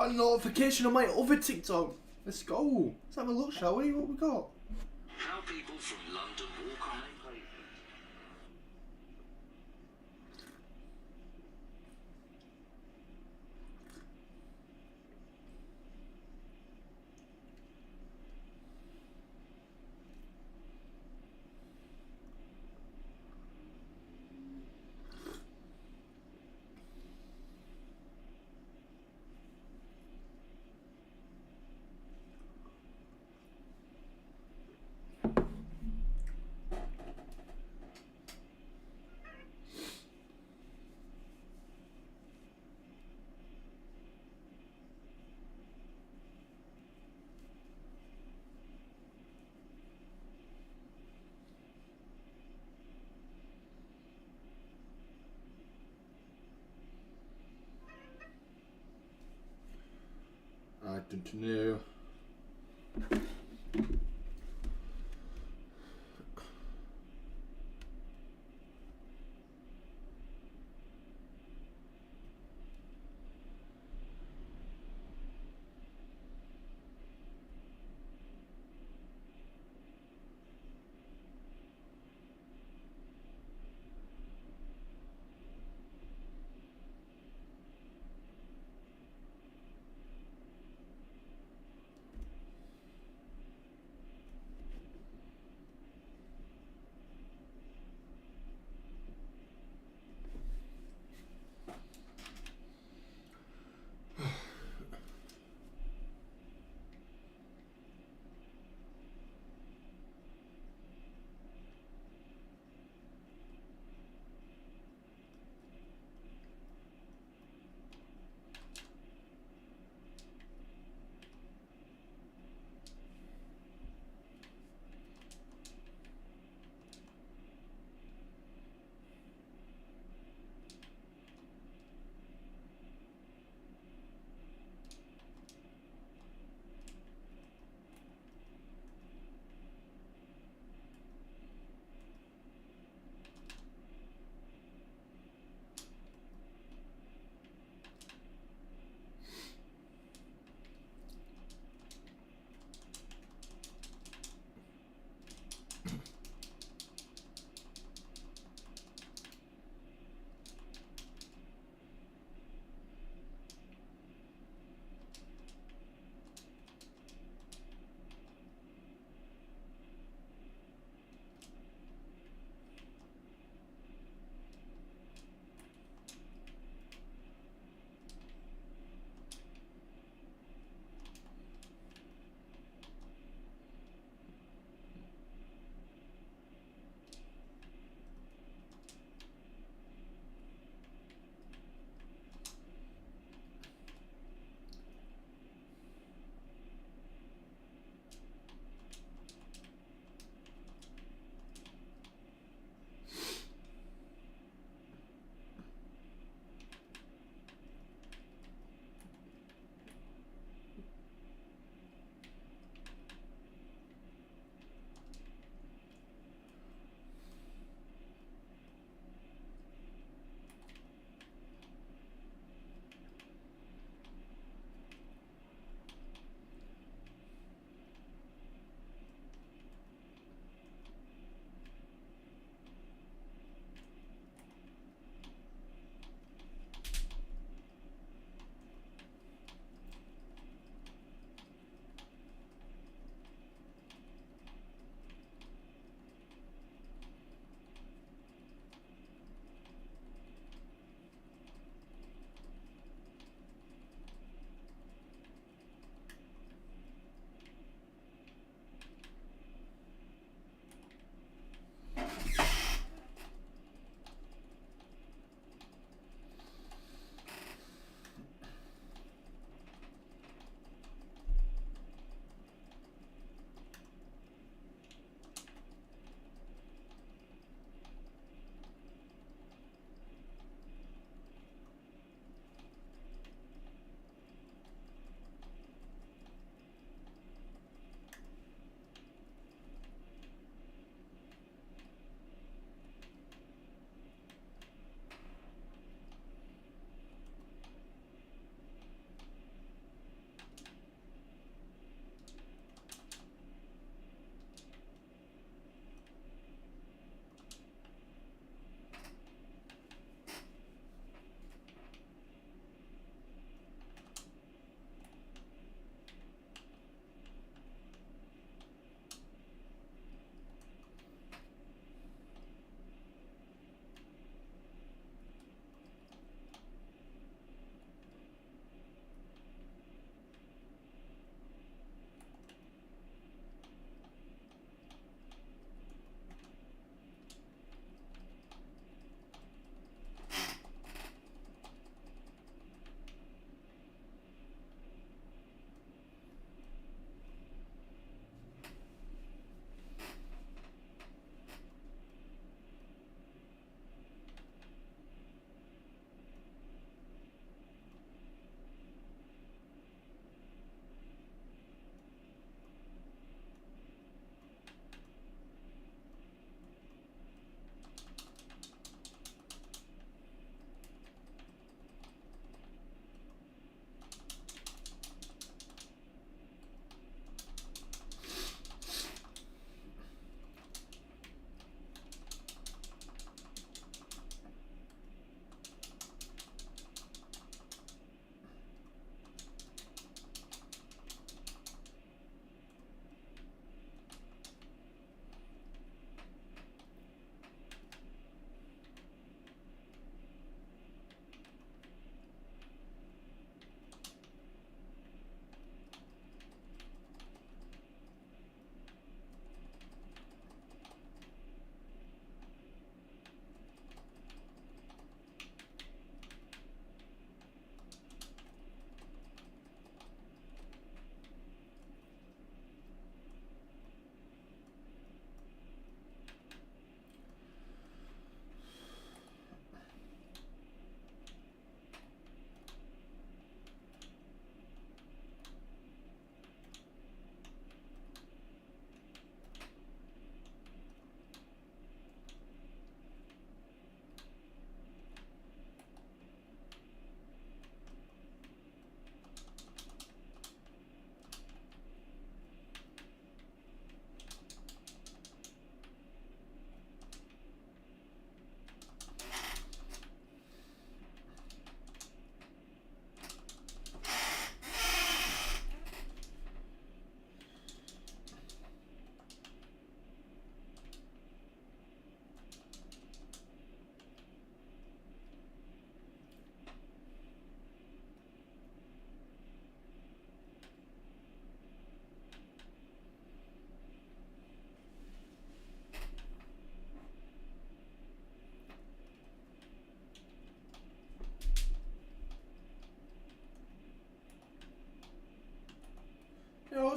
got a notification on my other TikTok. Let's go. Let's have a look, shall we? What we got? How people from London walk on their pavement. I don't know.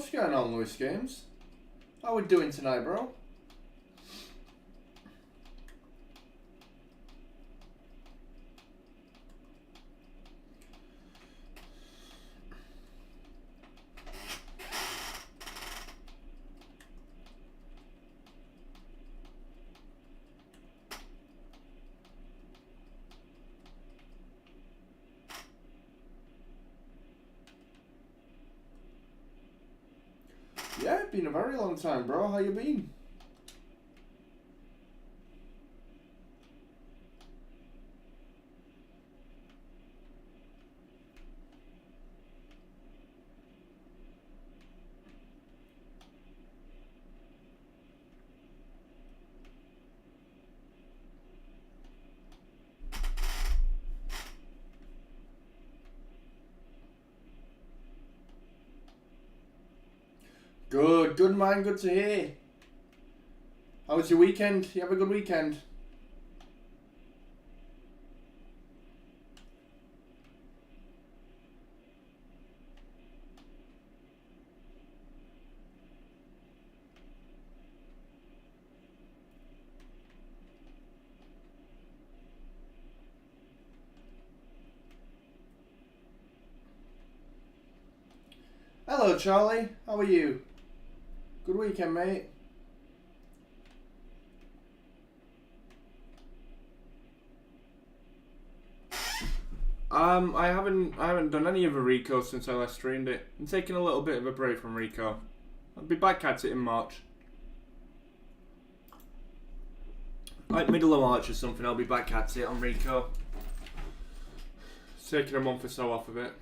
What's going on, Lewis Games? How we doing tonight, bro? Yeah, been a very long time, bro. How you been? Good man, good to hear. How was your weekend? You have a good weekend? Hello, Charlie. How are you? Good weekend, mate. I haven't done any of a Rico since I last streamed it. I'm taking a little bit of a break from Rico. I'll be back at it in March. Like middle of March or something, I'll be back at it on Rico. It's taking a month or so off of it.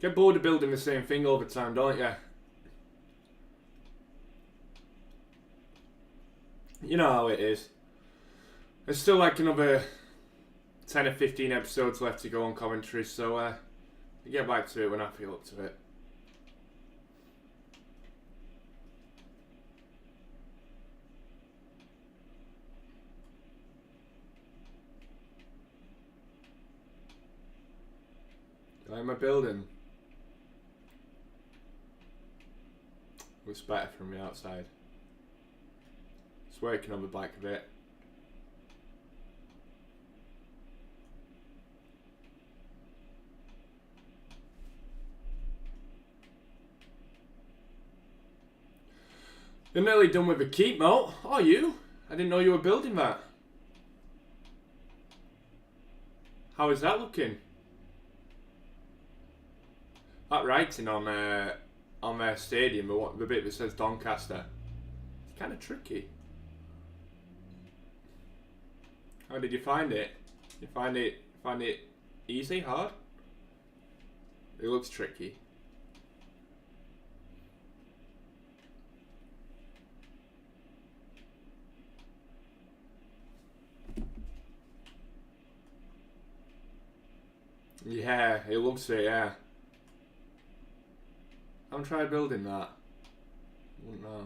Get bored of building the same thing all the time, don't you? You know how it is. There's still like another 10 or 15 episodes left to go on commentary, so I'll get back to it when I feel up to it. Like my building. Looks better from the outside. It's working on the back of it. You're nearly done with the keep, Mo. Are you? I didn't know you were building that. How is that looking? That writing on their stadium, the bit that says Doncaster, it's kind of tricky. How did you find it? You find it easy, hard? It looks tricky. Yeah, it looks it, yeah. I'm trying building that. Wouldn't know.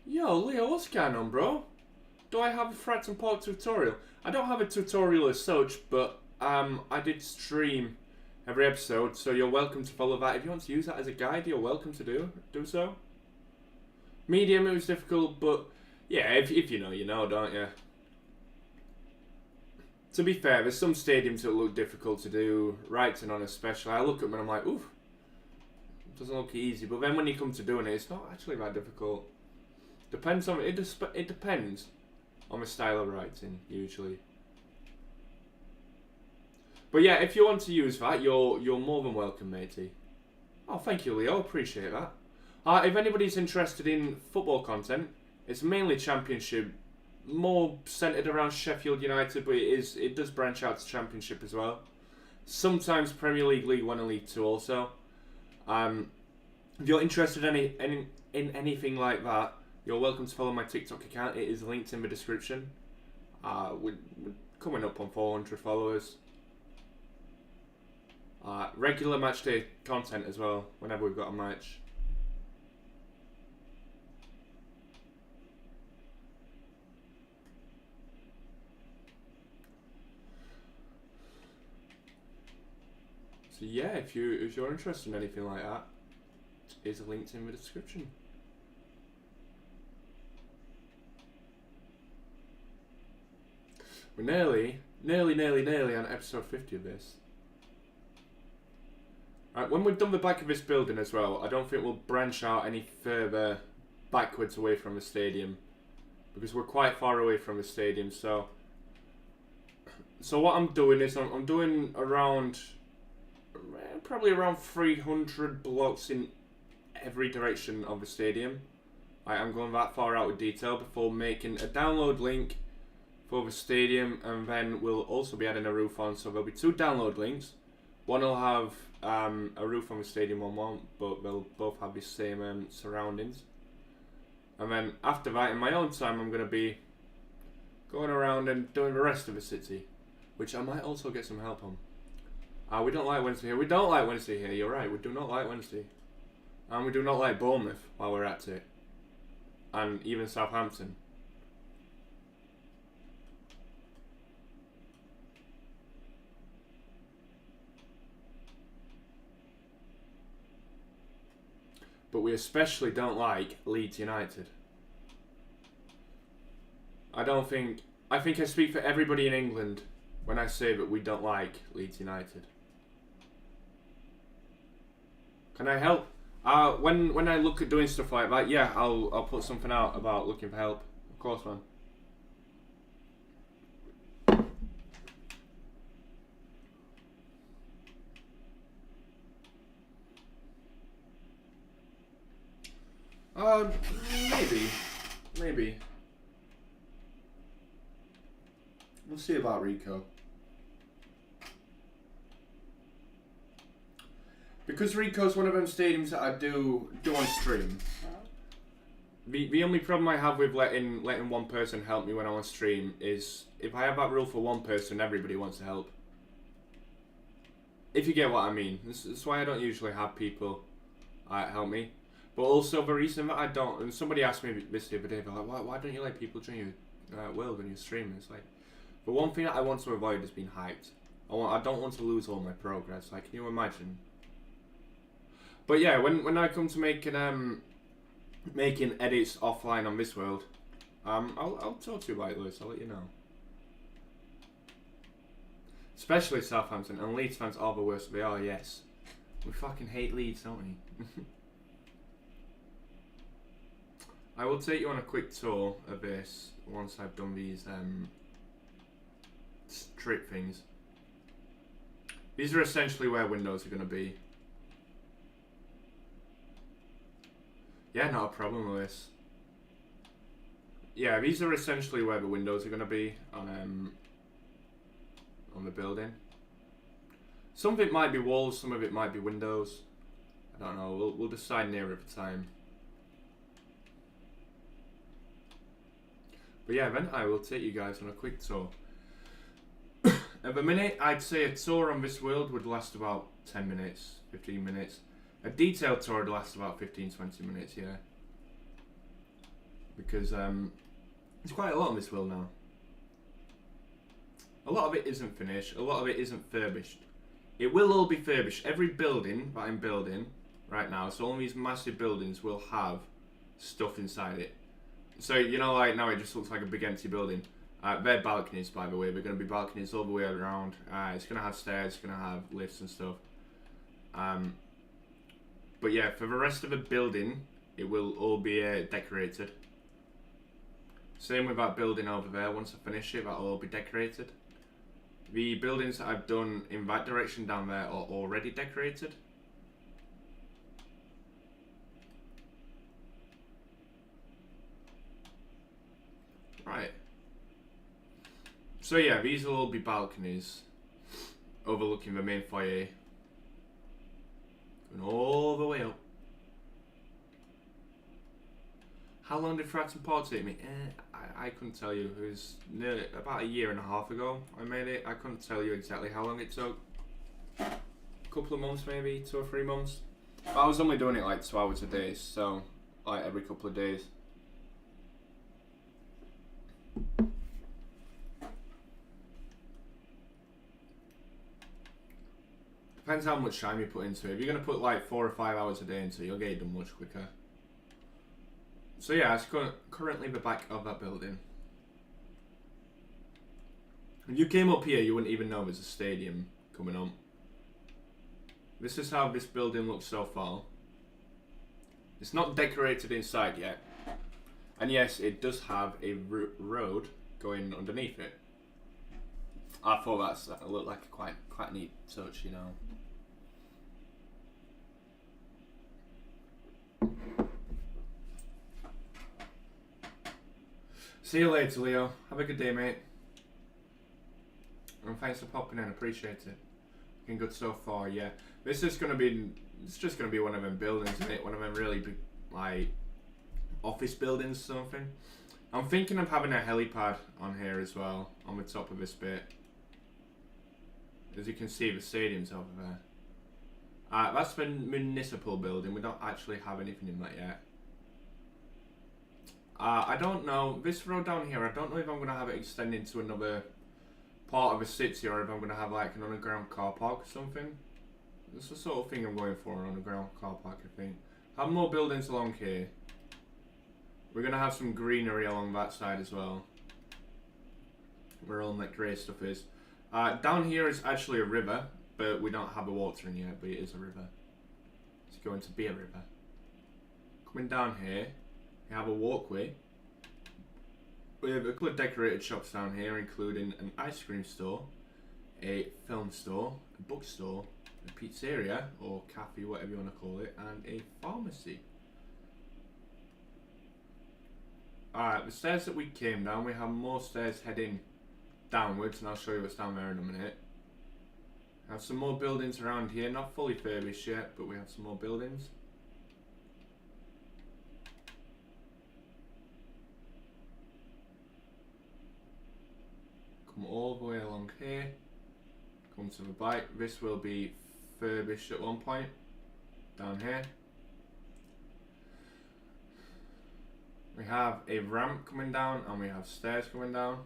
Yo, Leo, what's going on, bro? Do I have a Frats and Pork tutorial? I don't have a tutorial as such, but I did stream every episode, so you're welcome to follow that. If you want to use that as a guide, you're welcome to do so. Medium, it was difficult, but yeah, if you know, you know, don't you? To be fair, there's some stadiums that look difficult to do, writing on especially. I look at them and I'm like, oof. Doesn't look easy, but then when you come to doing it, it's not actually that difficult. Depends on it depends on the style of writing usually. But yeah, if you want to use that, you're more than welcome, matey. Oh, thank you, Leo. Appreciate that. If anybody's interested in football content, it's mainly Championship, more centered around Sheffield United, but it does branch out to Championship as well. Sometimes Premier League, League One, and League Two also. If you're interested in anything like that, you're welcome to follow my TikTok account. It is linked in the description. We're coming up on 400 followers. Regular match day content as well, whenever we've got a match. So yeah, if you're interested in anything like that, here's a link in the description. We're nearly on episode 50 of this. Right, when we've done the back of this building as well, I don't think we'll branch out any further backwards away from the stadium, because we're quite far away from the stadium. So what I'm doing is I'm doing around probably around 300 blocks in every direction of the stadium. I'm going that far out with detail before making a download link for the stadium, and then we'll also be adding a roof on. So there'll be 2 download links. One will have a roof on the stadium, one won't, but they'll both have the same surroundings. And then after that, in my own time, I'm going to be going around and doing the rest of the city, which I might also get some help on. We don't like Wednesday here. We don't like Wednesday here, you're right. We do not like Wednesday. And we do not like Bournemouth while we're at it. And even Southampton. But we especially don't like Leeds United. I think I speak for everybody in England when I say that we don't like Leeds United. Can I help? When I look at doing stuff like that, yeah, I'll put something out about looking for help. Of course, man. Maybe. We'll see about Rico. Because Rico's one of them stadiums that I do on stream. The only problem I have with letting one person help me when I'm on stream is if I have that rule for one person, everybody wants to help. If you get what I mean. That's why I don't usually have people help me. But also the reason that I don't, and somebody asked me this the other day, they're like, why don't you let people join your world when you stream? It's like, the one thing that I want to avoid is being hyped. I don't want to lose all my progress. Like, can you imagine? But yeah, when I come to making edits offline on this world, I'll talk to you about it, Lewis. I'll let you know. Especially Southampton and Leeds fans are the worst they are. Yes, we fucking hate Leeds, don't we? I will take you on a quick tour of this once I've done these strip things. These are essentially where windows are going to be. Yeah, not a problem, Lewis. Yeah, these are essentially where the windows are going to be on the building. Some of it might be walls, some of it might be windows. I don't know. We'll decide nearer the time. But yeah, then I will take you guys on a quick tour. At the minute, I'd say a tour on this world would last about 10 minutes, 15 minutes. A detailed tour would last about 15-20 minutes, yeah. Because there's quite a lot on this world now. A lot of it isn't finished, a lot of it isn't furbished. It will all be furbished. Every building that I'm building right now, so all these massive buildings will have stuff inside it. So, you know, like now it just looks like a big empty building. They're balconies, by the way. They're going to be balconies all the way around. It's going to have stairs, it's going to have lifts and stuff. But yeah, for the rest of the building, it will all be decorated. Same with that building over there. Once I finish it, that'll all be decorated. The buildings that I've done in that direction down there are already decorated. Right. So yeah, these will all be balconies overlooking the main foyer. Going all the way up. How long did Fratton Port take me? I couldn't tell you. It was nearly about a year and a half ago I made it. I couldn't tell you exactly how long it took. couple of months, maybe 2 or 3 months. But I was only doing it like 2 hours a day, so like every couple of days. Depends how much time you put into it. If you're going to put like 4 or 5 hours a day into it, you'll get it done much quicker. So yeah, it's currently the back of that building. If you came up here, you wouldn't even know there's a stadium coming on. This is how this building looks so far. It's not decorated inside yet. And yes, it does have a road going underneath it. I thought that looked like a quite neat touch, you know. See you later, Leo. Have a good day, mate. And thanks for popping in. Appreciate it. Looking good so far. Yeah, this is gonna be. It's just gonna be one of them buildings, isn't it? One of them really big, like office buildings, or something. I'm thinking of having a helipad on here as well, on the top of this bit. As you can see, the stadium's over there. That's the municipal building. We don't actually have anything in that yet. I don't know. This road down here, I don't know if I'm going to have it extend into another part of a city or if I'm going to have like an underground car park or something. That's the sort of thing I'm going for, an underground car park, I think. Have more buildings along here. We're going to have some greenery along that side as well. Where all that grey stuff is. Down here is actually a river, but we don't have a water in yet, but it is a river. It's going to be a river. Coming down here, we have a walkway. We have a couple of decorated shops down here, including an ice cream store, a film store, a bookstore, a pizzeria, or cafe, whatever you want to call it, and a pharmacy. Alright, the stairs that we came down, we have more stairs heading downwards, and I'll show you what's down there in a minute. We have some more buildings around here, not fully furbished yet, but we have some more buildings. Come all the way along here, come to the bike. This will be furbished at one point, down here. We have a ramp coming down and we have stairs coming down.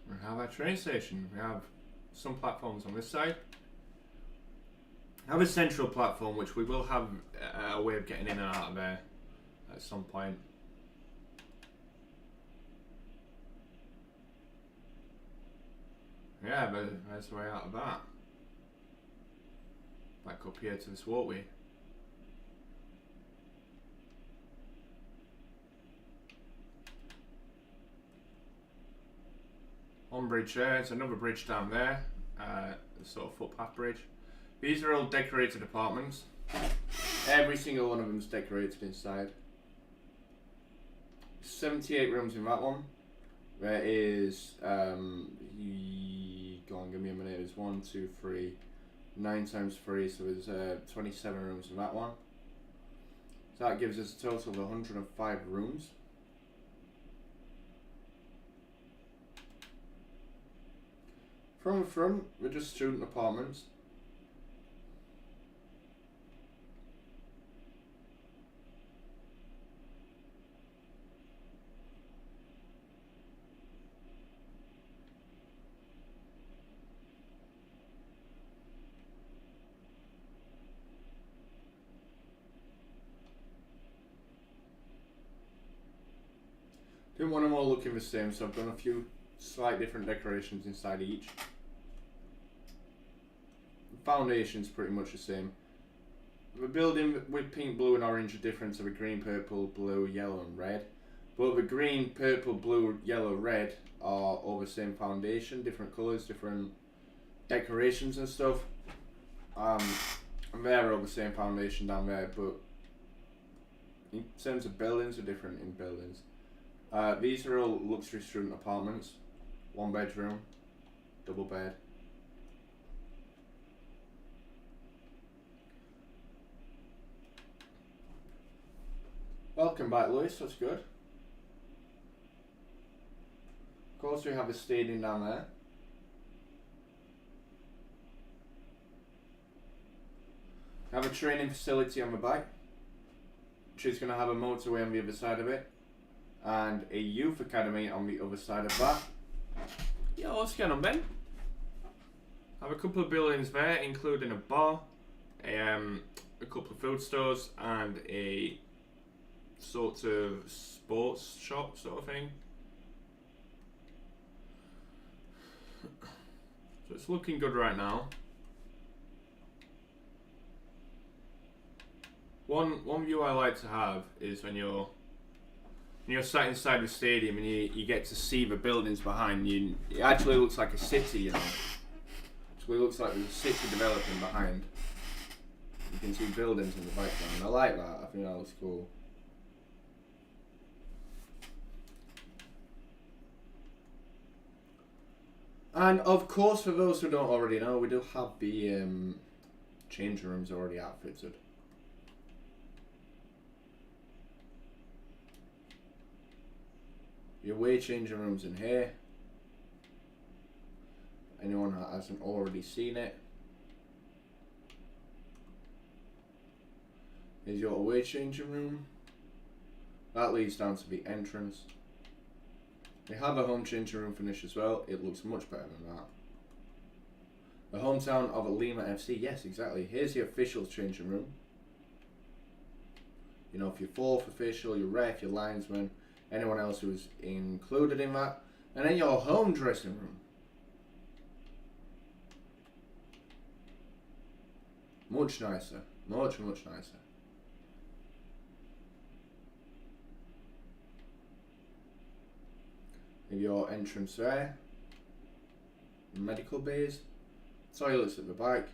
We have our train station. We have some platforms on this side. We have a central platform which we will have a way of getting in and out of there at some point. Yeah, but there's the way out of that. Back up here to this walkway. One bridge there, it's another bridge down there, sort of footpath bridge. These are all decorated apartments. Every single one of them is decorated inside. 78 rooms in that one. There is, go on, give me a minute, there's 1, 2, 3, 9 times 3, so there's 27 rooms in that one. So that gives us a total of 105 rooms. From the front, we're just student apartments. Didn't want them all looking the same, so I've done a few slight different decorations inside each. The foundation's pretty much the same. The building with pink, blue and orange are different to the green, purple, blue, yellow and red. But the green, purple, blue, yellow, red are all the same foundation, different colours, different decorations and stuff. And they're all the same foundation down there, but in terms of buildings are different in buildings. These are all luxury student apartments. 1 bedroom, double bed. Welcome back, Lewis. That's good. Of course, we have a stadium down there. We have a training facility on the back, which is going to have a motorway on the other side of it, and a youth academy on the other side of that. Yeah, what's going on, Ben? I have a couple of buildings there, including a bar, a couple of food stores, and a sort of sports shop sort of thing. So it's looking good right now. One view I like to have is when you're sat inside the stadium and you get to see the buildings behind you. It actually looks like a city, you know. It actually looks like there's a city developing behind. You can see buildings in the background. I like that. I think that looks cool. And of course, for those who don't already know, we do have the changing rooms already outfitted. Your away changing rooms in here. Anyone that hasn't already seen it. Here's your away changing room. That leads down to the entrance. We have a home changing room finish as well. It looks much better than that. The hometown of Lemur FC. Yes, exactly. Here's the official changing room. You know, if you're fourth official, your ref, your linesman, anyone else who's included in that. And then your home dressing room. Much nicer. Much nicer. Your entrance there. Medical bays. Toilets at the back.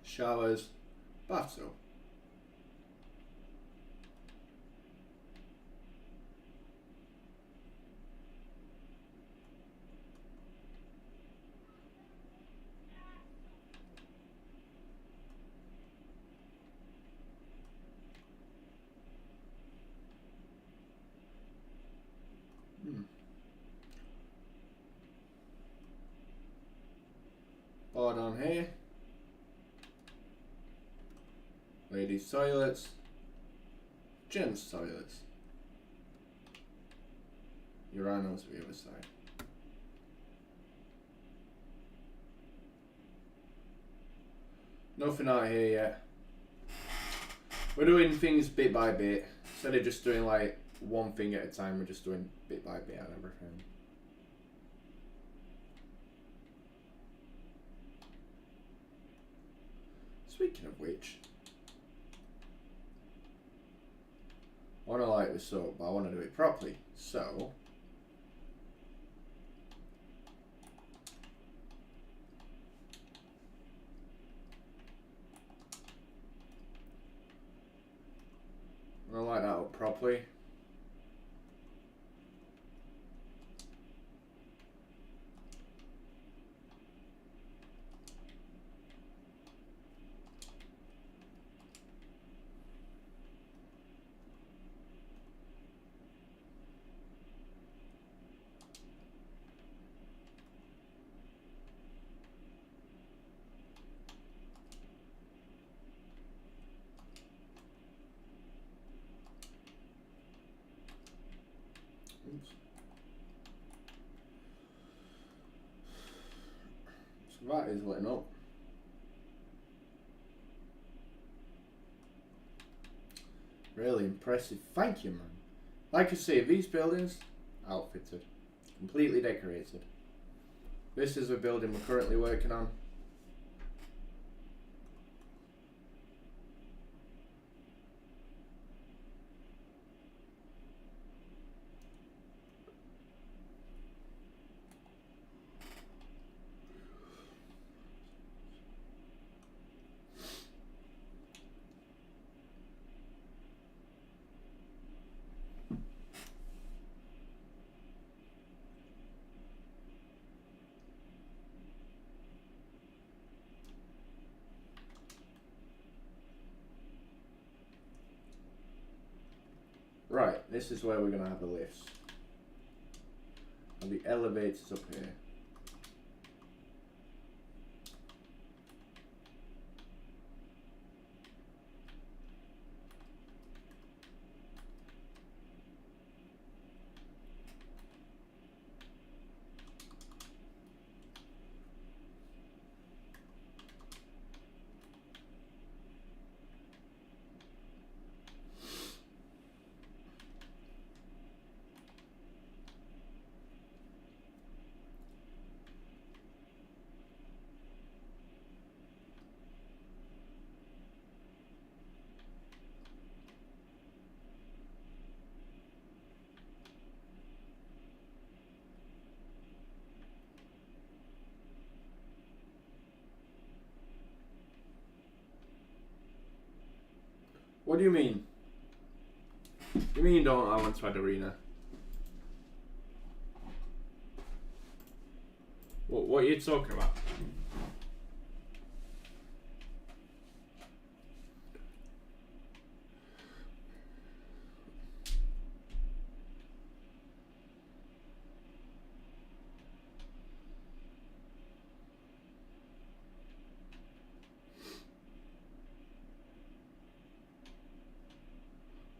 Showers. Bathtub. Bar down here. Ladies' toilets. Gents' toilets. Urinals to the other side. Nothing out here yet. We're doing things bit by bit. Instead of just doing like one thing at a time, we're just doing bit by bit on everything. Speaking of which, I want to light this up, but I want to do it properly. So, I'm going to light that up properly. Oops. So that is lit up. Really impressive. Thank you, man. Like I say, these buildings, outfitted. Completely decorated. This is a building we're currently working on. Right, this is where we're going to have the lifts. And the elevators up here. What do you mean? You mean you don't I want to add arena? What are you talking about?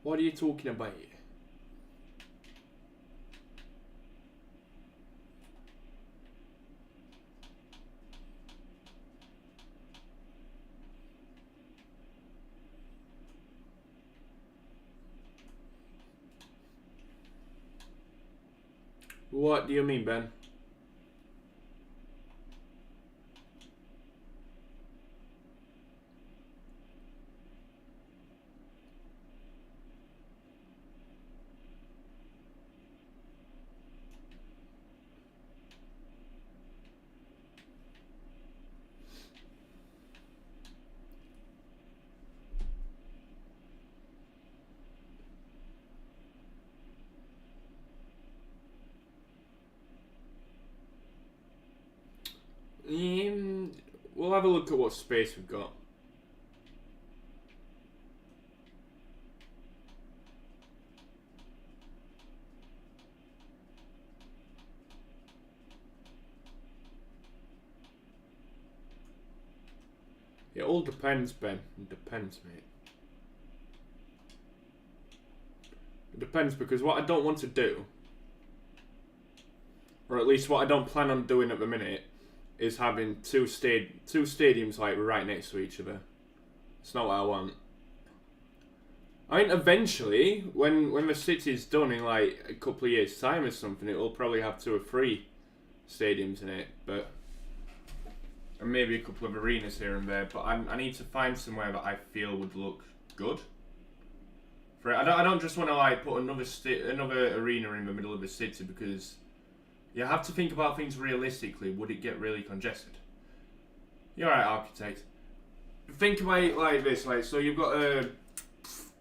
What are you talking about? What do you mean, Ben? We'll have a look at what space we've got. It all depends, Ben. It depends, mate. It depends, because what I don't want to do, or at least what I don't plan on doing at the minute, is having two stadiums like right next to each other. It's not what I want. I mean, eventually, when the city's done in like a couple of years' time or something, it will probably have 2 or 3 stadiums in it, but and maybe a couple of arenas here and there. But I need to find somewhere that I feel would look good. For it. I don't just want to like put another arena in the middle of the city, because you have to think about things realistically. Would it get really congested? You're right, architect. Think about it like this, like, so you've got a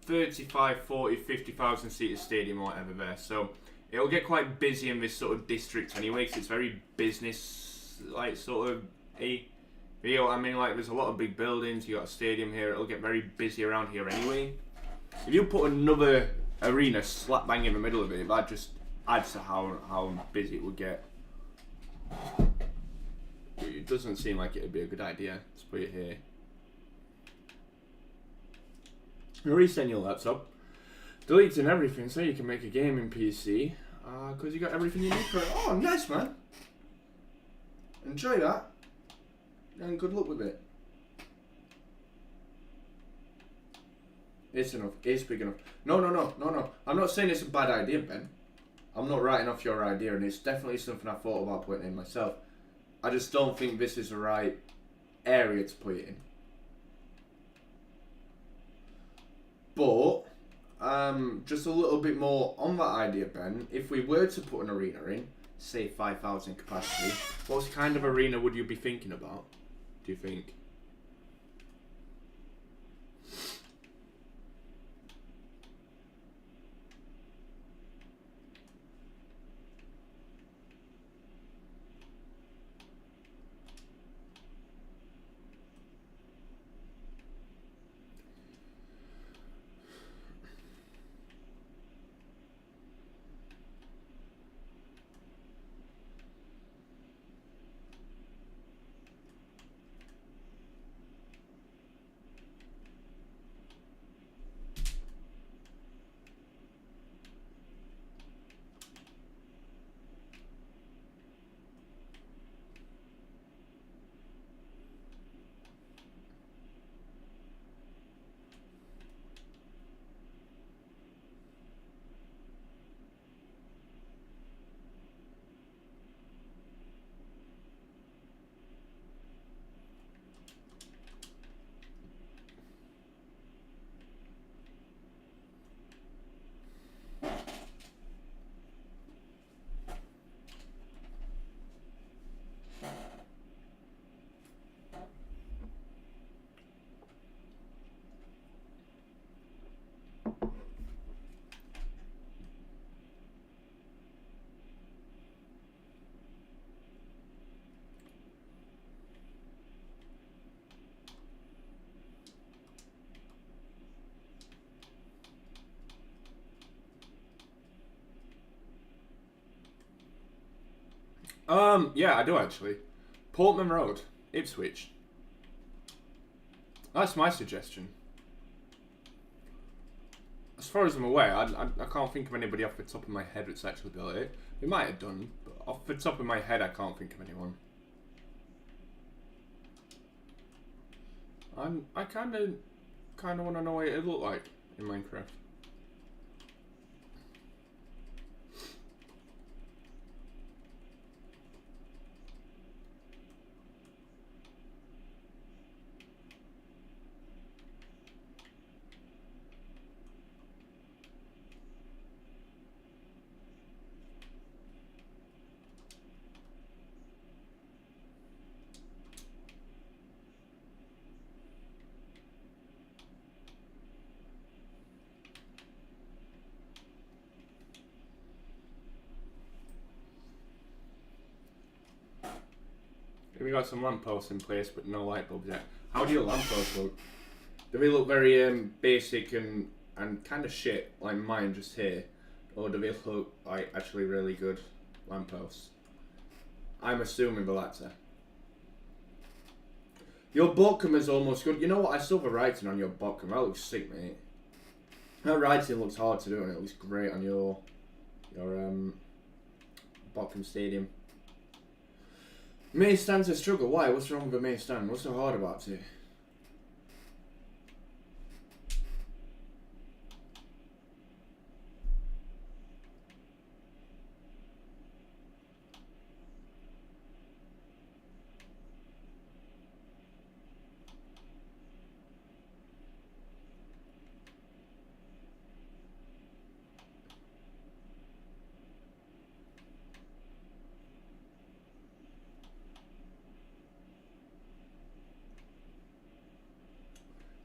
35, 40, 50,000 seater stadium or whatever there, so it'll get quite busy in this sort of district anyway, because it's very business, like, sort of, you know what I mean, like, there's a lot of big buildings, you got a stadium here, it'll get very busy around here anyway. If you put another arena slap bang in the middle of it, that just adds to how busy it would get. It doesn't seem like it would be a good idea to put it here. Resend your laptop, deleting everything so you can make a gaming PC, because you got everything you need for it. Oh, nice, man. Enjoy that, and good luck with it. It's enough. It's big enough. No. I'm not saying it's a bad idea, Ben. I'm not writing off your idea, and it's definitely something I thought about putting in myself. I just don't think this is the right area to put it in. But, just a little bit more on that idea, Ben. If we were to put an arena in, say 5,000 capacity, what kind of arena would you be thinking about, do you think? Yeah, I do actually. Portman Road, Ipswich. That's my suggestion. As far as I'm aware, I can't think of anybody off the top of my head that's actually built it. They might have done, but off the top of my head, I can't think of anyone. I kind of want to know what it looked like in Minecraft. We got some lampposts in place, but no light bulbs yet. How do your lampposts look? Do they look very basic and kind of shit like mine just here, or do they look like actually really good lampposts? I'm assuming the latter. Your bottom is almost good. You know what? I saw the writing on your bottom. That looks sick, mate. That writing looks hard to do, and it looks great on your bottom stadium. Main stand's a struggle. Why? What's wrong with the main stand? What's so hard about it?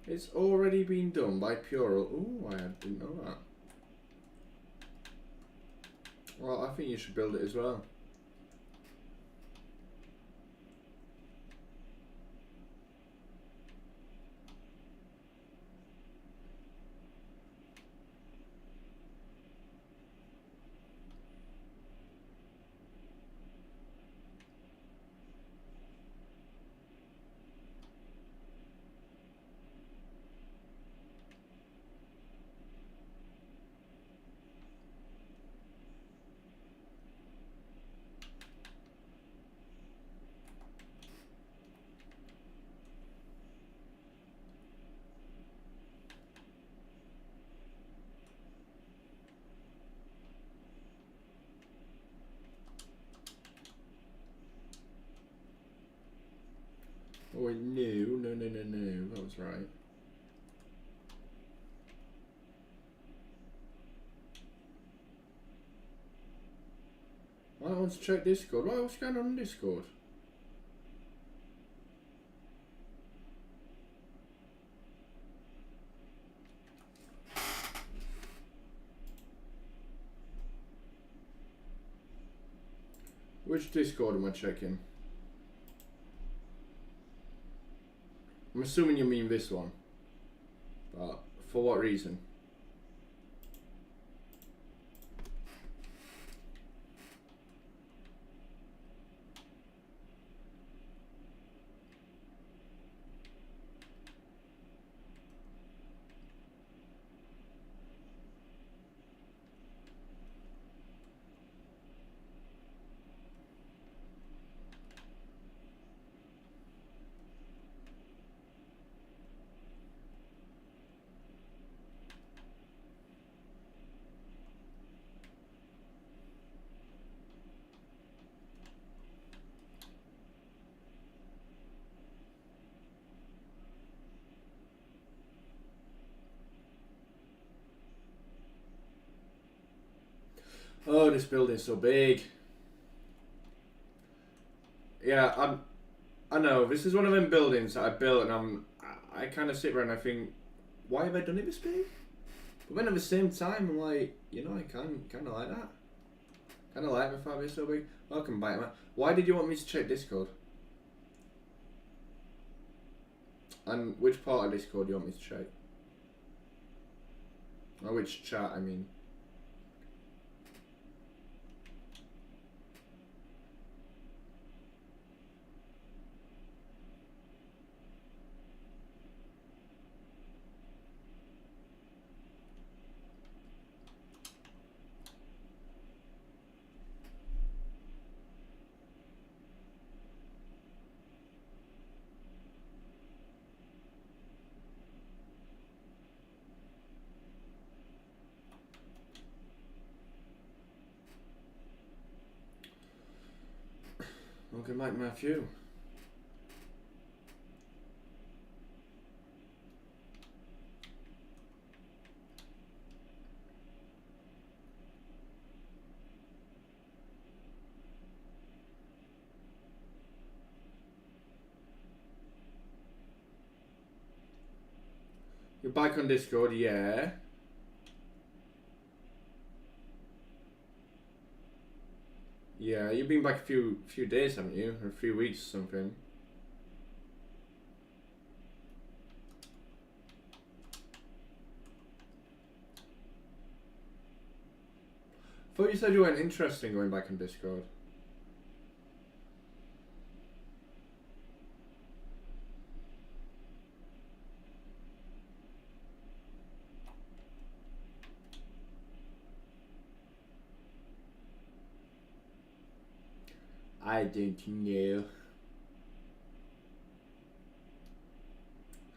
It's already been done by Pure. Ooh, I didn't know that. Well, I think you should build it as well. Oh, no, that was right. I want to check Discord. What's going on Discord? Which Discord am I checking? I'm assuming you mean this one. But for what reason? Oh, this building's so big. Yeah, I know. This is one of them buildings that I built, and I kind of sit around and I think, why have I done it this big? But then at the same time, I'm like, you know, I kind of like that. Kind of like the fact it's so big. Welcome back, man. Why did you want me to check Discord? And which part of Discord do you want me to check? Or which chat, I mean. Okay, Mike Matthew. You're back on Discord, yeah. Yeah, you've been back a few days, haven't you? Or a few weeks or something. I thought you said you weren't interested in going back on Discord. I don't know.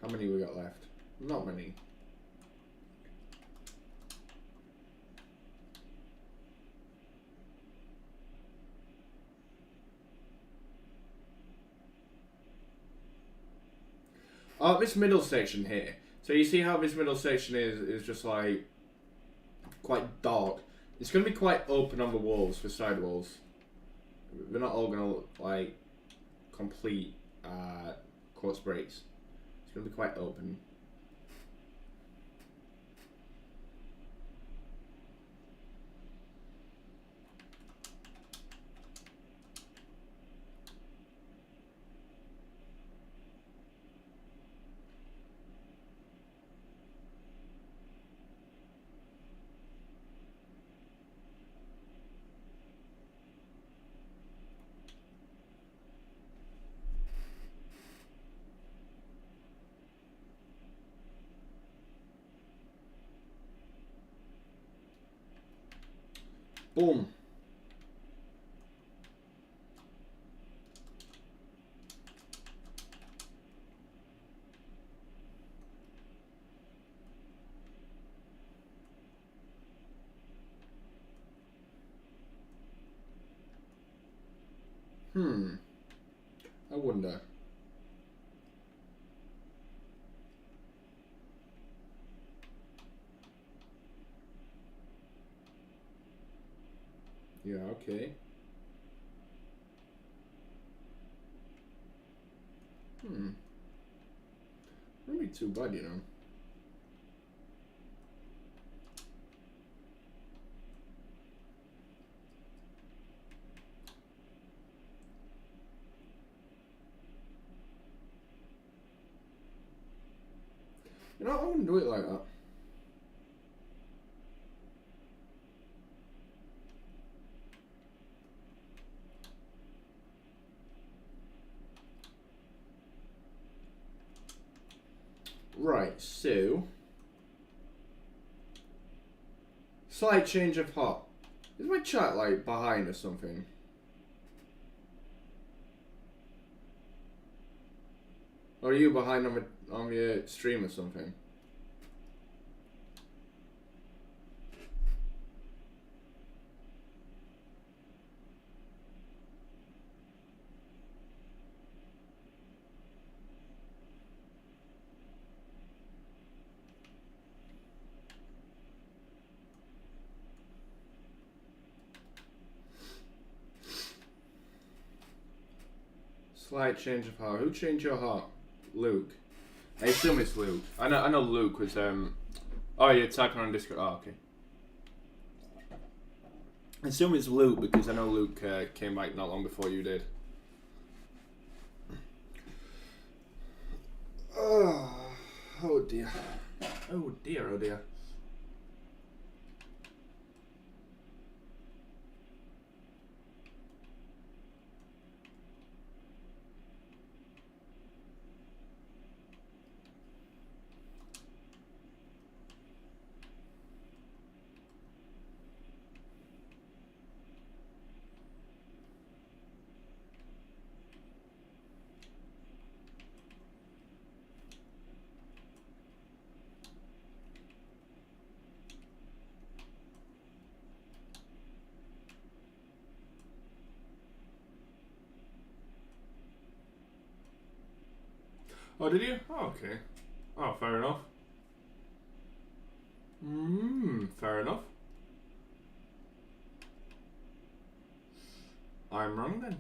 How many we got left? Not many. Oh, this middle section here. So you see how this middle section is just like quite dark. It's going to be quite open on the walls, the side walls. They're not all going to look like complete quartz breaks. It's going to be quite open. Boom. I wonder. Yeah, okay. Wouldn't be too bad, you know. You know, I wouldn't do it like that. Right, so slight change of heart. Is my chat like behind or something? Or are you behind on your stream or something? Slight change of heart. Who changed your heart? Luke. I assume it's Luke. I know Luke was oh, you're typing on Discord. Oh, okay. I assume it's Luke because I know Luke came back not long before you did. Oh dear. Oh dear, oh dear. Oh, did you? Oh, okay. Oh, fair enough. Fair enough. I'm wrong then.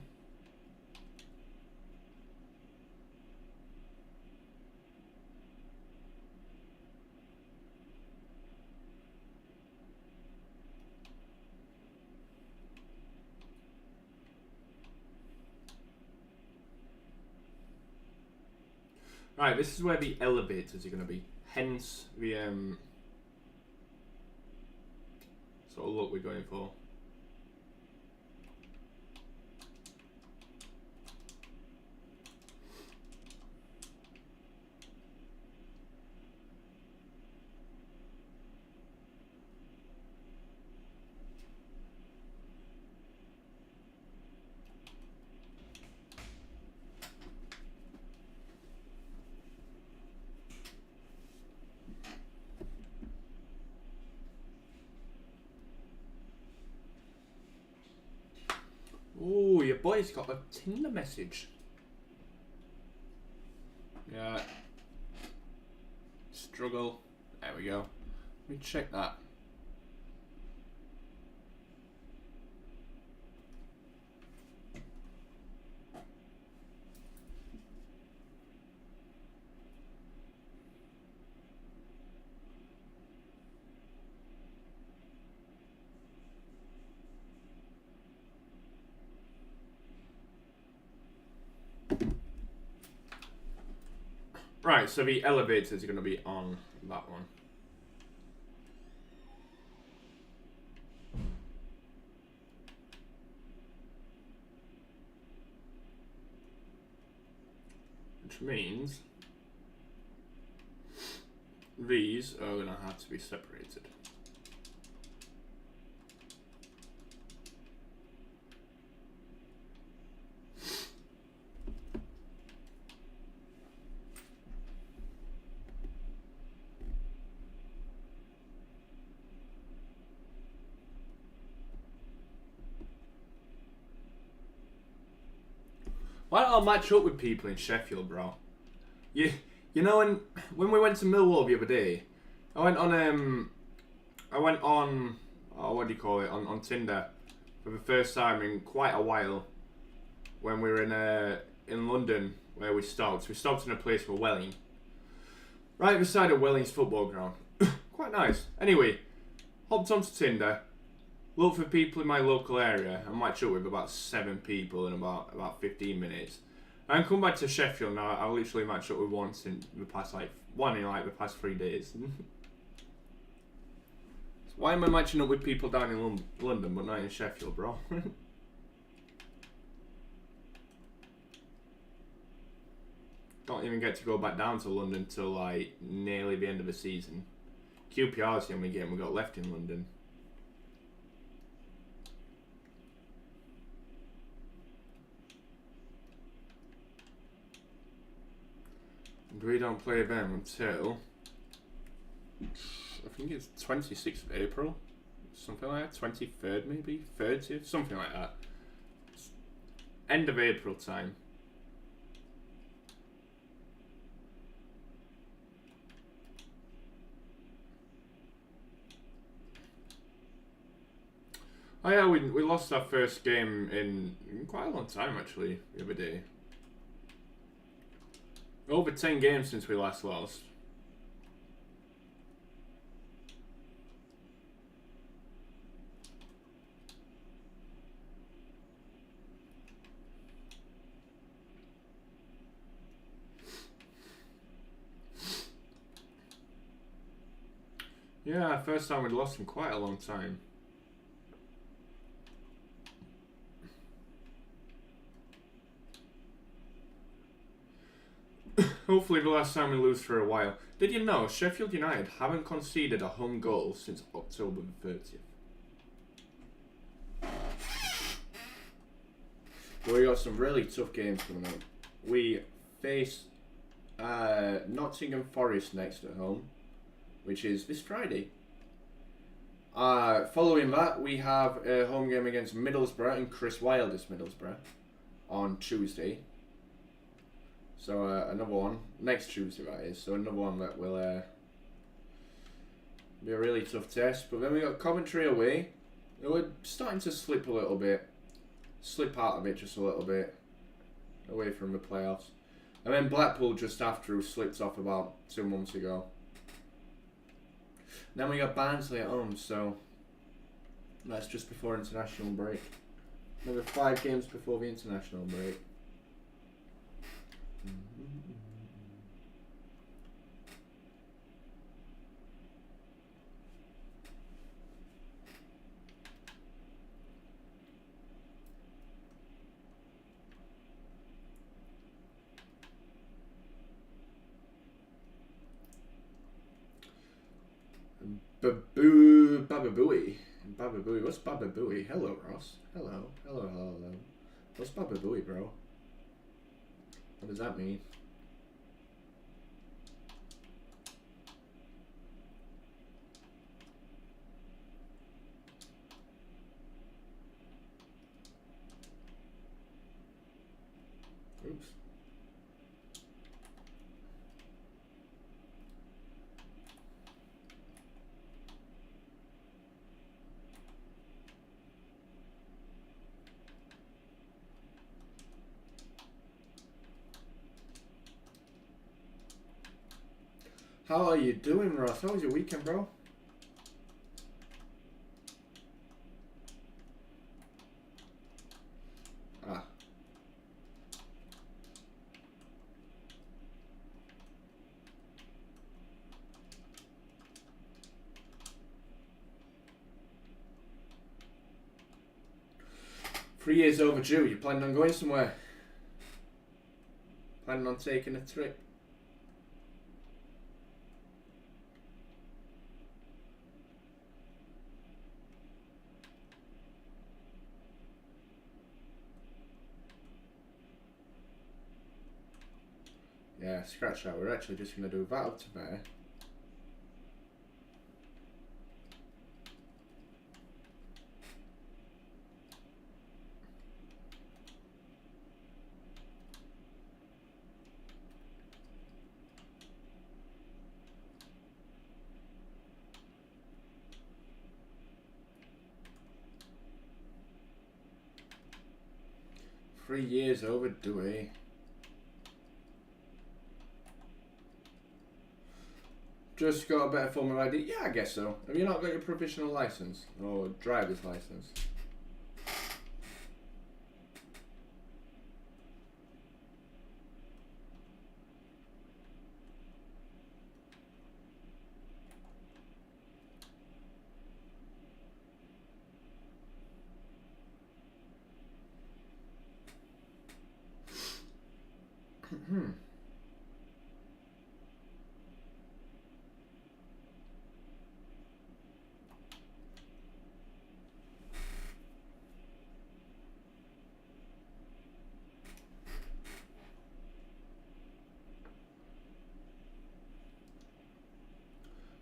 Right, this is where the elevators are going to be. Hence the sort of look we're going for. Oh, your boy's got a Tinder message. Yeah. Struggle. There we go. Let me check that. Right, so the elevators are going to be on that one. Which means these are going to have to be separated. Why don't I match up with people in Sheffield, bro? You know when we went to Millwall the other day, I went on oh, what do you call it, on Tinder for the first time in quite a while. When we were in London, where we stopped in a place called Welling, right beside of Welling's football ground. Quite nice. Anyway, hopped onto Tinder, looked for people in my local area, and matched up with about 7 people in about 15 minutes. And come back to Sheffield now. I literally matched up with one in the past the past 3 days. So why am I matching up with people down in London but not in Sheffield, bro? Don't even get to go back down to London till like nearly the end of the season. QPR's the only game we got left in London. And we don't play them until I think it's 26th of April, something like that. 23rd maybe, 30th, something like that. It's end of April time. Oh yeah, we lost our first game in quite a long time actually the other day. Over 10 games since we last lost. Yeah, first time we'd lost in quite a long time. Hopefully the last time we lose for a while. Did you know Sheffield United haven't conceded a home goal since October the 30th? We got some really tough games coming up. We face Nottingham Forest next at home, which is this Friday. Following that, we have a home game against Middlesbrough and Chris Wild's Middlesbrough on Tuesday. So another one next Tuesday, that is. So another one that will be a really tough test. But then we got Coventry away. We're starting to slip a little bit, slip out of it just a little bit, away from the playoffs. And then Blackpool just after, who slipped off about 2 months ago. Then we got Barnsley at home, so that's just before international break. Another 5 games before the international break. Bababooey. Bababooey. What's Bababooey? Hello, Ross. Hello. Hello, hello, hello. What's Bababooey, bro? What does that mean? Oops. How are you doing, Ross? How was your weekend, bro? Ah. Three years overdue. You planning on going somewhere? Planning on taking a trip? Yeah, scratch that. We're actually just going to do that up to there. Three years overdue, eh? Just got a better form of ID? Yeah, I guess so. Have you not got your provisional license? Or driver's license?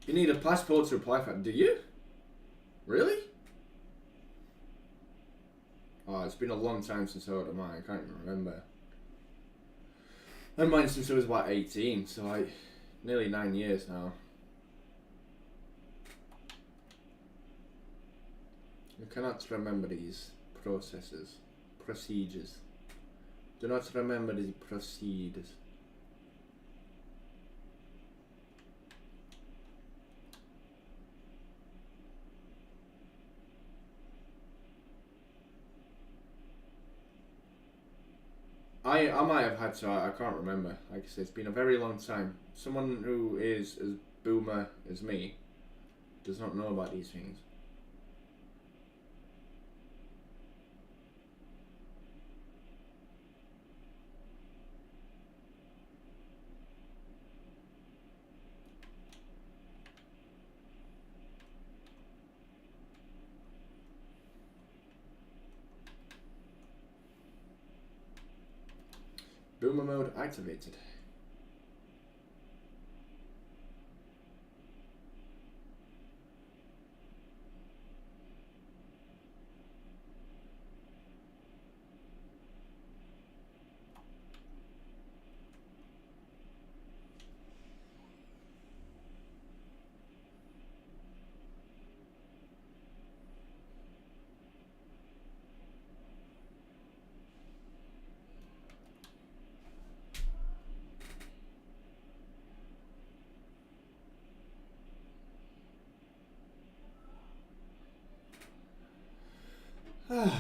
You need a passport to apply for it, do you? Really? Oh, it's been a long time since I ordered mine, I can't even remember. I had mine since I was about 18, so like nearly 9 years now. I cannot remember these procedures. Do not remember these procedures. I might have had to, I can't remember. Like I said, it's been a very long time. Someone who is as boomer as me does not know about these things. Boomer mode activated. Oops.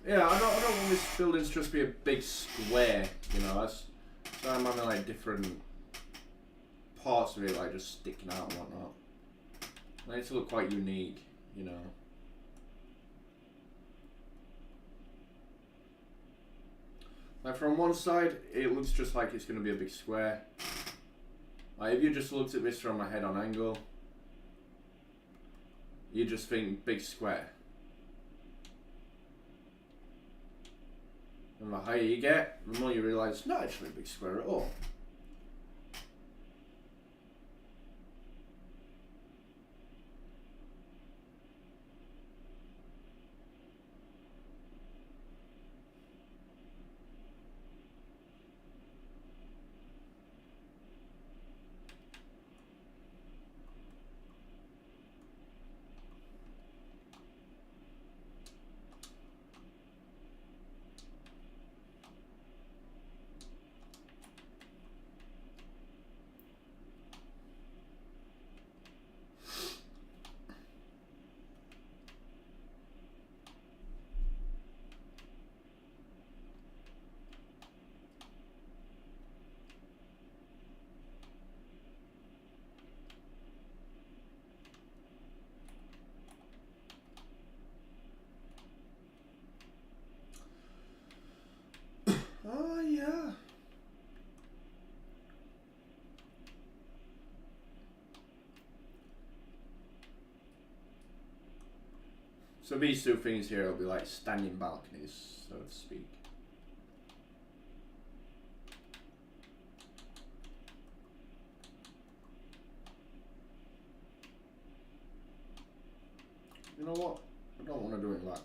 Yeah, I don't want this building to just be a big square, you know. So I'm having like different parts of it, like just sticking out and whatnot. I need to look quite unique, you know. Like from one side, it looks just like it's going to be a big square. Like if you just looked at this from a head-on angle, you just think big square. And the higher you get, the more you realise it's not actually a big square at all. Oh yeah. So these two things here will be like standing balconies, so to speak. You know what? I don't want to do it like that.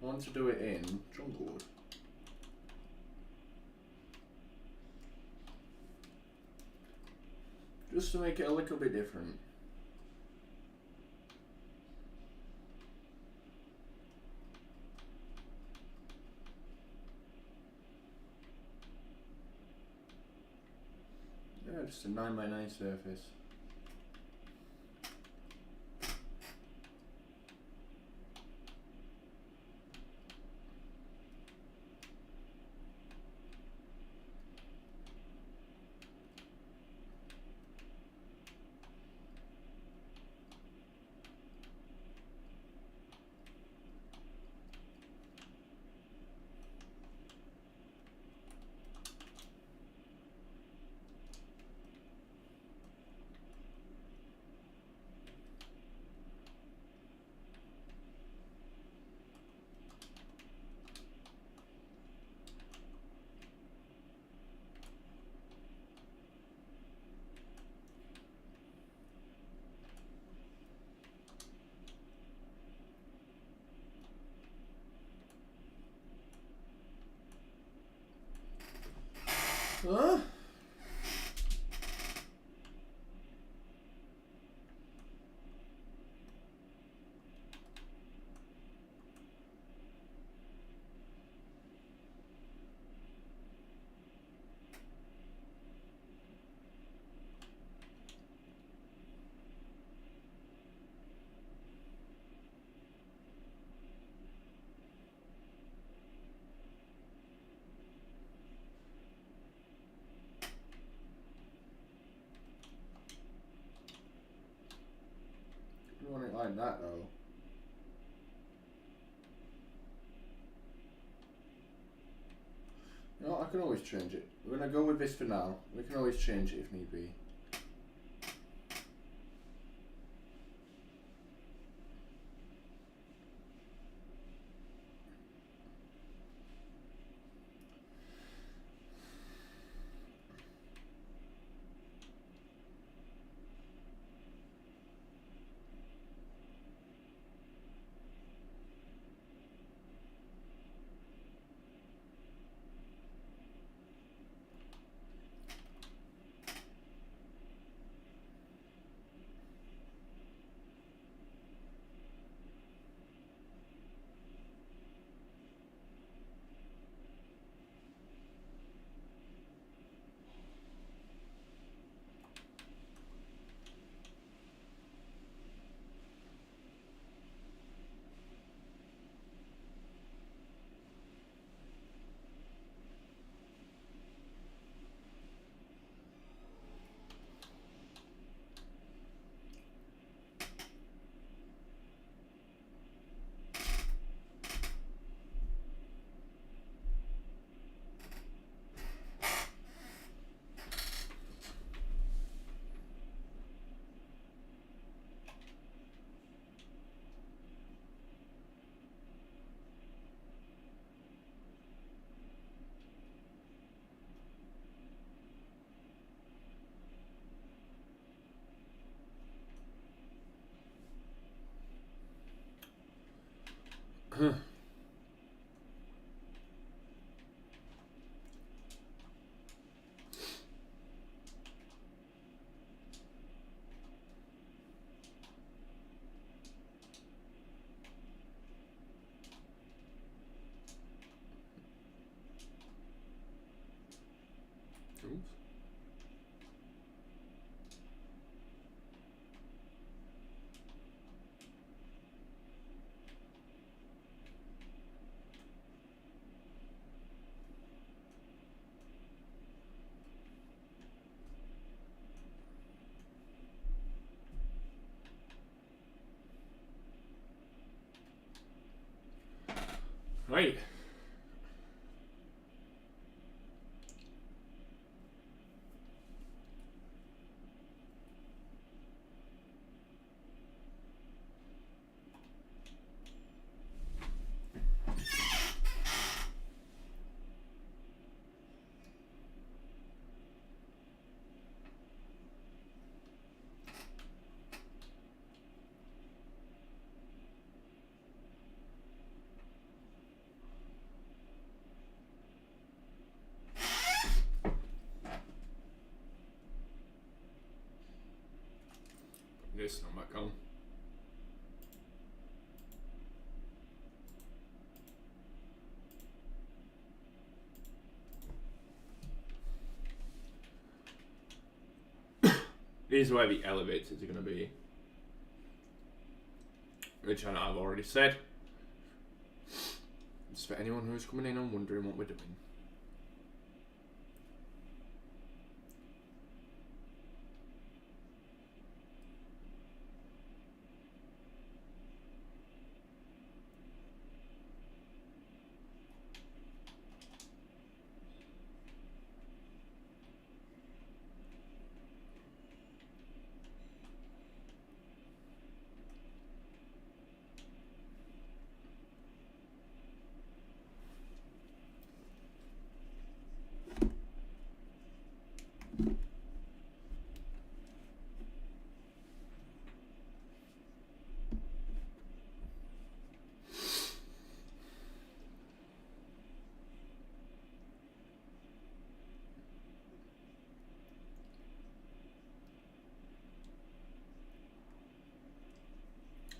I want to do it in Junglewood. Just to make it a little bit different. Yeah, just a 9x9 surface. Huh? You want it like that though. can always change it. We're gonna go with this for now. We can always change it if need be. Oops. Right. This not back on. These are where the elevators are going to be, which I know I've already said. Just for anyone who's coming in and wondering what we're doing.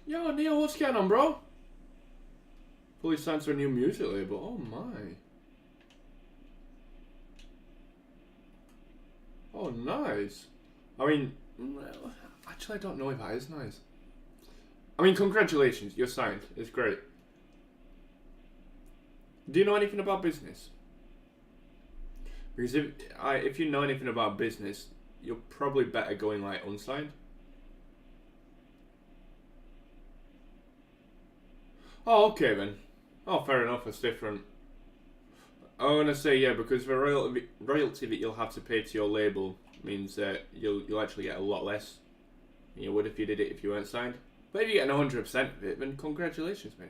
Yo, Neil, what's going on, bro? Fully signed to a new music label. Oh my. Oh, nice. I mean, well, actually, I don't know if that is nice. I mean, congratulations, you're signed. It's great. Do you know anything about business? Because if you know anything about business, you're probably better going like unsigned. Oh, okay then. Oh, fair enough. It's different. I want to say, yeah, because the royalty that you'll have to pay to your label means that you'll actually get a lot less than you would if you did it if you weren't signed. But if you're getting 100% of it, then congratulations, mate.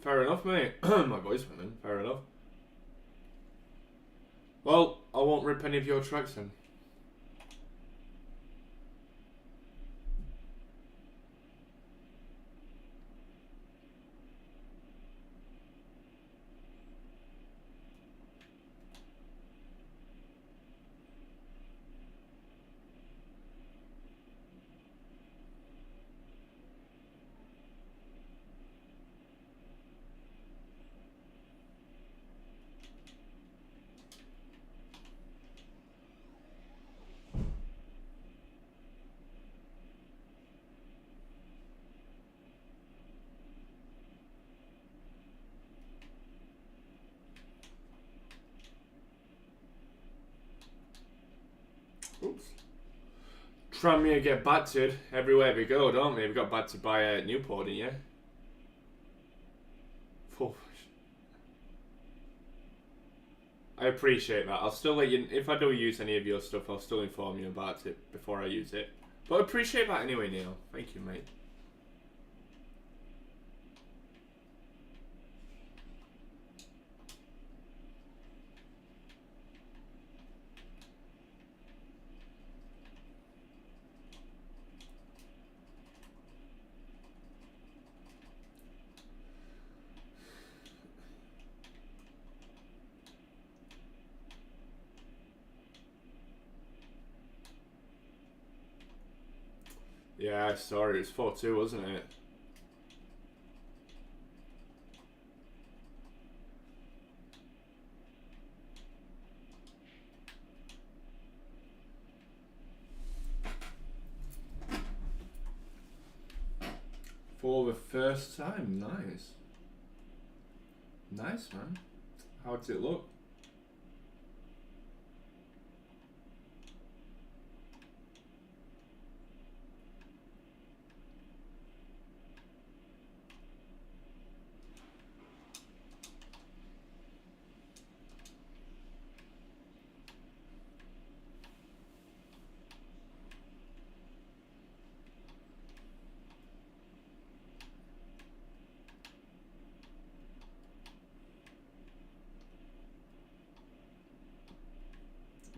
Fair enough, mate. My voice went in. Fair enough. Well, I won't rip any of your tracks then. Oops. Tranmere get battered everywhere we go, don't we? We got battered by Newport, didn't you? I appreciate that. I'll still let you. If I do use any of your stuff, I'll still inform you about it before I use it. But I appreciate that anyway, Neil. Thank you, mate. Yeah, sorry, it was 4-2, wasn't it? For the first time, nice. Nice, man. How does it look?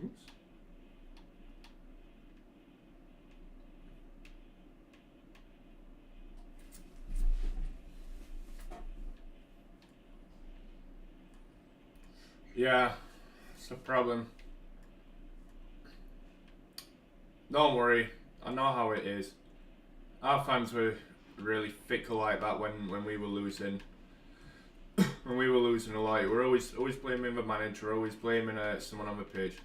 Oops. Yeah, it's a problem. Don't worry, I know how it is. Our fans were really fickle like that when we were losing. When we were losing a lot, we're always blaming the manager, always blaming someone on the pitch.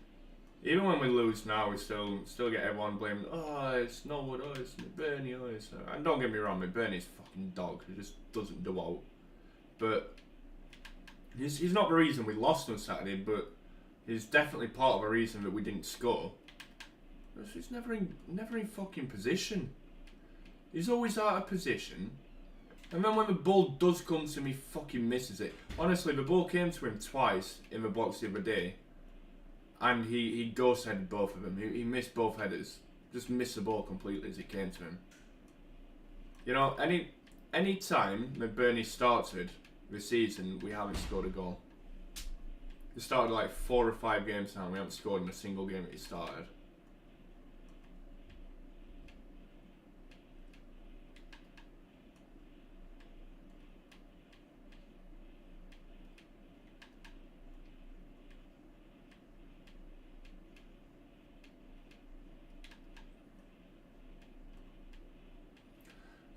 Even when we lose now, we still get everyone blamed. Oh, it's Norwood. Oh, it's McBurney. Oh, it's and don't get me wrong, McBurney's a fucking dog. He just doesn't do out. But he's not the reason we lost on Saturday. But he's definitely part of a reason that we didn't score. He's never in fucking position. He's always out of position. And then when the ball does come to him, he fucking misses it. Honestly, the ball came to him twice in the box the other day. And he ghost-headed both of them. He missed both headers. Just missed the ball completely as it came to him. You know, any time that Burnley started the season, we haven't scored a goal. We started like 4 or 5 games now and we haven't scored in a single game that he started.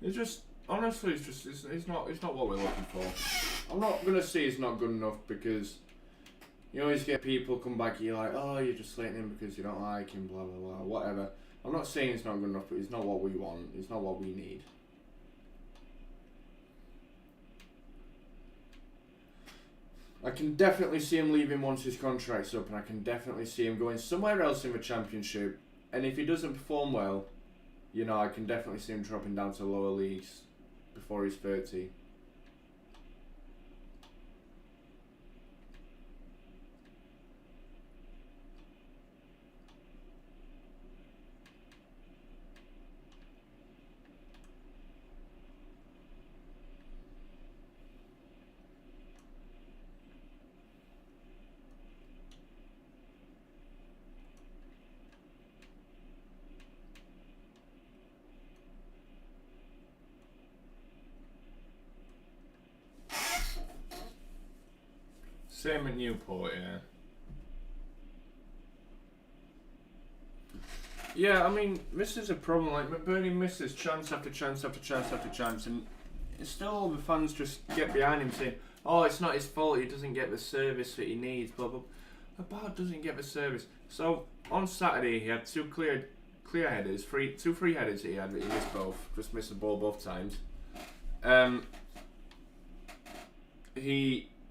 It's just, honestly, it's not what we're looking for. I'm not gonna say it's not good enough because you always get people come back here like, oh, you're just slating him because you don't like him, blah blah blah, whatever. I'm not saying it's not good enough, but it's not what we want. It's not what we need. I can definitely see him leaving once his contract's up, and I can definitely see him going somewhere else in the Championship. And if he doesn't perform well, you know, I can definitely see him dropping down to lower leagues before he's 30. Same at Newport, yeah. Yeah, I mean, this is a problem. Like, McBurney misses chance after chance after chance after chance, and it's still all the fans just get behind him saying, oh, it's not his fault, he doesn't get the service that he needs, blah, blah. About doesn't get the service. So, on Saturday, he had 2 clear headers, 2 free headers that he had, but he missed both. Just missed the ball both times.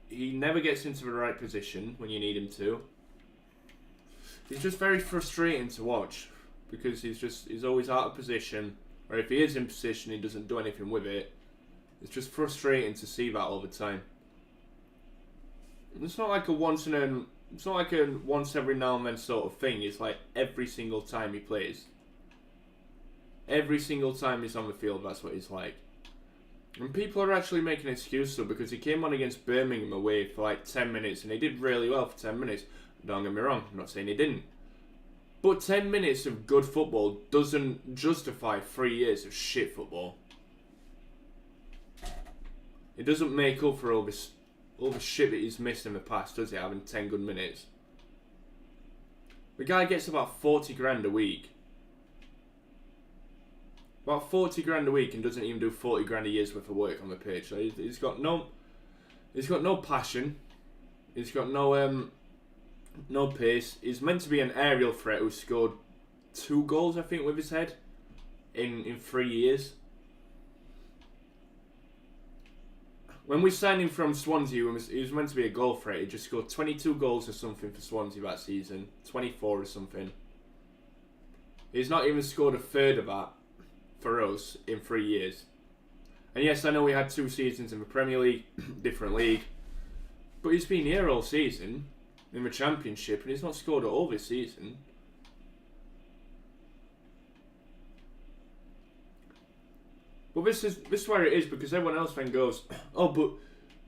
He never gets into the right position when you need him to. He's just very frustrating to watch because he's always out of position, or if he is in position he doesn't do anything with it. It's just frustrating to see that all the time. It's not like a once every now and then sort of thing. It's like every single time he plays. Every single time he's on the field, that's what he's like. And people are actually making excuses because he came on against Birmingham away for like 10 minutes and he did really well for 10 minutes. Don't get me wrong, I'm not saying he didn't. But 10 minutes of good football doesn't justify 3 years of shit football. It doesn't make up for all the shit that he's missed in the past, does it, having 10 good minutes? The guy gets about 40 grand a week. About 40 grand a week and doesn't even do 40 grand a year's worth of work on the pitch. So he's got no passion. He's got no pace. He's meant to be an aerial threat who scored 2 goals, I think, with his head in 3 years. When we signed him from Swansea, he was meant to be a goal threat. He just scored 22 goals or something for Swansea that season, 24 or something. He's not even scored a third of that for us in 3 years. And yes, I know we had 2 seasons in the Premier League, different league, but he's been here all season in the Championship and he's not scored at all this season. But this is where it is, because everyone else then goes, oh, but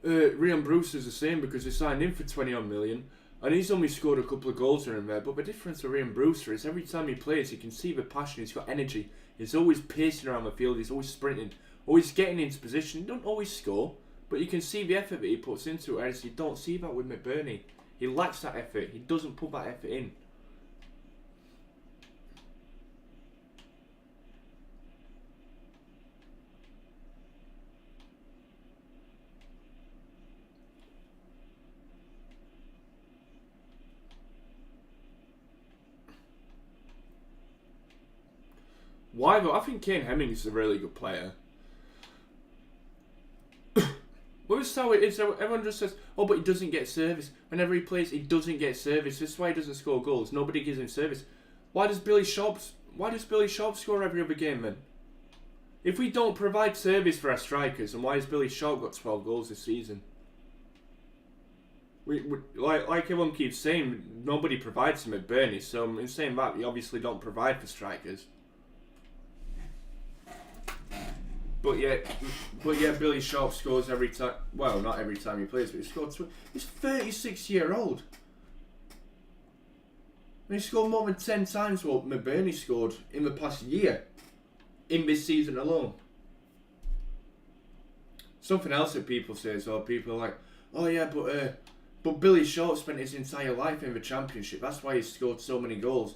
Ryan Brewster's the same because they signed him for 20 odd million and he's only scored a couple of goals here and there. But the difference with Ryan Brewster is every time he plays, you can see the passion, he's got energy. He's always pacing around the field, he's always sprinting, always getting into position. He don't always score, but you can see the effort that he puts into it, whereas you don't see that with McBurney. He lacks that effort, he doesn't put that effort in. Why though? I think Kane Hemmings is a really good player. Well, it's how it is. Everyone just says, "Oh, but he doesn't get service." Whenever he plays, he doesn't get service. This is why he doesn't score goals. Nobody gives him service. Why does Billy Sharp score every other game then? If we don't provide service for our strikers, then why has Billy Sharp got 12 goals this season? We like everyone keeps saying, nobody provides him at Burnley. So in saying that, we obviously don't provide for strikers. But yeah, Billy Sharp scores every time. Well, not every time he plays, but he scored. He's 36-year-old. And he scored more than 10 times what McBurney scored in the past year, in this season alone. Something else that people say is, people are like, "Oh yeah, but Billy Sharp spent his entire life in the Championship. That's why he scored so many goals."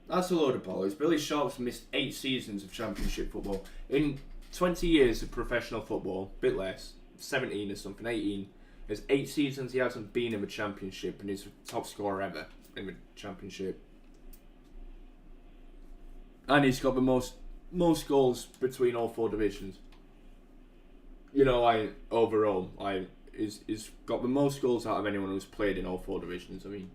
That's a load of bollocks. Billy Sharp's missed 8 seasons of Championship football. In 20 years of professional football, a bit less, 17 or something, 18. There's 8 seasons he hasn't been in the Championship, and he's the top scorer ever in the Championship. And he's got the most goals between all 4 divisions. You know, overall, he's got the most goals out of anyone who's played in all 4 divisions. I mean,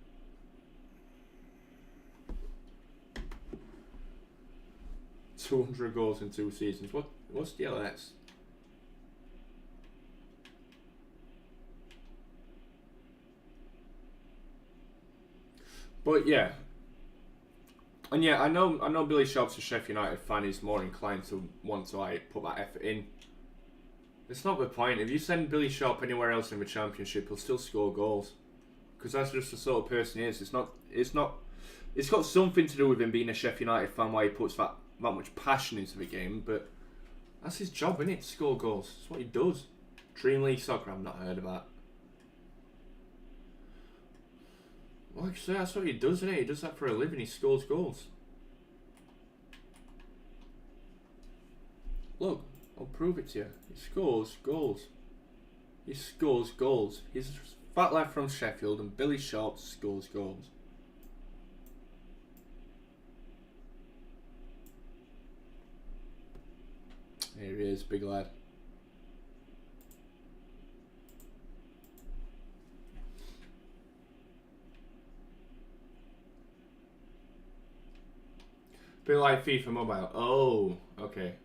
$200 goals in 2 seasons. What's the LS? But yeah, and yeah, I know Billy Sharp's a Sheffield United fan. He's more inclined to want to put that effort in. It's not the point. If you send Billy Sharp anywhere else in the Championship, he'll still score goals, because that's just the sort of person he is. It's not. It's got something to do with him being a Sheffield United fan, why he puts that much passion into the game. But that's his job, isn't it? To score goals. That's what he does. Dream League Soccer. I've not heard of that. Like I say, that's what he does, isn't it? He does that for a living. He scores goals. Look, I'll prove it to you. He scores goals. He scores goals. He's a fat lad from Sheffield, and Billy Sharp scores goals. Here he is, big lad. Bit like FIFA Mobile. Oh, okay.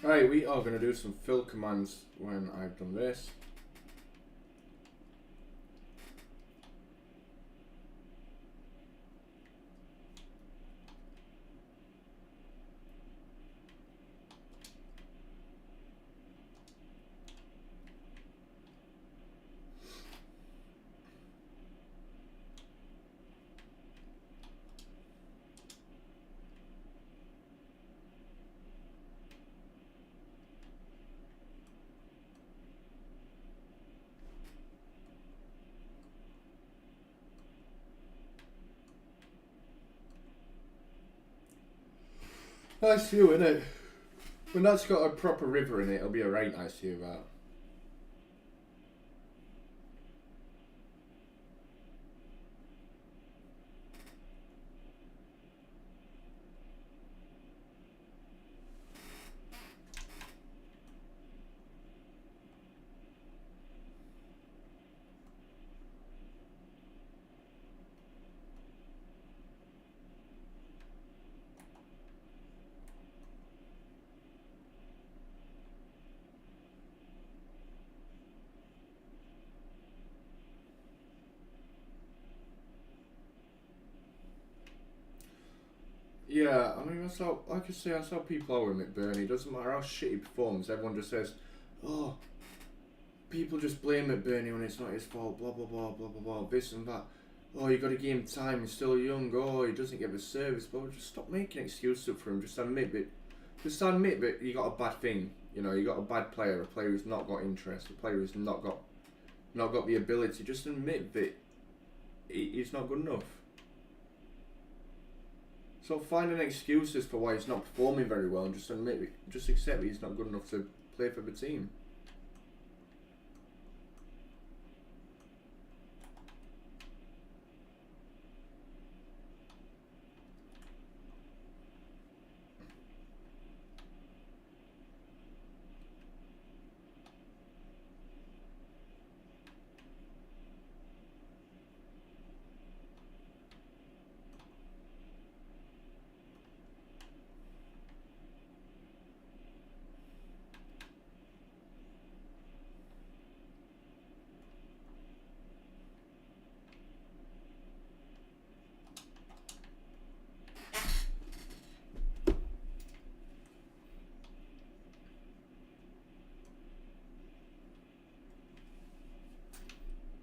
Right, we are going to do some fill commands when I've done this. Nice view, innit? When that's got a proper river in it, it'll be a right nice view, that. Yeah, I mean, like I say, I saw people over McBurney. It doesn't matter how shit he performs, everyone just says, oh, people just blame McBurney when it's not his fault, blah, blah, blah, blah, blah, blah, this and that. Oh, you got to give him time, he's still young, oh, he doesn't give a service, but just stop making excuses up for him, just admit that you got a bad thing, you know, you got a bad player, a player who's not got interest, a player who's not got the ability, just admit that he's not good enough. So finding excuses for why he's not performing very well and just accept that he's not good enough to play for the team.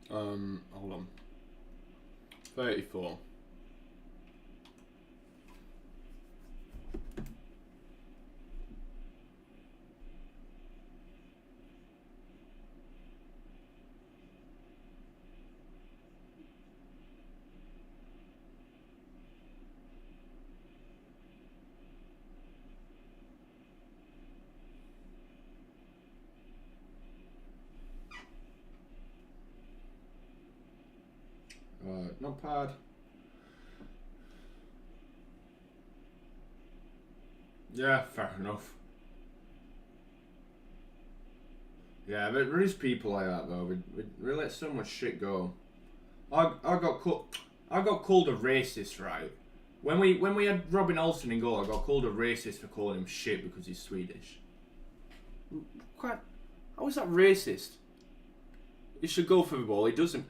Hold on. 34. Not bad. Yeah, fair enough. Yeah, but there is people like that though. We let so much shit go. I got called a racist, right? When we had Robin Olsen in goal, I got called a racist for calling him shit because he's Swedish. How is that racist? He should go for the ball. He doesn't.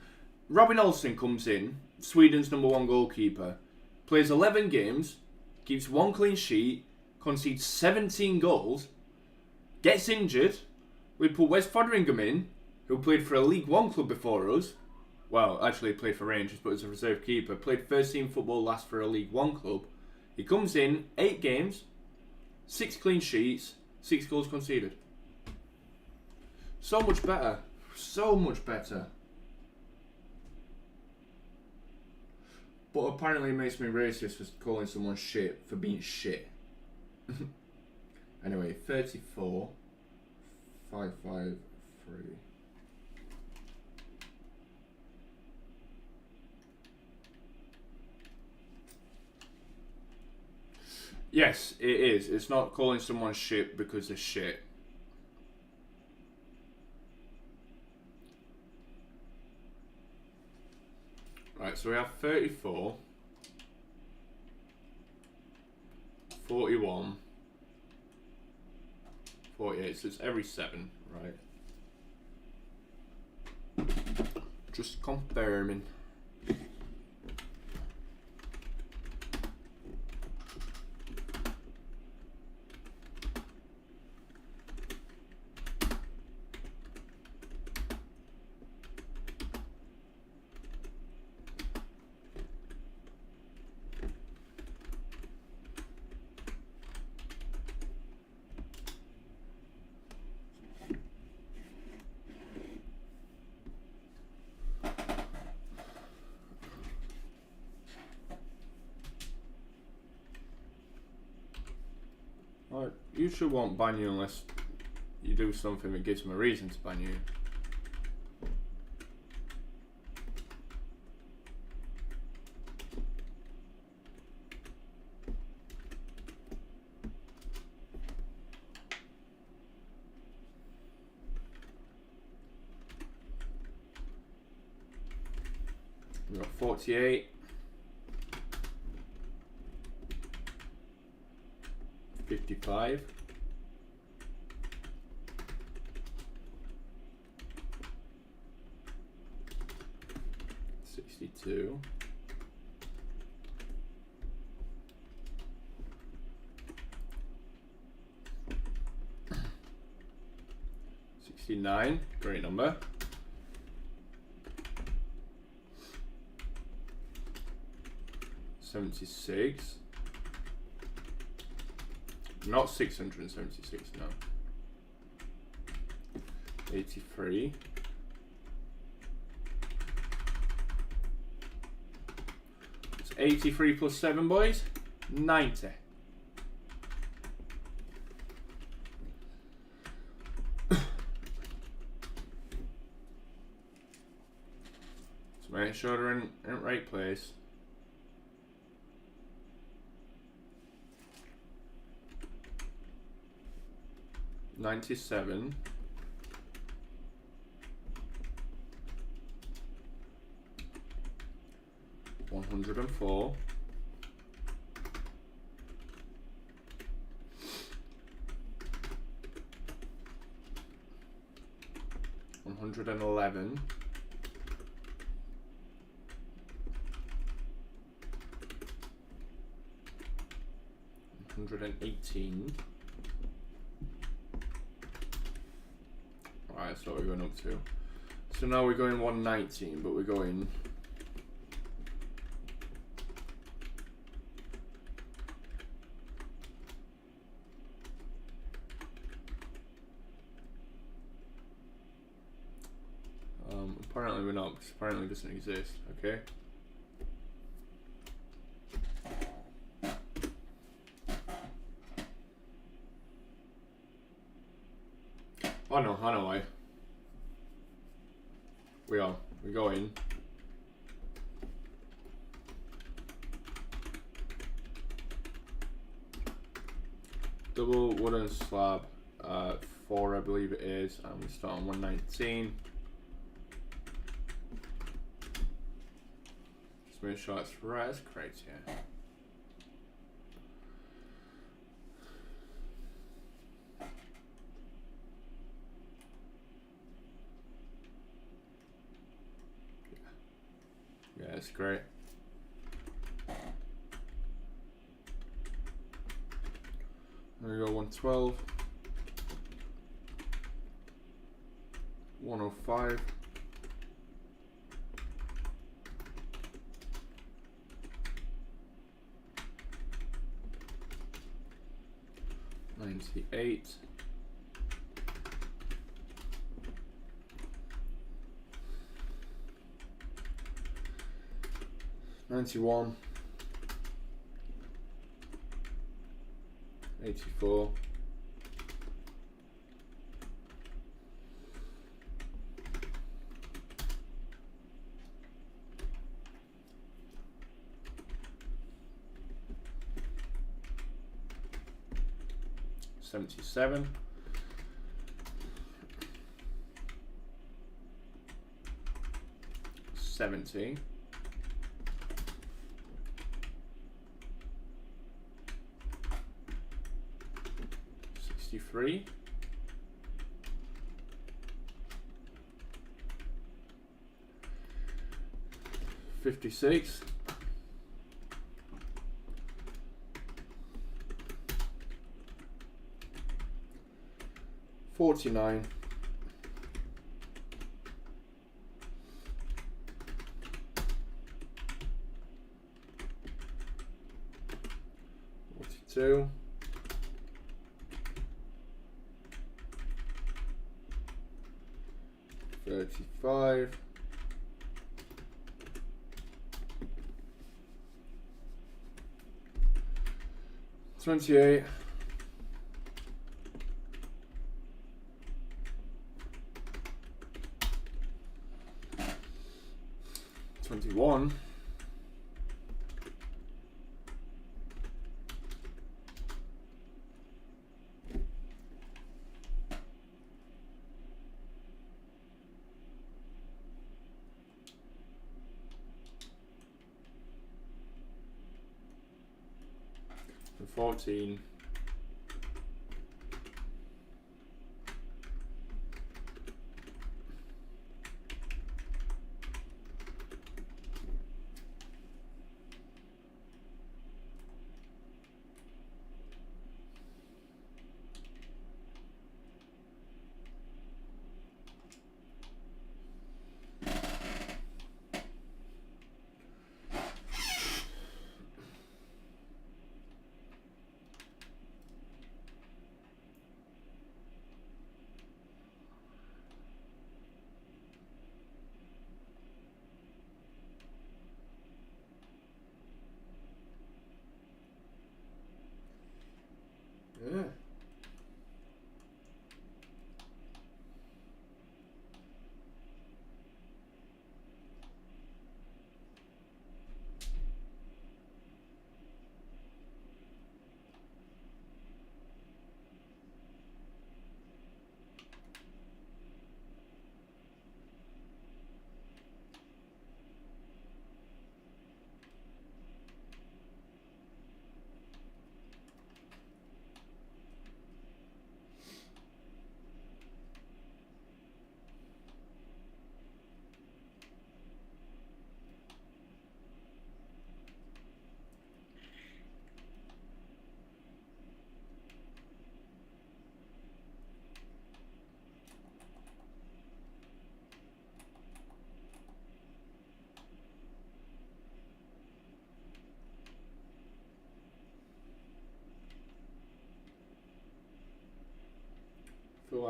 Robin Olsen comes in, Sweden's #1 goalkeeper, plays 11 games, keeps 1 clean sheet, concedes 17 goals, gets injured. We put Wes Fotheringham in, who played for a League One club before us. Well, actually played for Rangers, but as a reserve keeper. Played first team football last for a League One club. He comes in, 8 games, 6 clean sheets, 6 goals conceded. So much better. So much better. But apparently it makes me racist for calling someone shit for being shit. Anyway, 34, 553. Yes, it is. It's not calling someone shit because they're shit. Right, so we have 34, 41, 48, so it's every 7, right? Just confirming. Right, usually won't ban you unless you do something that gives them a reason to ban you. We've got 48. 55, 62, 69, great number. $76. Not 676, no. 83. It's 83 plus 7, boys. 90. So make sure they're in the right place. $97. $104. $111. $118. Alright, that's what we're going up to. So now we're going 119, but we're going apparently we're not, because apparently it doesn't exist, okay? I know why. We're going. Double wooden slab, 4 I believe it is, and we start on 119. Let's make sure it's right, that's correct, yeah. Yeah, that's great. There we go, 112. 105. 98. 91. 84. 77. 70. 63. 56. 49. 42. 35. 28. 21. 14. 15.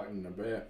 that in a bit.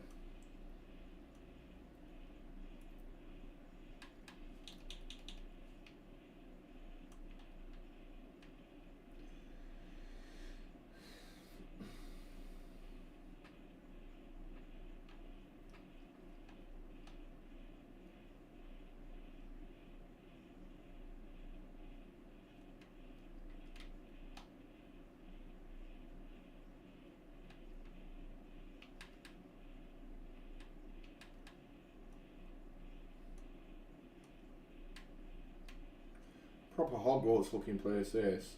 Proper Hogwarts looking place this.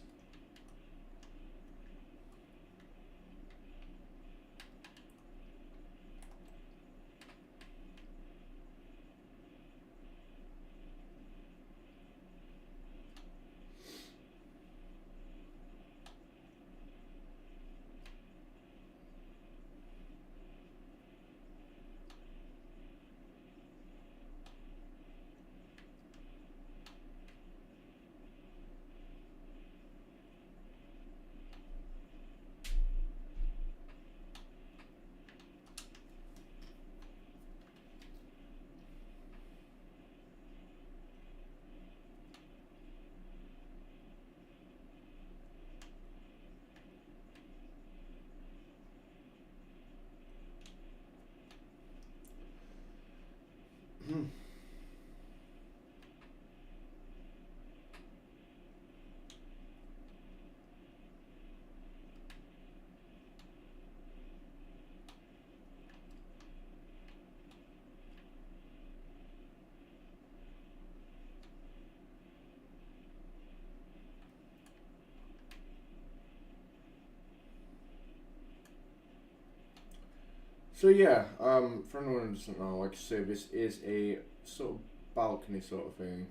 So yeah, for anyone who doesn't know, like I say, this is a sort of balcony sort of thing.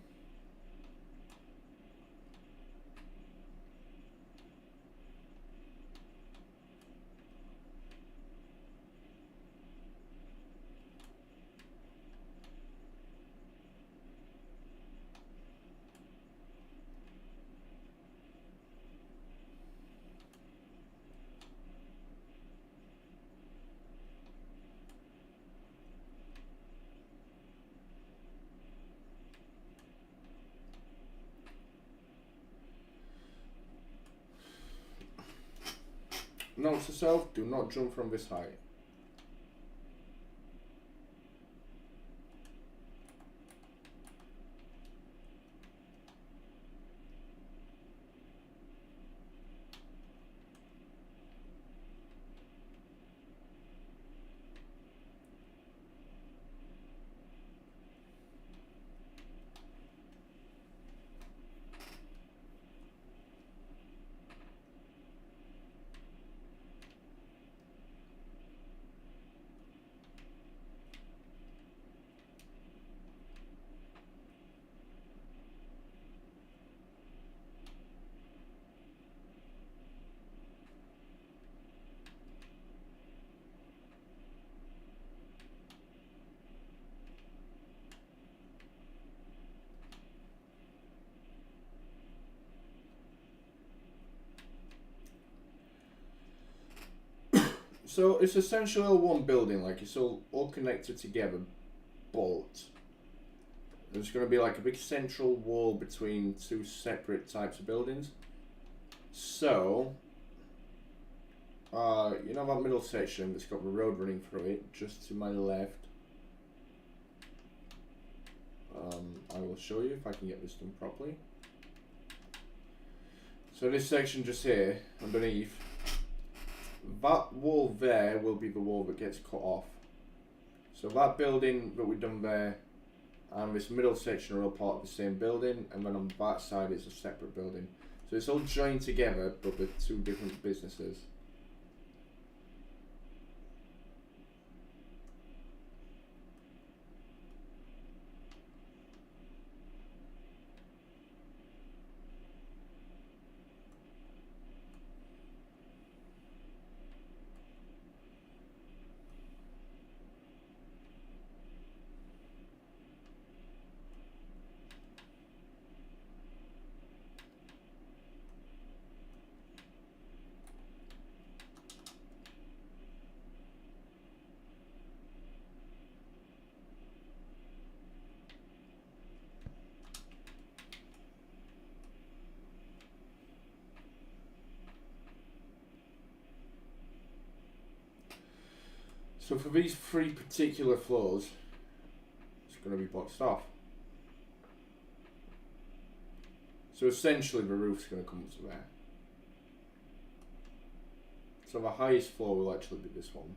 Note to self, do not jump from this height. So it's essentially one building, like it's all connected together, but there's going to be like a big central wall between two separate types of buildings. So, you know that middle section that's got the road running through it, just to my left. I will show you if I can get this done properly. So this section just here, underneath, that wall there will be the wall that gets cut off. So that building that we've done there and this middle section are all part of the same building, and then on that side is a separate building. So it's all joined together, but they're two different businesses. So for these 3 particular floors, it's going to be boxed off. So essentially the roof's going to come to there. So the highest floor will actually be this one.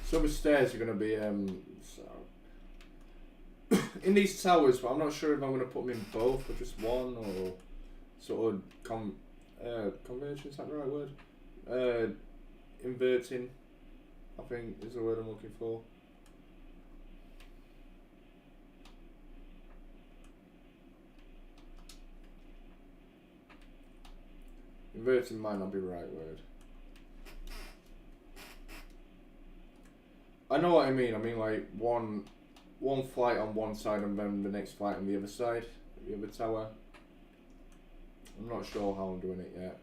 So the stairs are going to be in these towers, but I'm not sure if I'm going to put them in both or just one, or sort of conversion, is that the right word? Inverting, I think is the word I'm looking for. Inverting might not be the right word. I know what I mean. I mean like one flight on one side and then the next flight on the other side, the other tower. I'm not sure how I'm doing it yet.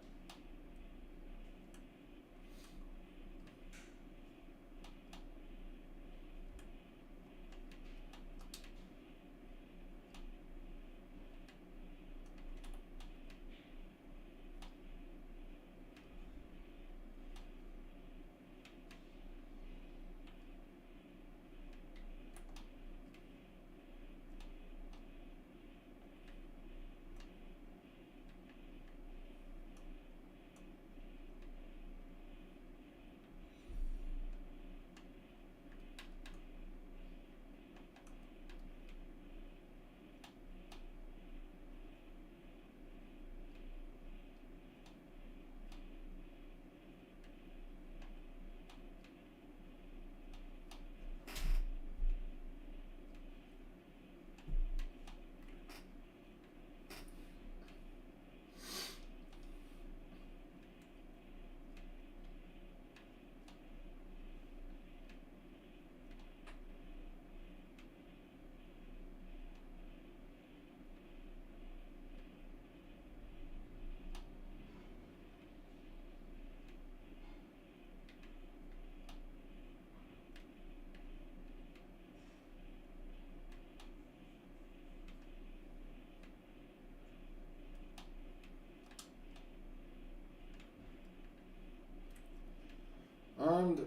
And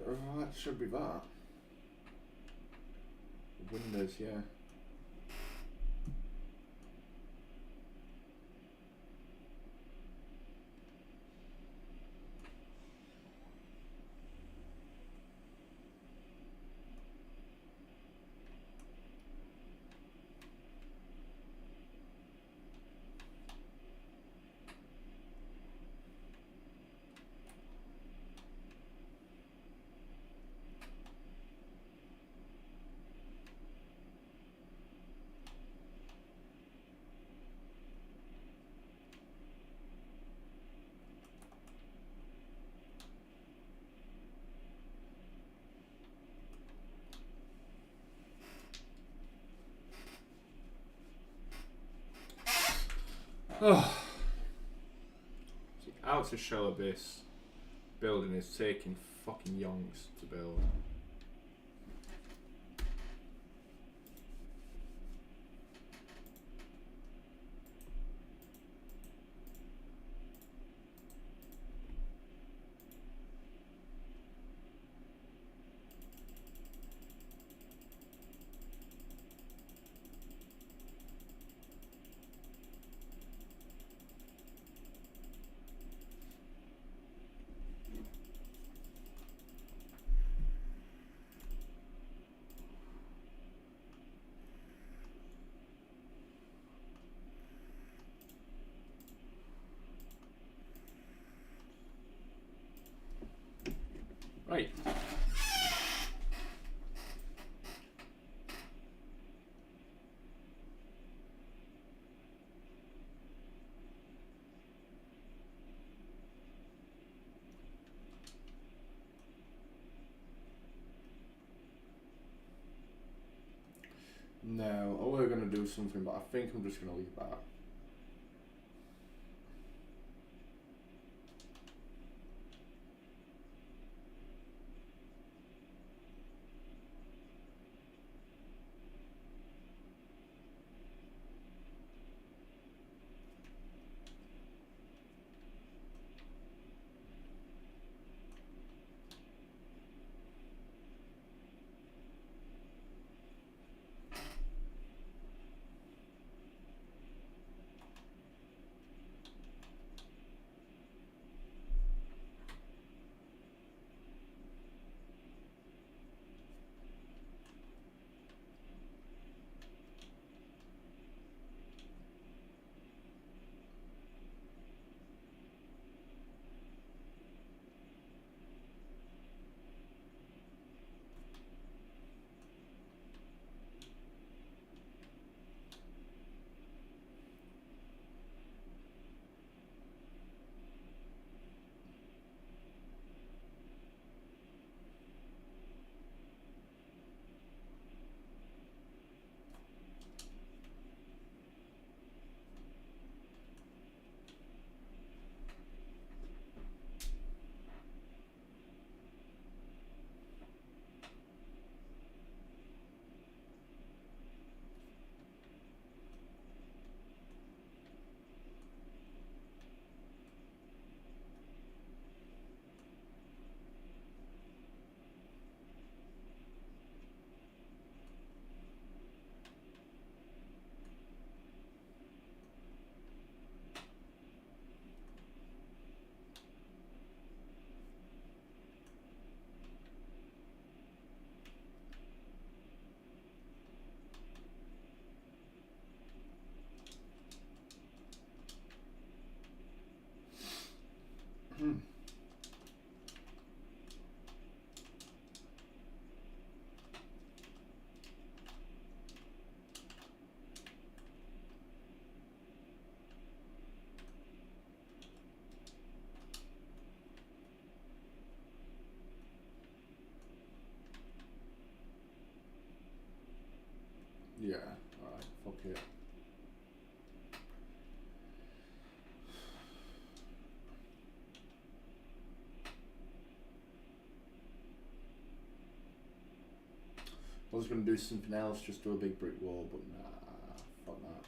that should be that. Windows, yeah. Oh, out to show this building is taking fucking yonks to build. Right. No, I were going to do something, but I think I'm just going to leave that. Yeah, alright, fuck it. I was going to do something else, just do a big brick wall, but nah, fuck that.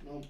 Nope.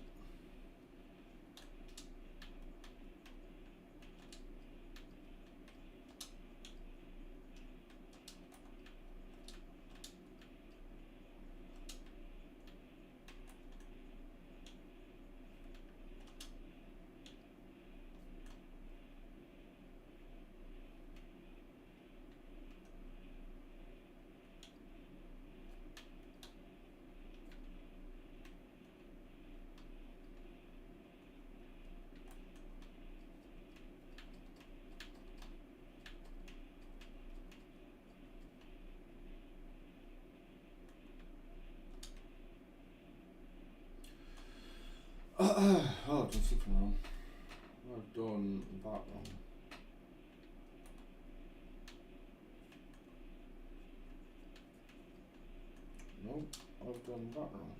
Oh, I've done something wrong. I've done that wrong. Nope, I've done that wrong.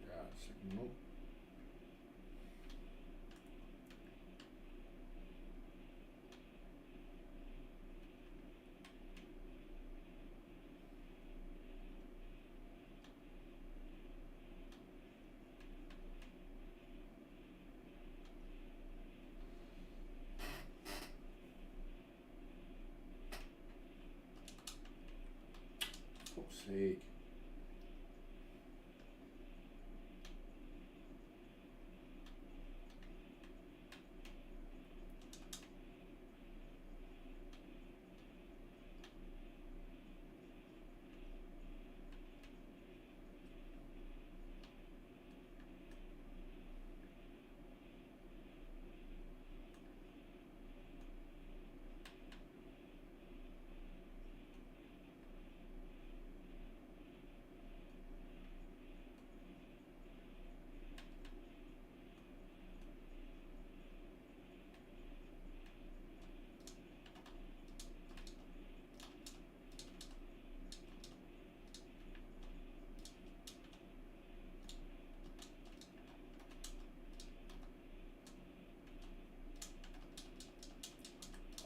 Yeah, nope. For fuck's sake.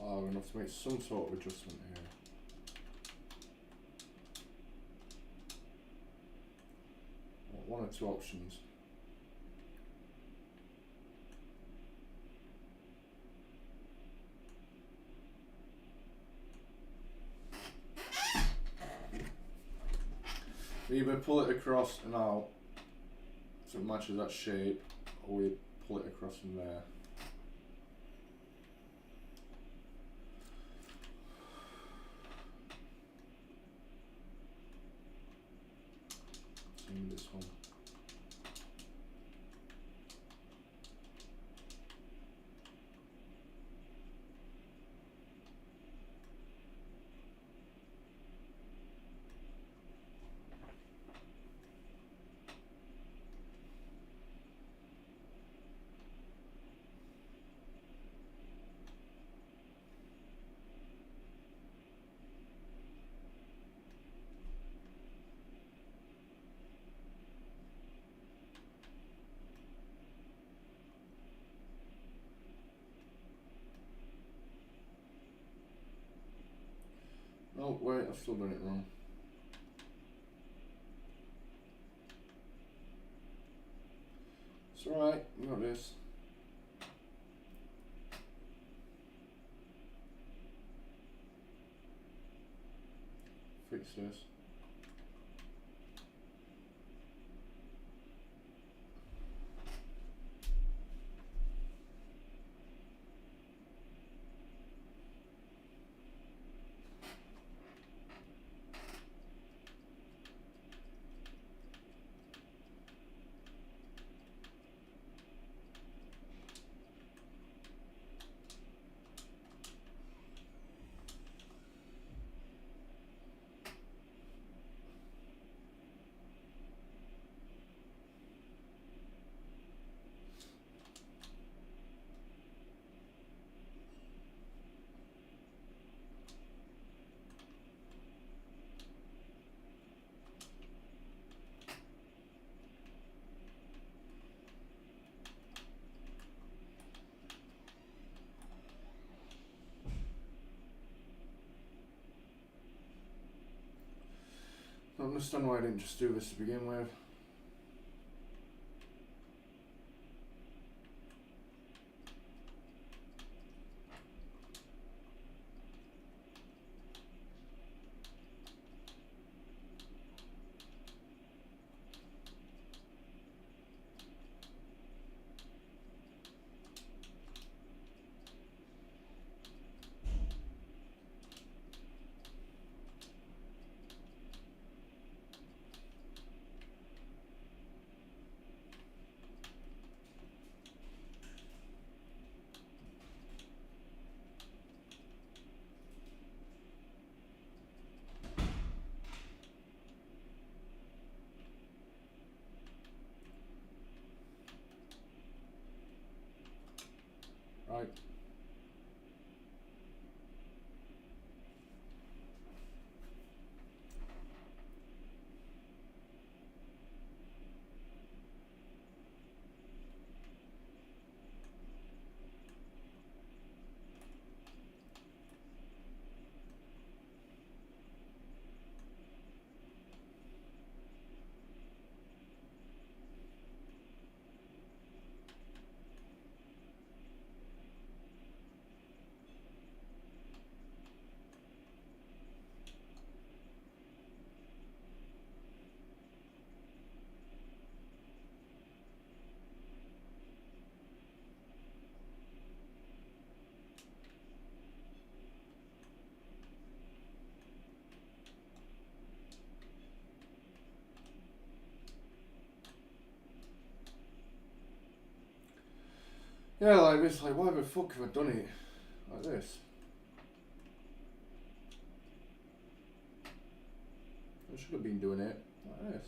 Oh, we're going to have to make some sort of adjustment here. One or two options. We either pull it across and out so it matches that shape, or we pull it across from there. Same with this one. Oh wait, I've still done it wrong. It's alright, we got this. it says. I don't understand why I didn't just do this to begin with. Right. Yeah, like this, like why the fuck have I done it like this? I should have been doing it like this.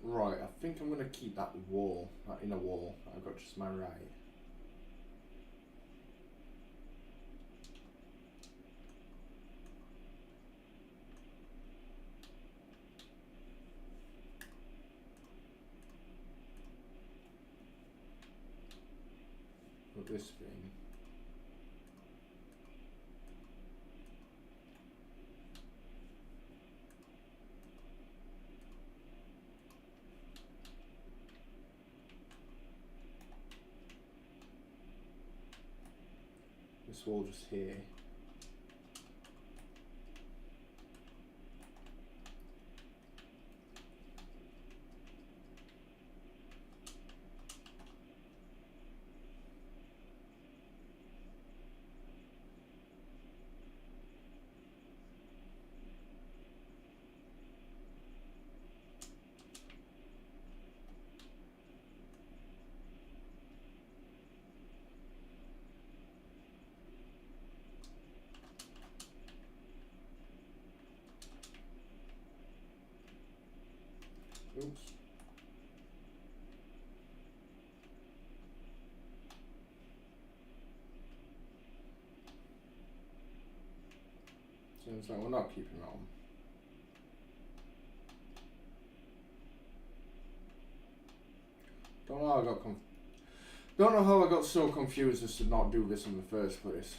Right, I think I'm going to keep that wall, that inner wall that I've got just to my right. Put this thing. This wall just here. Oops. Seems like we're not keeping that on. Don't know how I got so confused as to not do this in the first place.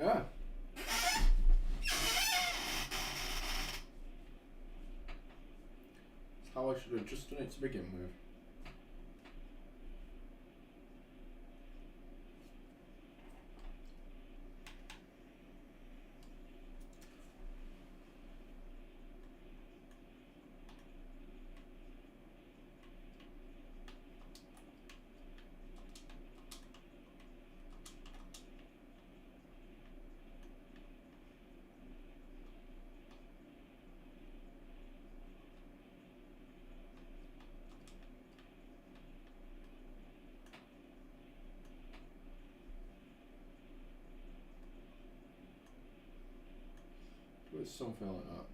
Yeah. That's how I should have just done it to begin with. It's something like that.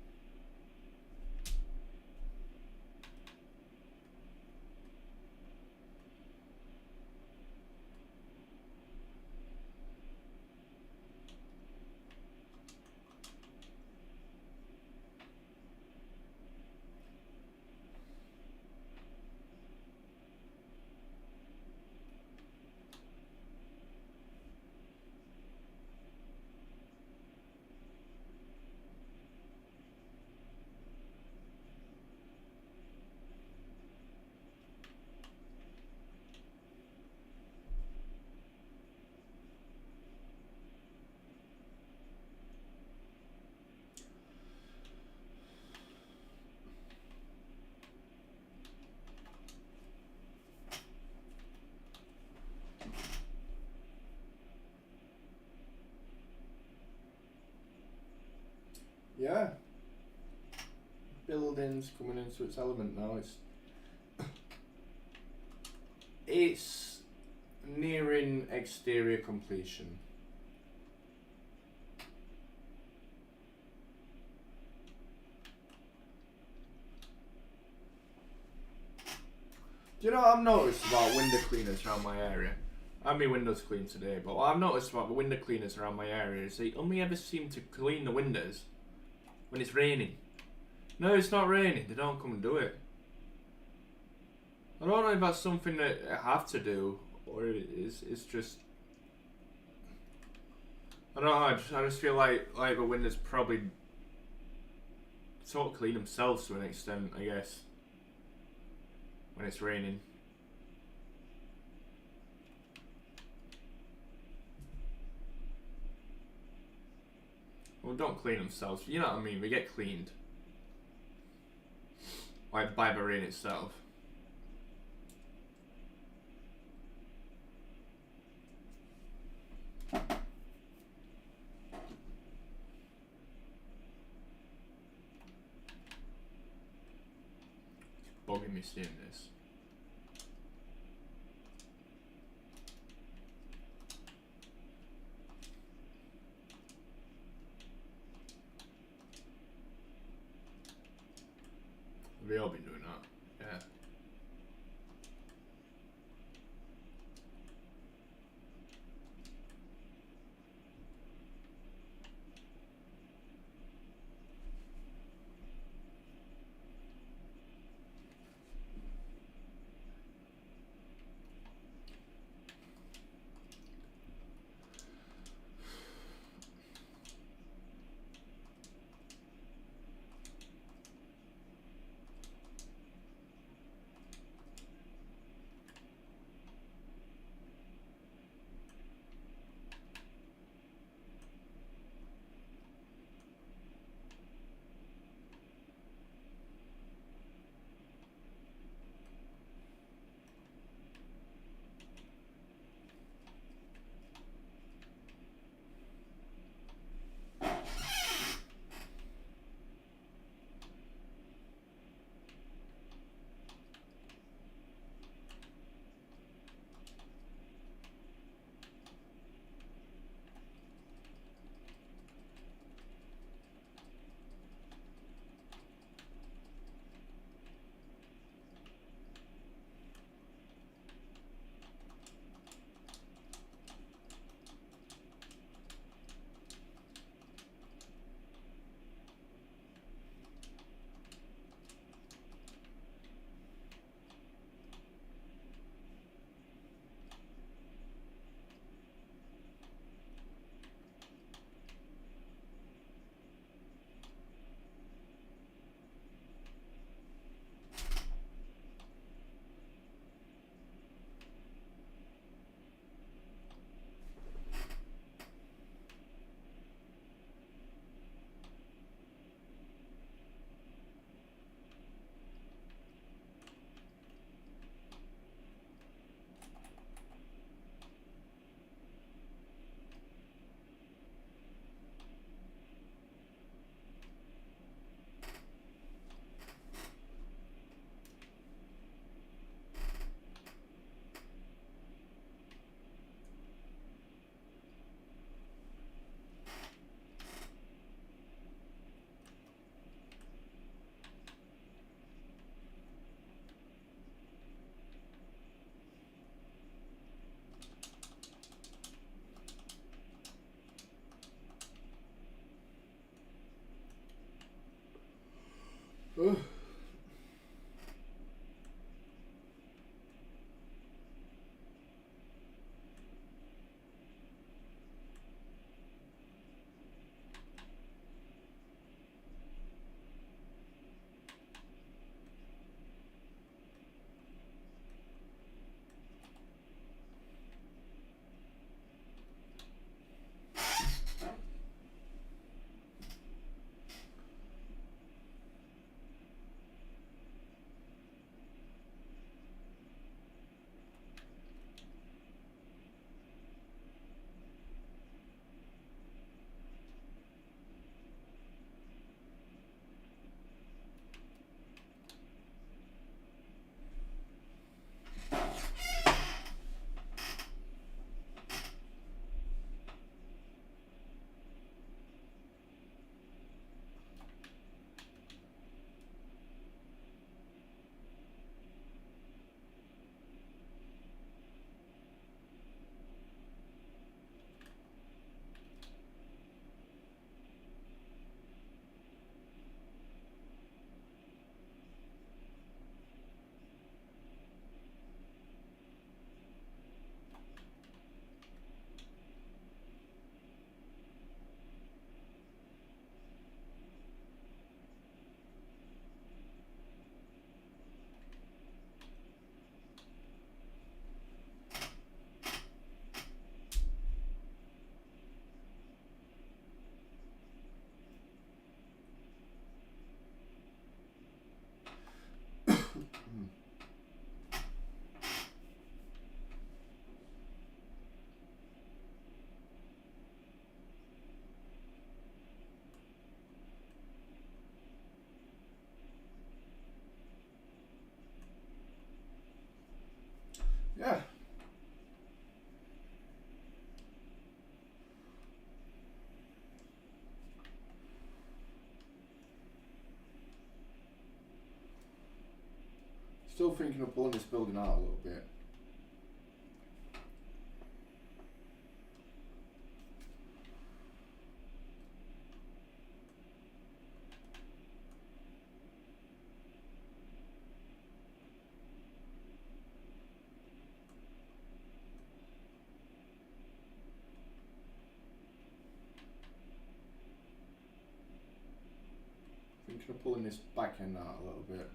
building's coming into its element now. It's nearing exterior completion. Do you know what I've noticed about window cleaners around my area? I had my windows cleaned today, but what I've noticed about the window cleaners around my area is they only ever seem to clean the windows when it's raining. No, it's not raining. They don't come and do it. I don't know if that's something that I have to do, or it's just... I don't know, I just feel like the windows probably sort of clean themselves to an extent, I guess, when it's raining. Well, don't clean themselves, you know what I mean, they get cleaned. Like by the rain itself. It's bugging me seeing this. We've all been doing that, yeah. Still thinking of pulling this building out a little bit. Thinking of pulling this back end out a little bit.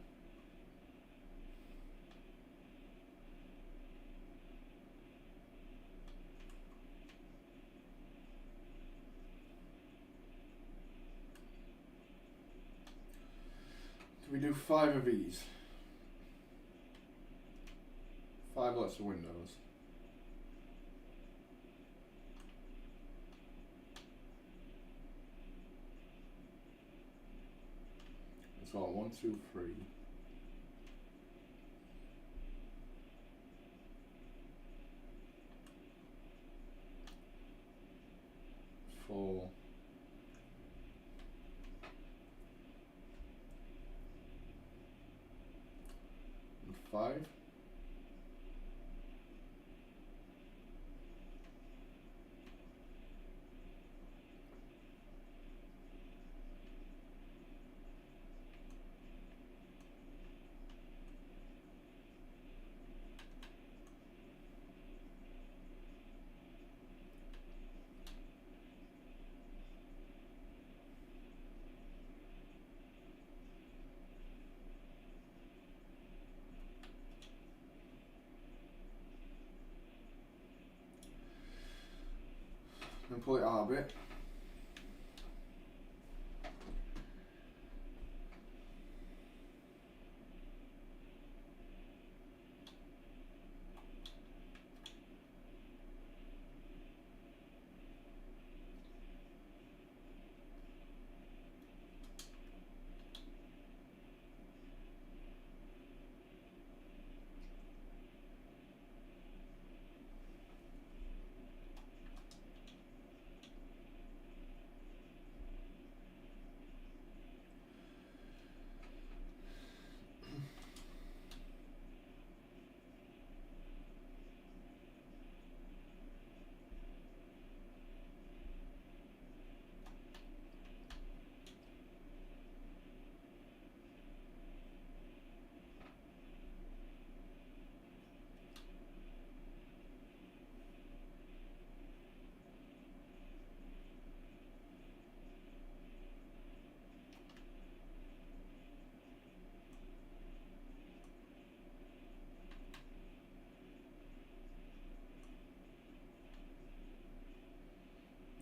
We do 5 of these. 5 lots of windows. So 1, 2, 3. 4. 5. And pull it out a bit.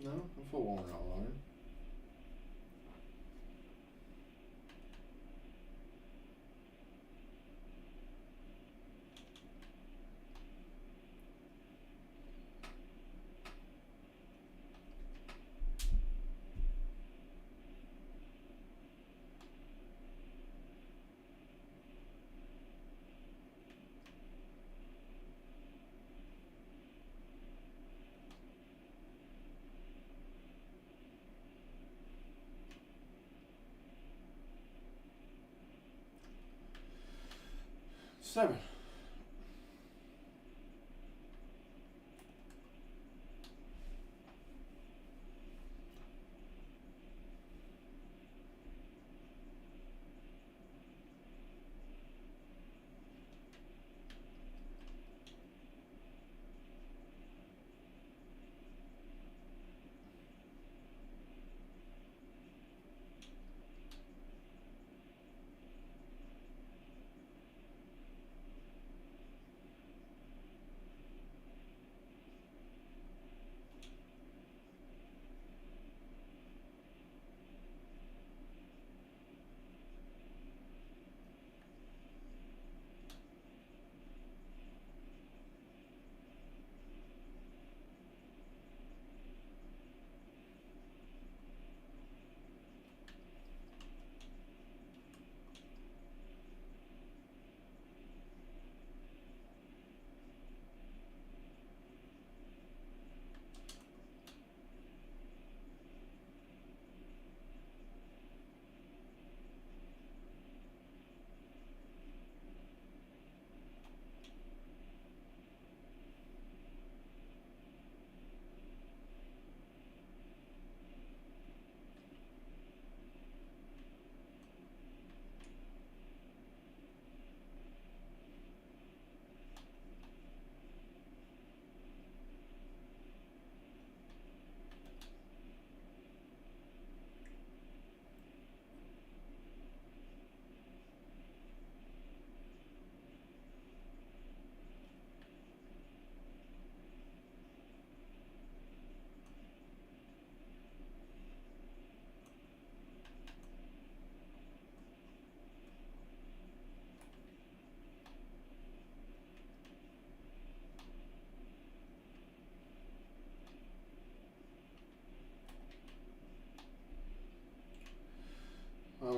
No, I thought one outline. Seven.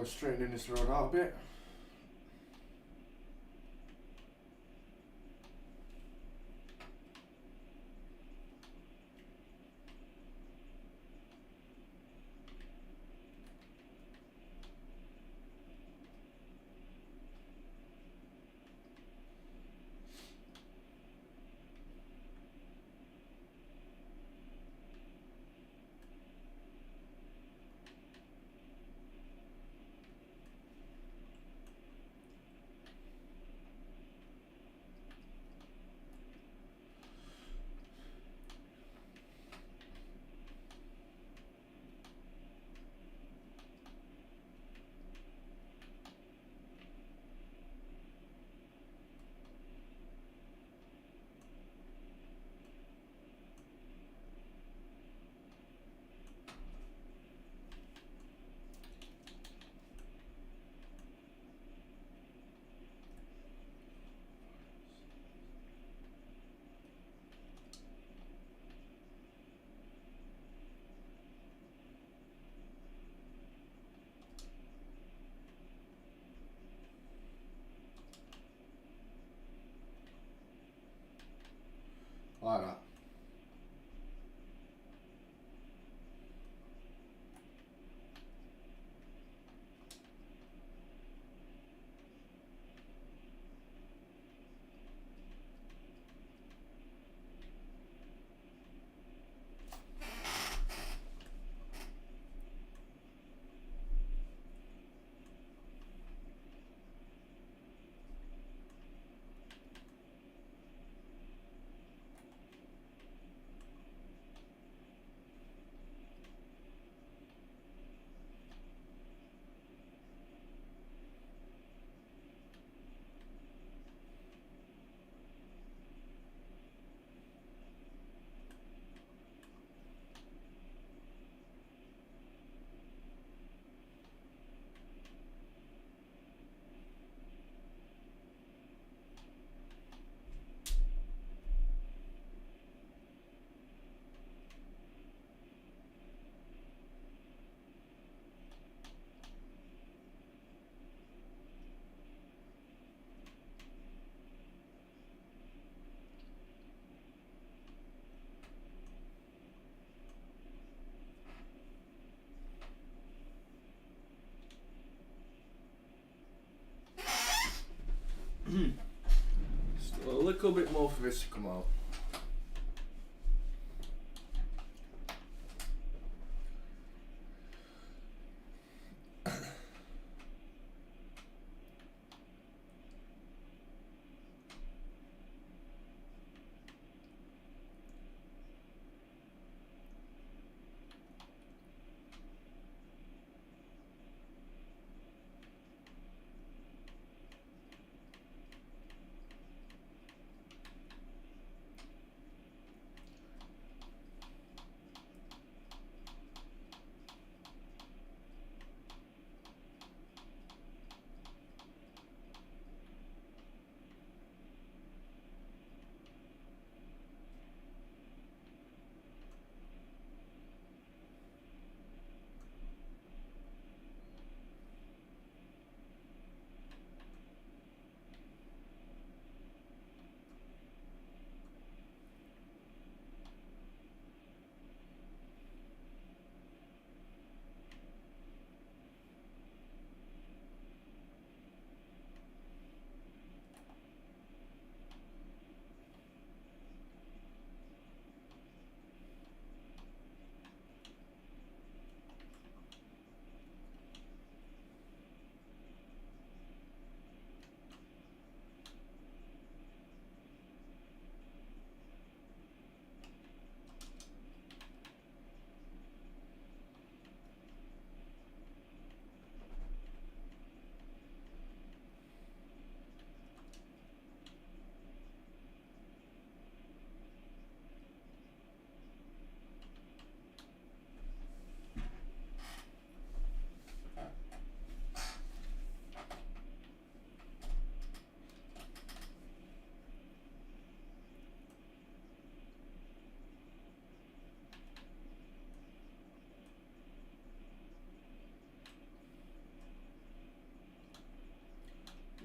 So straightening this road out a bit. Like that. Still a little bit more for this to come out.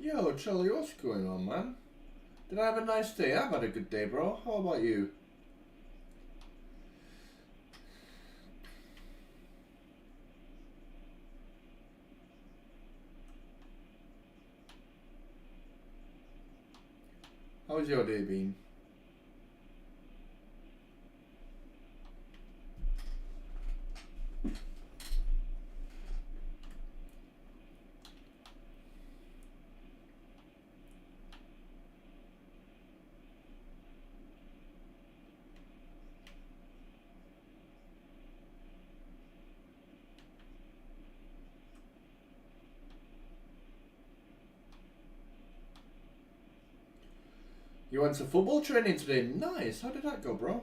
Yo, Charlie, what's going on, man? Did I have a nice day? I've had a good day, bro. How about you? How's your day been? You went to football training today? Nice. How did that go, bro?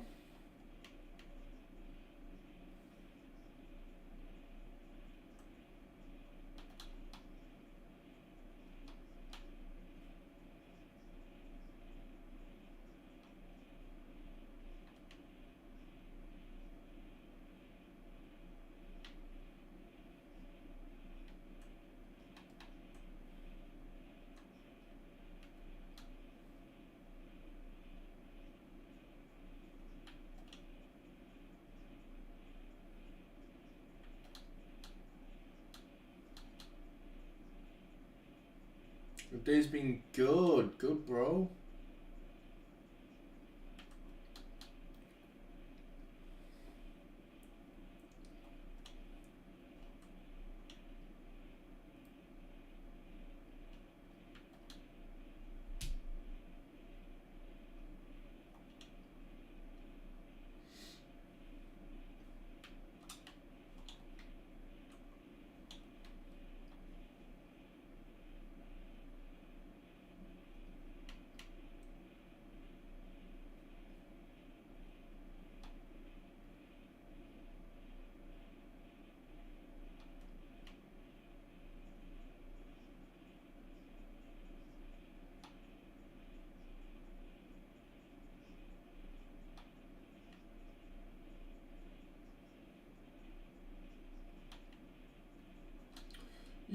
Your day's been good. Good, bro.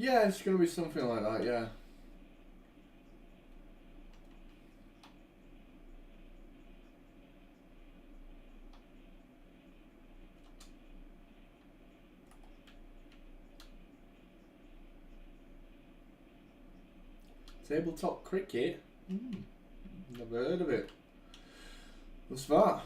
Yeah, it's gonna be something like that, yeah. Tabletop cricket? Never heard of it. What's that?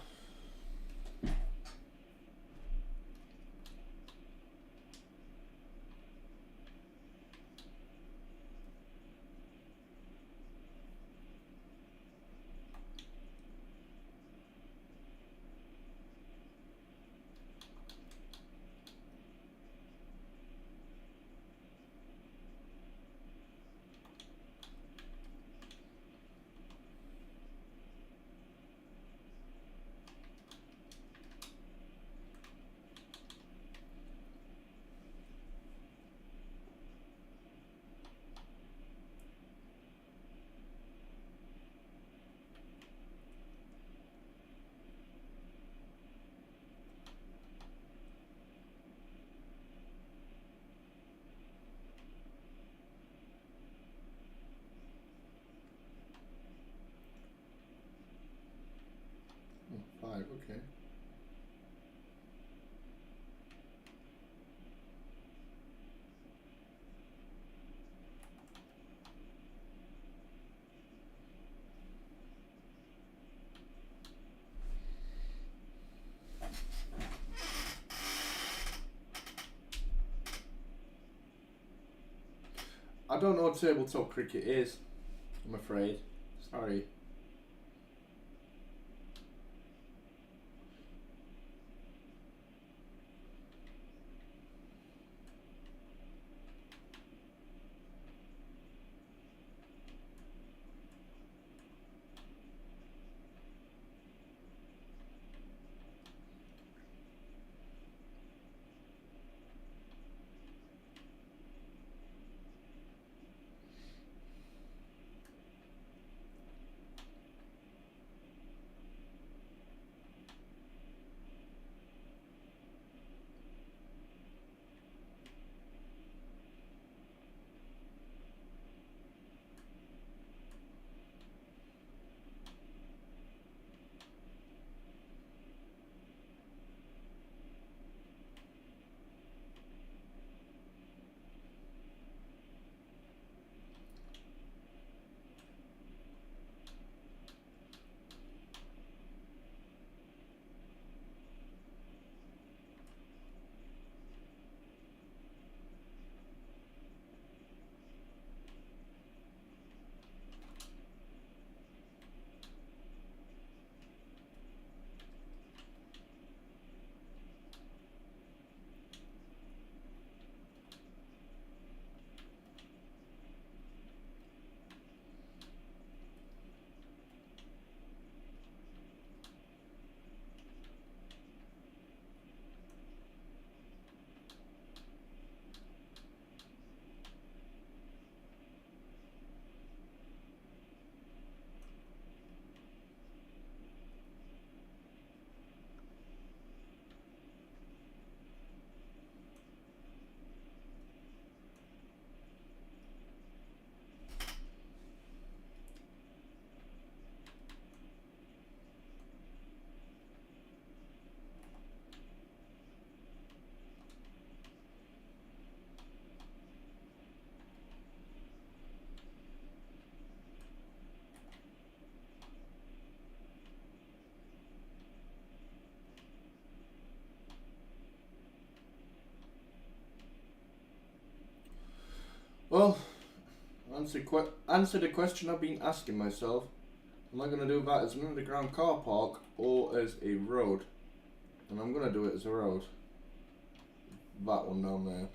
Oh, 5, okay. I don't know what tabletop cricket is, I'm afraid. Sorry. Well, answer the question I've been asking myself. Am I going to do that as an underground car park or as a road? And I'm going to do it as a road. That one down there.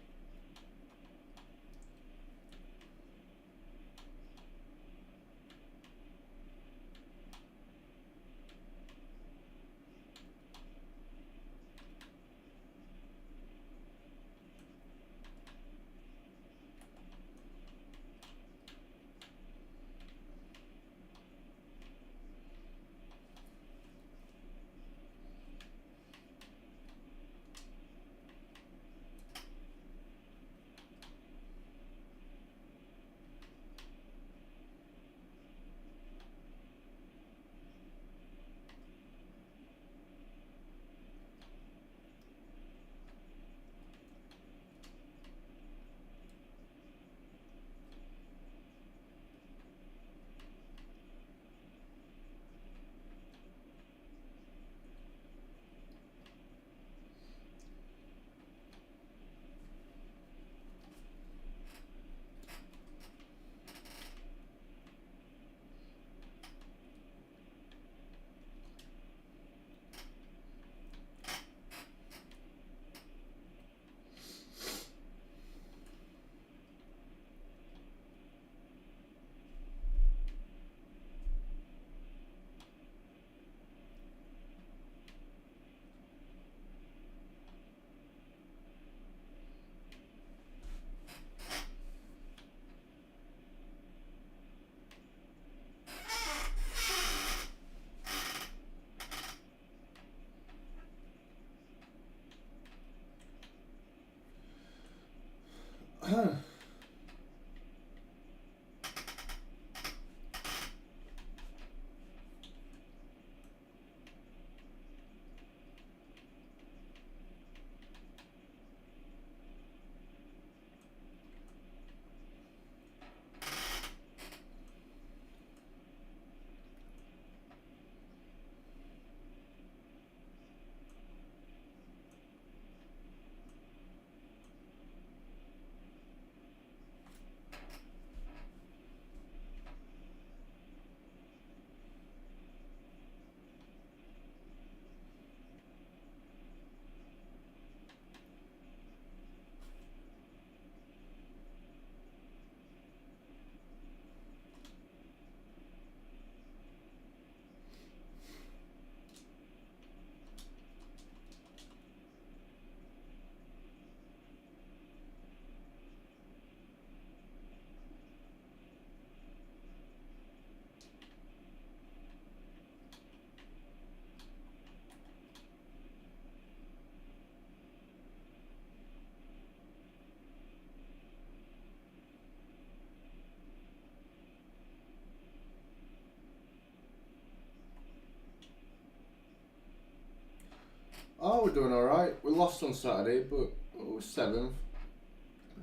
Oh, we're doing alright. We lost on Saturday, but we're 7th.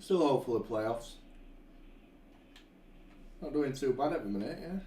Still hopeful of playoffs. Not doing too bad at the minute, yeah.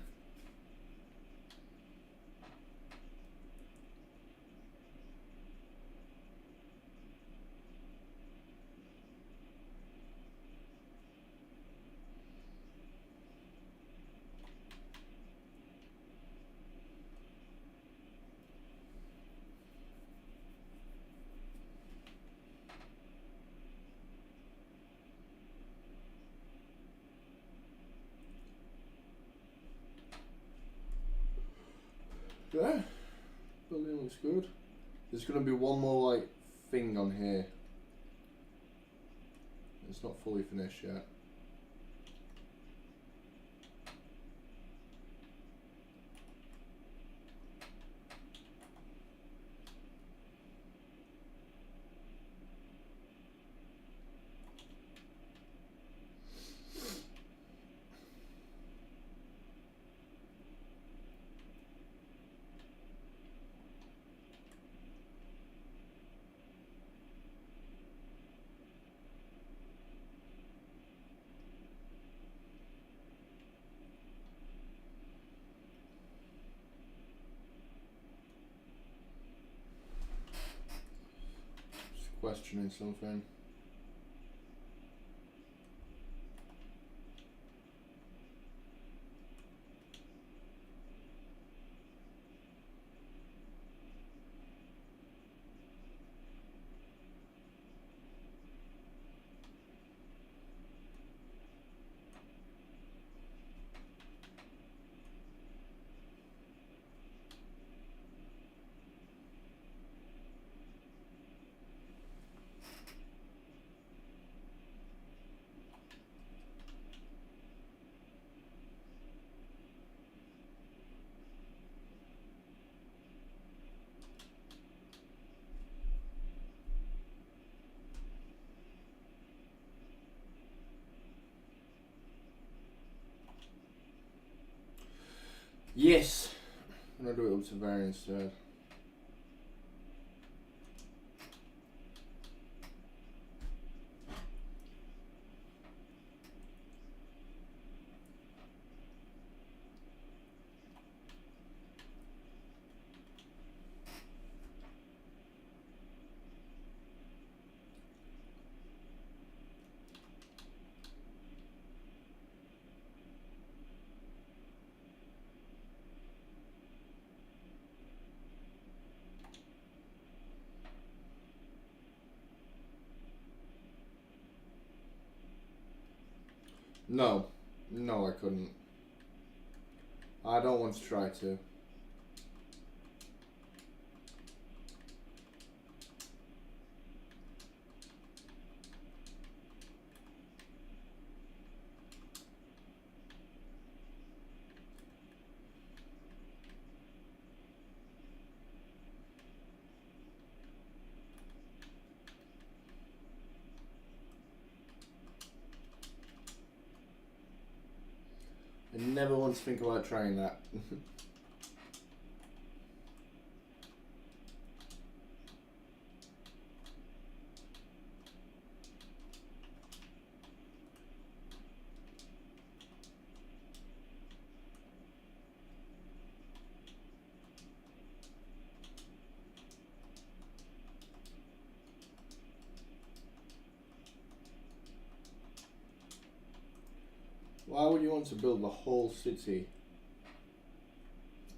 Yeah, building looks good. There's going to be one more like thing on here. It's not fully finished yet. Just questioning something. Yes. I'm going to do it up to there instead. No. No, I couldn't. I don't want to try to. I never want to think about trying that. Why would you want to build the whole city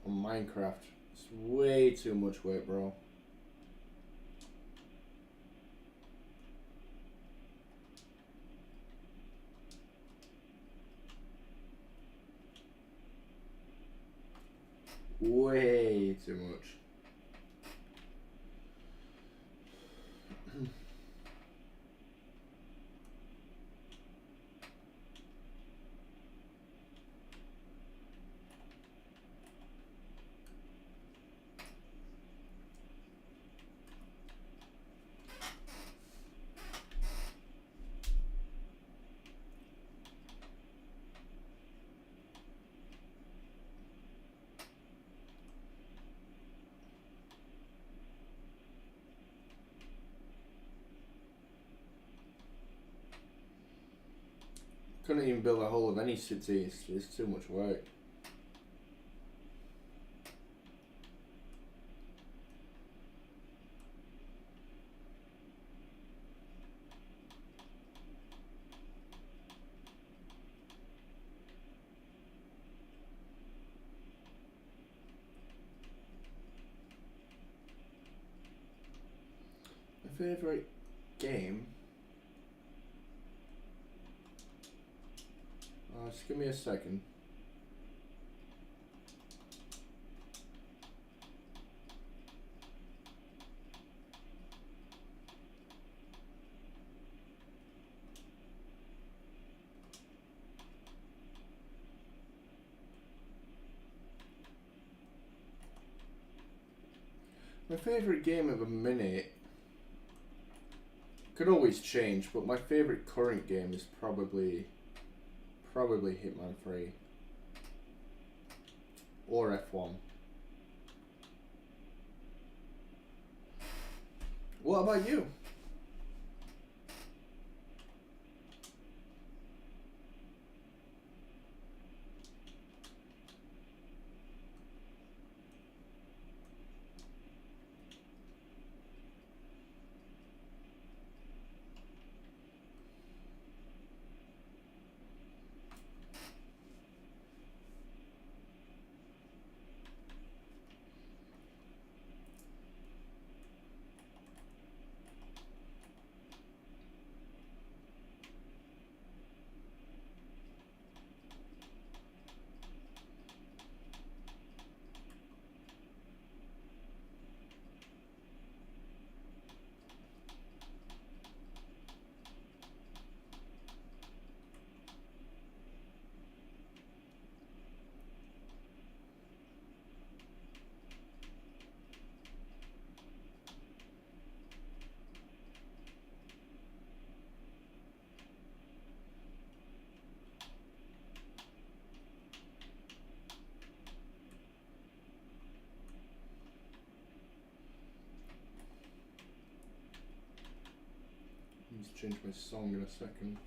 on Minecraft? It's way too much weight, bro. Way too much. Couldn't even build a whole of any city, it's too much work. My favourite game? Just give me a second. My favourite game of a minute could always change, but my favourite current game is probably Hitman 3 or F1. What about you? change my song in a second.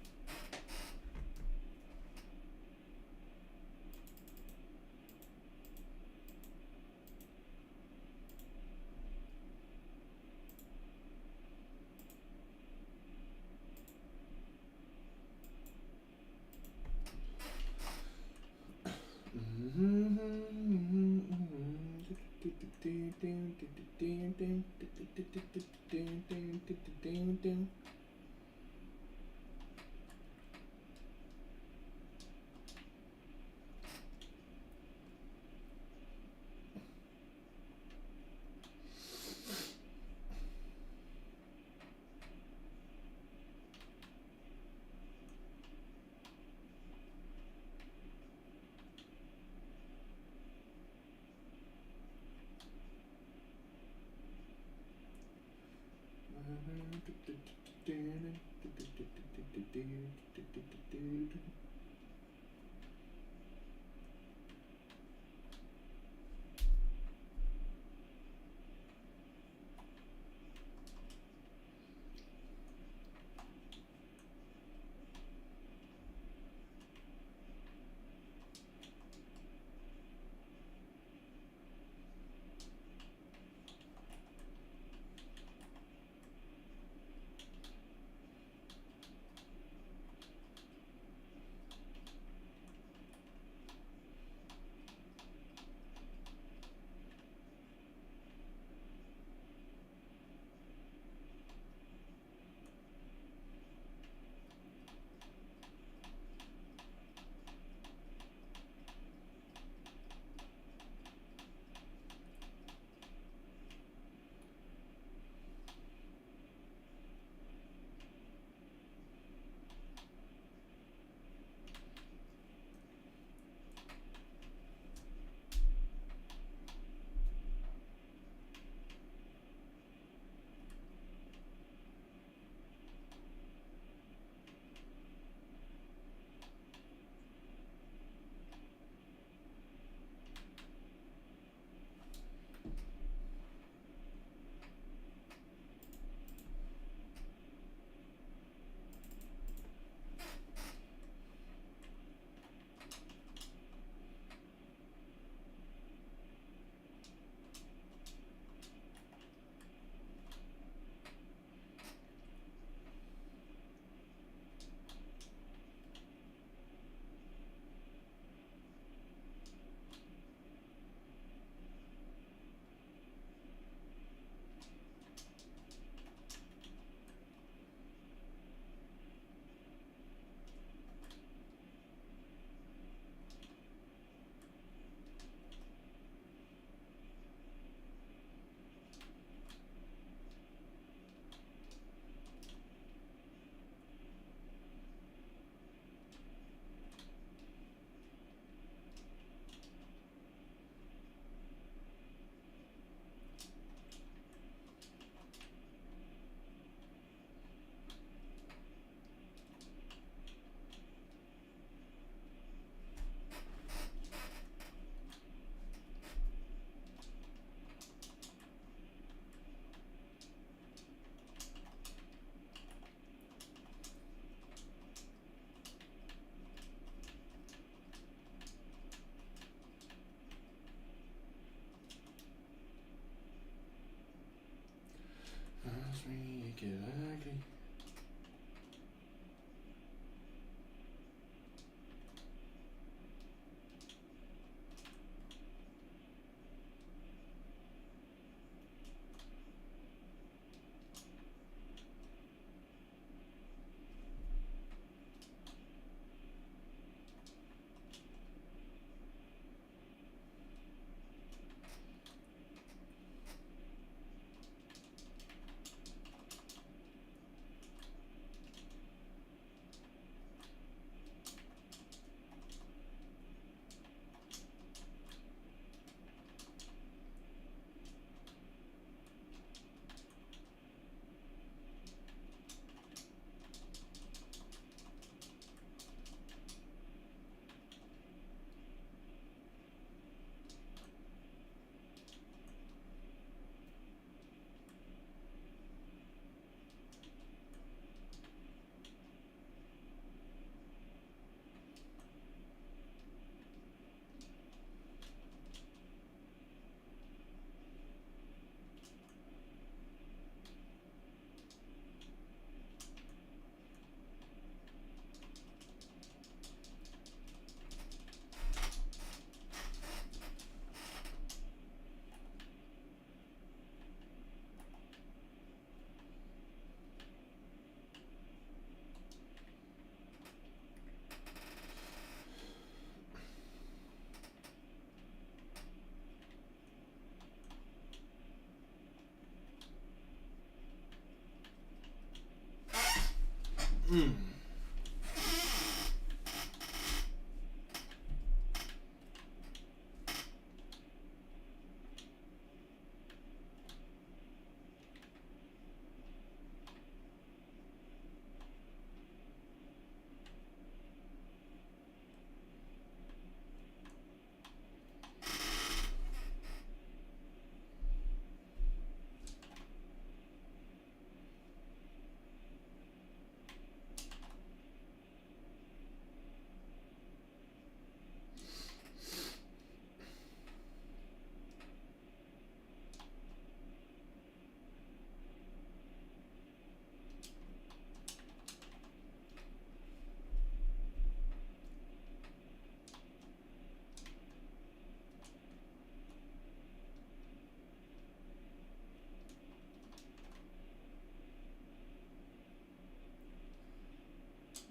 Exactly.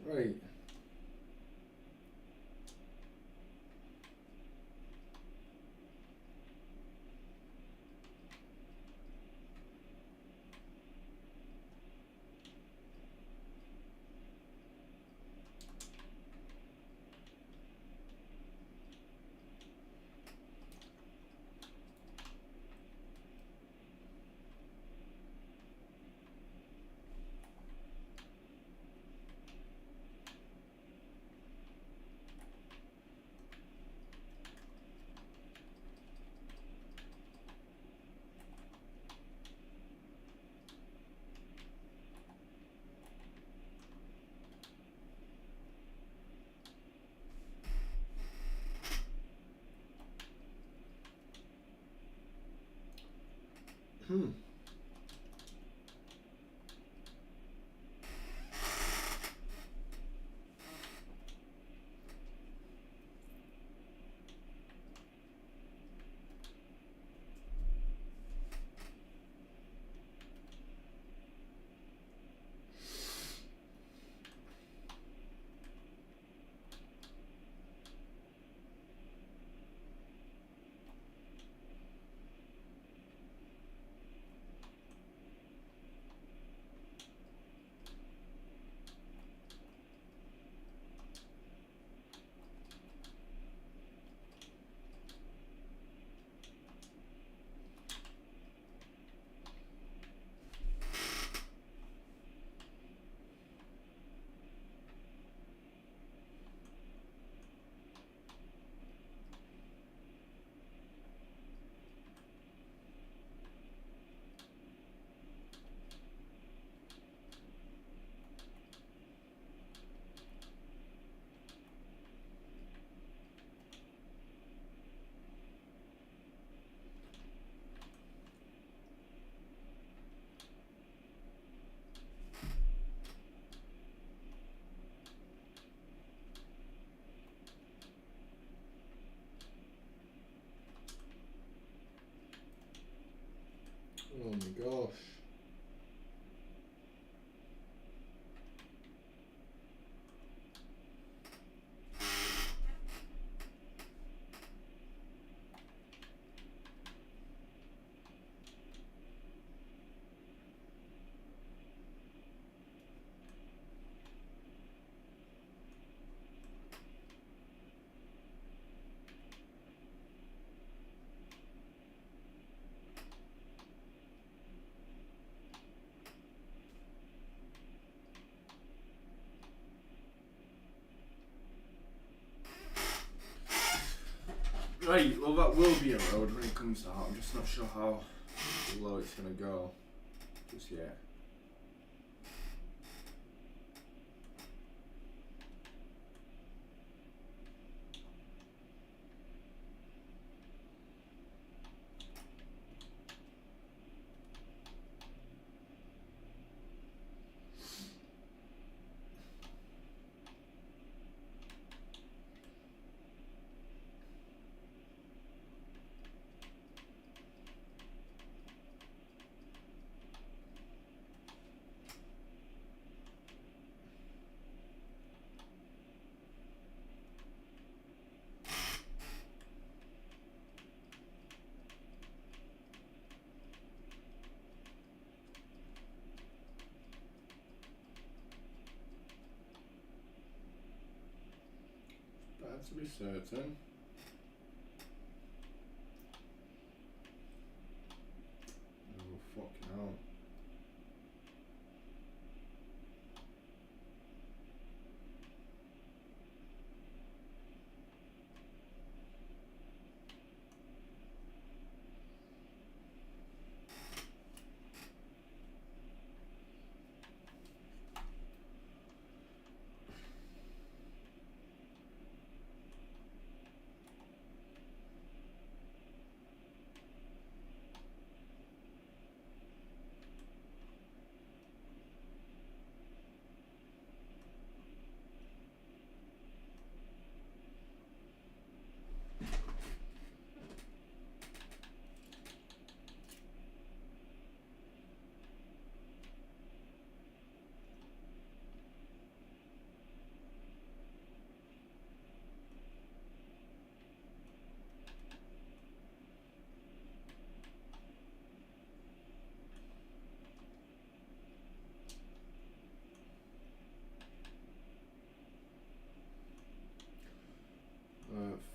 Right. Oh my gosh. Right, well that will be a road when it comes out. I'm just not sure how low it's going to go just yet. To be certain. Oh, fucking hell.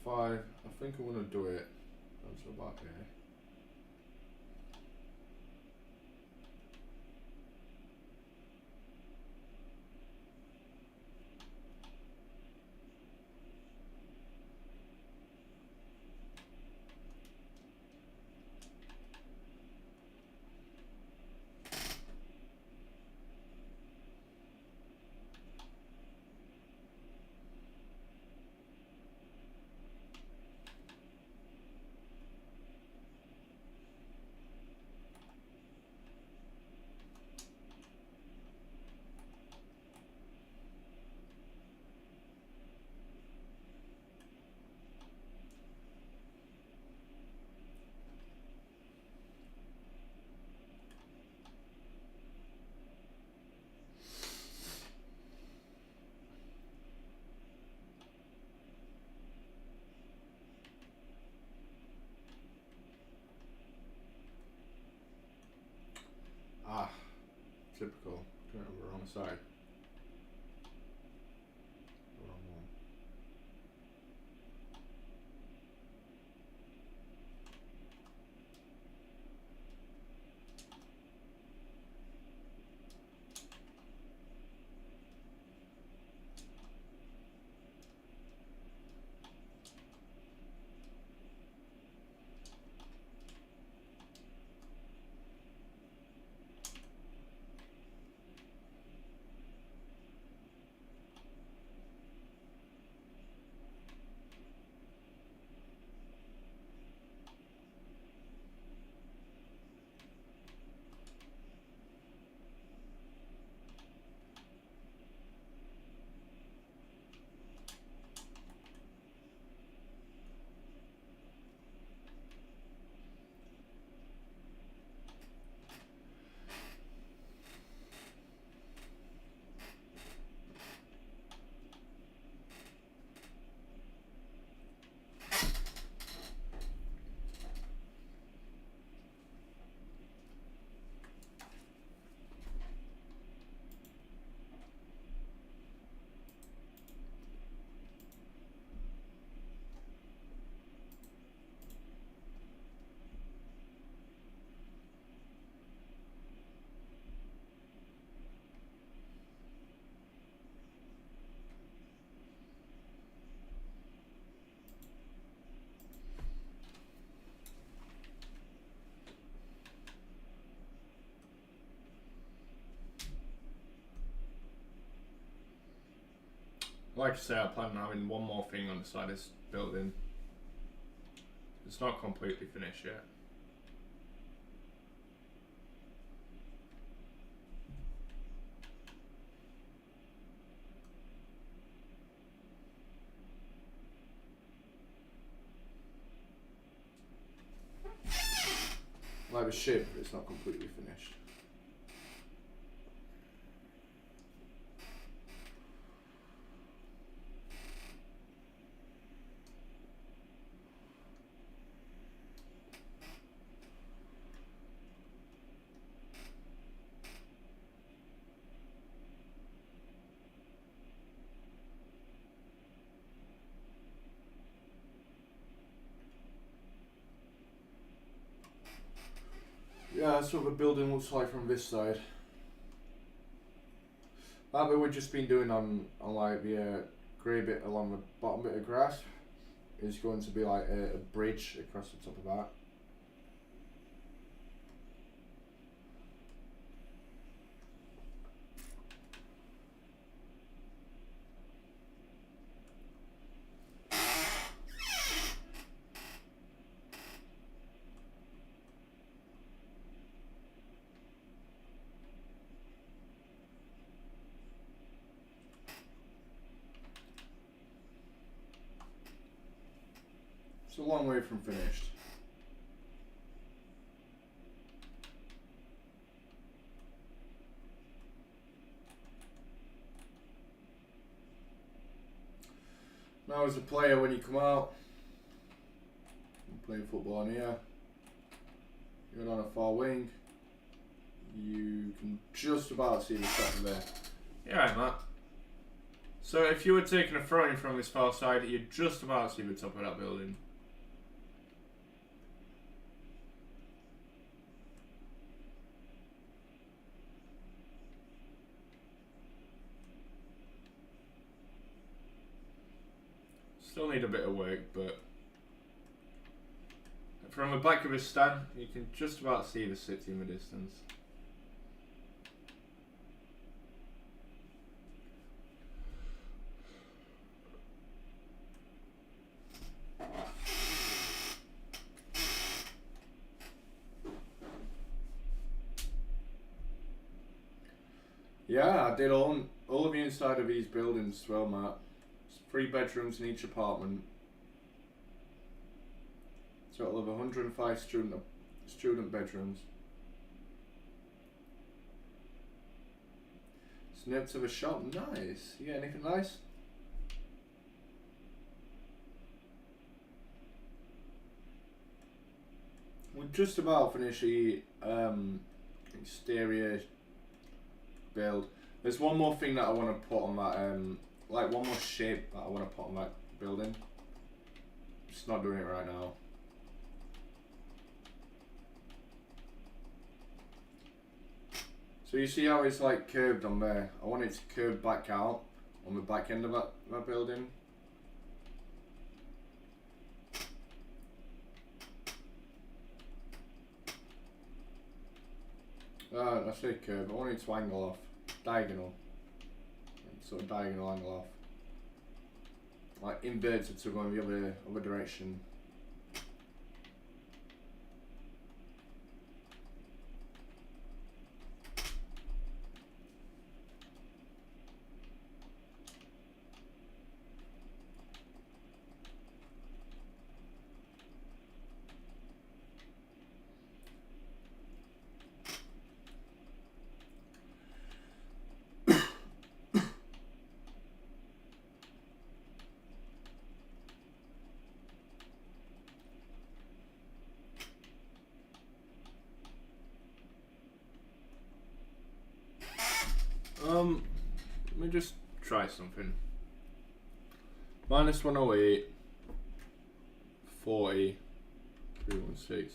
Five. I think I'm gonna do it. That's about here. Ah, typical. Turn it over wrong side. Wrong one. Like I say, I plan on having one more thing on the side of this building. It's not completely finished yet. Like a ship, it's not completely finished. Yeah, that's what the building looks like from this side. That bit we've just been doing on like the grey bit along the bottom bit of grass is going to be like a bridge across the top of that. It's a long way from finished. Now as a player, when you come out and play football on here, you're on a far wing, you can just about see the top of there. Yeah, right, Matt. So if you were taking a throw in from this far side, you'd just about see the top of that building. Still need a bit of work, but from the back of his stand, you can just about see the city in the distance. Yeah, I did all of the inside of these buildings as well, Matt. 3 bedrooms in each apartment. Total of 105 student bedrooms. Snipped of a shop, nice. You get anything nice? We're just about finished the exterior build. There's one more thing that I want to put on that, like one more shape that I want to put on that building. Just not doing it right now. So you see how it's like curved on there? I want it to curve back out on the back end of that building. I say curve, I want it to angle off. Diagonal. Sort of diagonal angle off. Like inverted to go in the other direction. Let me just try something. Minus 108, 40, 316.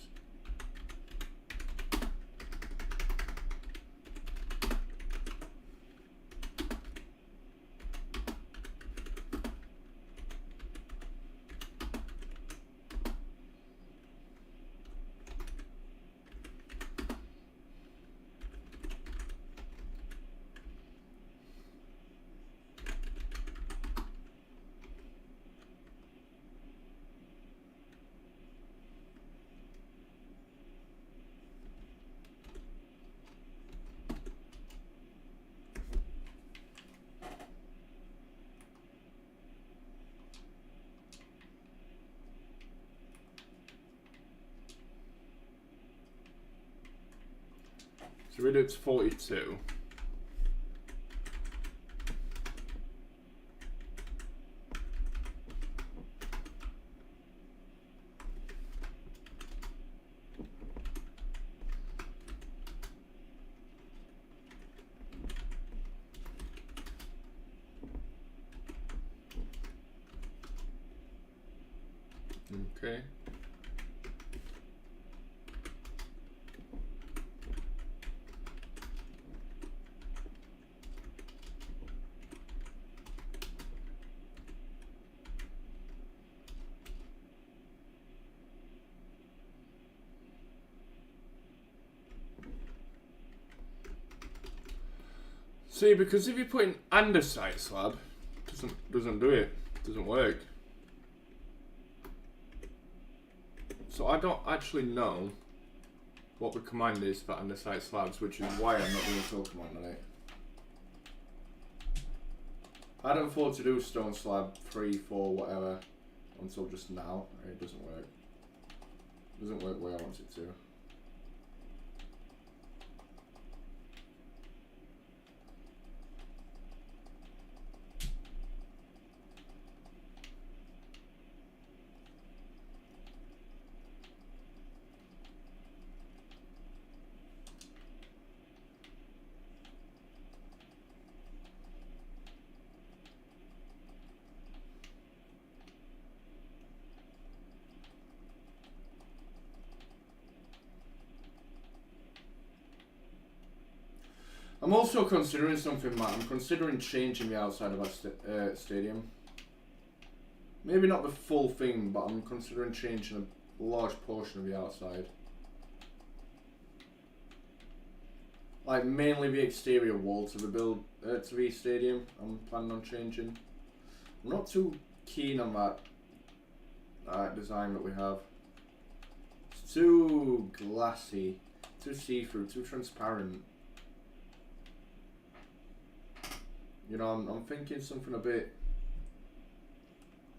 So we do it to 42. Okay. See, because if you put in andesite slab, doesn't do it. Doesn't work. So I don't actually know what the command is for andesite slabs, which is why I'm not doing a fill command on it. I hadn't thought to do stone slab 3, 4, whatever until just now. It doesn't work. It doesn't work the way I want it to. I'm also considering something, Matt. I'm considering changing the outside of our stadium. Maybe not the full thing, but I'm considering changing a large portion of the outside. Like mainly the exterior wall to the to the stadium. I'm planning on changing. I'm not too keen on that design that we have. It's too glassy, too see-through, too transparent. You know, I'm thinking something a bit.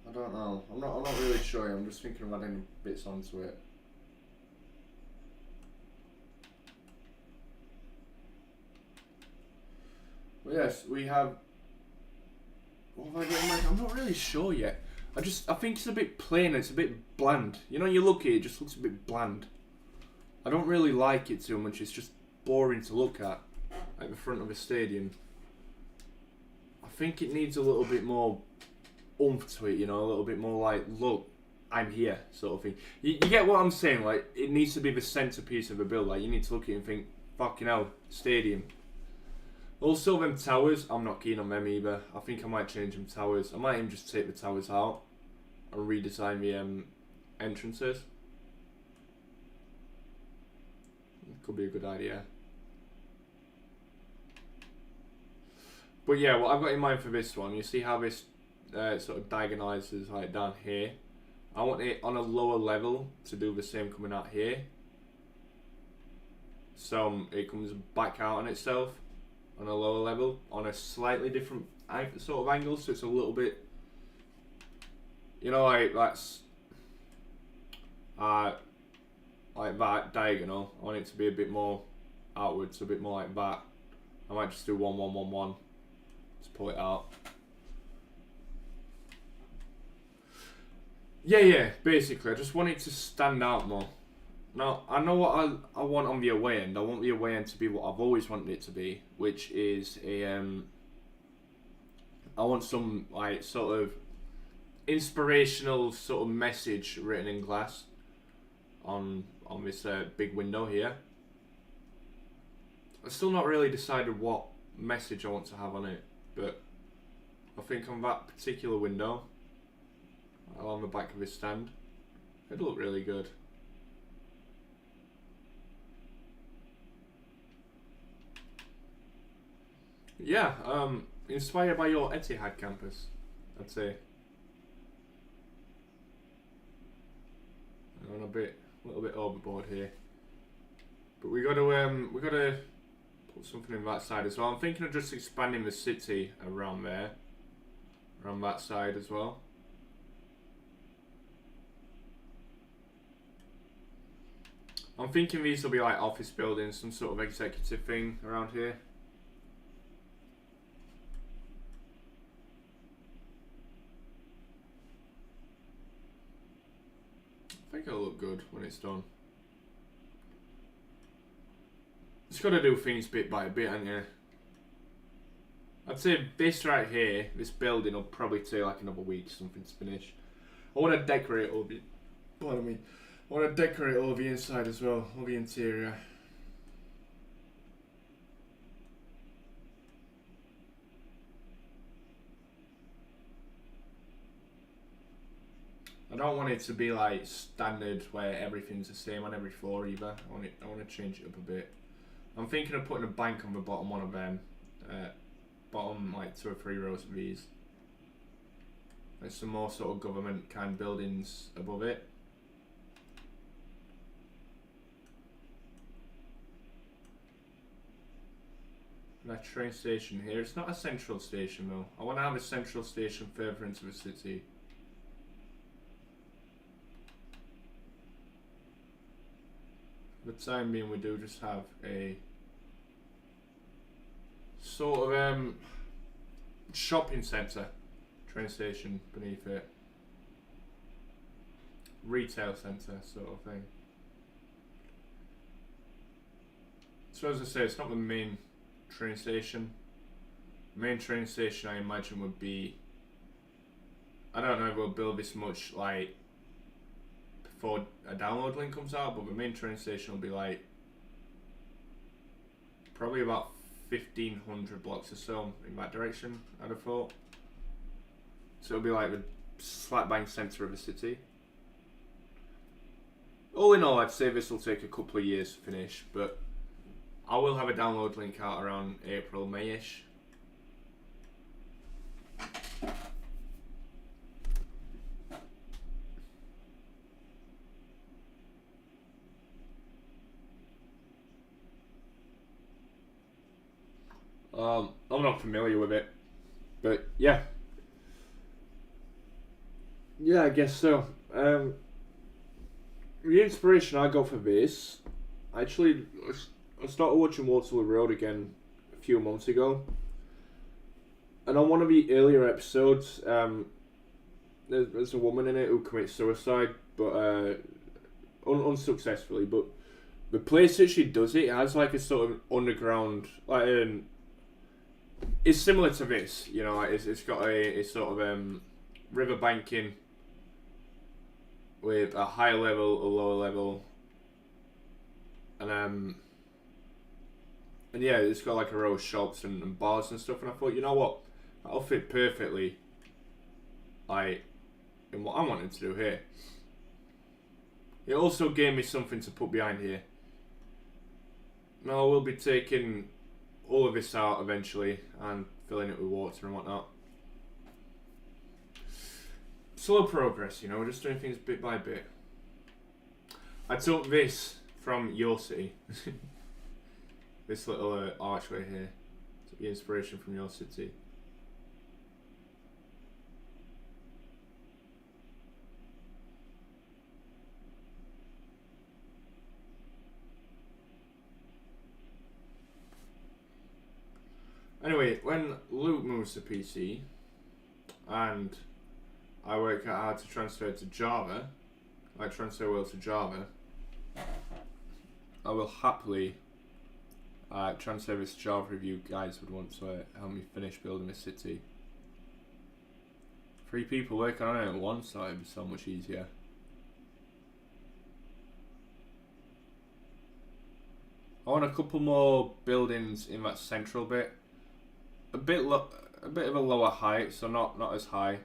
I don't know. I'm not really sure. I'm just thinking of adding bits onto it. But yes, we have. What have I got in mind? I'm not really sure yet. I think it's a bit plain. It's a bit bland. You know, you look at it, it just looks a bit bland. I don't really like it too much. It's just boring to look at the front of a stadium. I think it needs a little bit more oomph to it, you know, a little bit more like, look, I'm here, sort of thing. You get what I'm saying? Like, it needs to be the centerpiece of a build. Like, you need to look at it and think, fucking hell, stadium. Also, them towers, I'm not keen on them either. I think I might change them towers. I might even just take the towers out and redesign the entrances. Could be a good idea. But yeah, what I've got in mind for this one, you see how this sort of diagonalizes like down here. I want it on a lower level to do the same coming out here. So it comes back out on itself on a lower level on a slightly different sort of angle, so it's a little bit, you know, like that's like that diagonal. I want it to be a bit more outwards, a bit more like that. I might just do 1, 1, 1, 1. Just pull it out. Yeah, basically, I just want it to stand out more. Now, I know what I want on the away end. I want the away end to be what I've always wanted it to be, which is a, I want some, like, sort of inspirational sort of message written in glass on this big window here. I've still not really decided what message I want to have on it, but I think on that particular window, along the back of his stand, it'll look really good. Yeah, inspired by your Etihad campus, I'd say. I'm a little bit overboard here, but we gotta put something in that side as well. I'm thinking of just expanding the city around there, around that side as well. I'm thinking these will be like office buildings, some sort of executive thing around here. I think it'll look good when it's done. Just gotta do things bit by bit, ain't you? I'd say this right here, this building will probably take like another week, something to finish. I want to decorate all the, pardon me, I want to decorate all the inside as well, all the interior. I don't want it to be like standard where everything's the same on every floor either. I want to change it up a bit. I'm thinking of putting a bank on the bottom one of them, bottom like 2 or 3 rows of these. There's some more sort of government kind buildings above it. That train station here. It's not a central station though. I want to have a central station further into the city. For the time being, we do just have a sort of shopping centre, train station beneath it, retail centre sort of thing. So as I say, it's not the main train station. The main train station I imagine would be, I don't know if we'll build this much like before a download link comes out, but the main train station will be like probably about 1,500 blocks or so in that direction, I'd have thought. So it'll be like the slap bang centre of the city. All in all, I'd say this will take a couple of years to finish, but I will have a download link out around April, May-ish. I'm not familiar with it, but yeah. Yeah, I guess so. The inspiration I got for this, actually, I started watching Waterloo Road again a few months ago, and on one of the earlier episodes, there's a woman in it who commits suicide, but unsuccessfully. But the place that she does it has like a sort of underground, like it's similar to this, you know. Like it's got a sort of river banking with a high level, a lower level, and yeah, it's got like a row of shops and bars and stuff. And I thought, you know what, that'll fit perfectly, like, in what I wanted to do here. It also gave me something to put behind here. Now we'll be taking all of this out eventually and filling it with water and whatnot. Slow progress, you know, we're just doing things bit by bit. I took this from your city. This little archway here. Took the inspiration from your city. Anyway, when Luke moves to PC and I work out how to transfer to Java, like transfer world to Java, I will happily transfer this to Java if you guys would want to help me finish building a city. 3 people working on it at once, so it'd be so much easier. I want a couple more buildings in that central bit. A bit of a lower height, so not as high.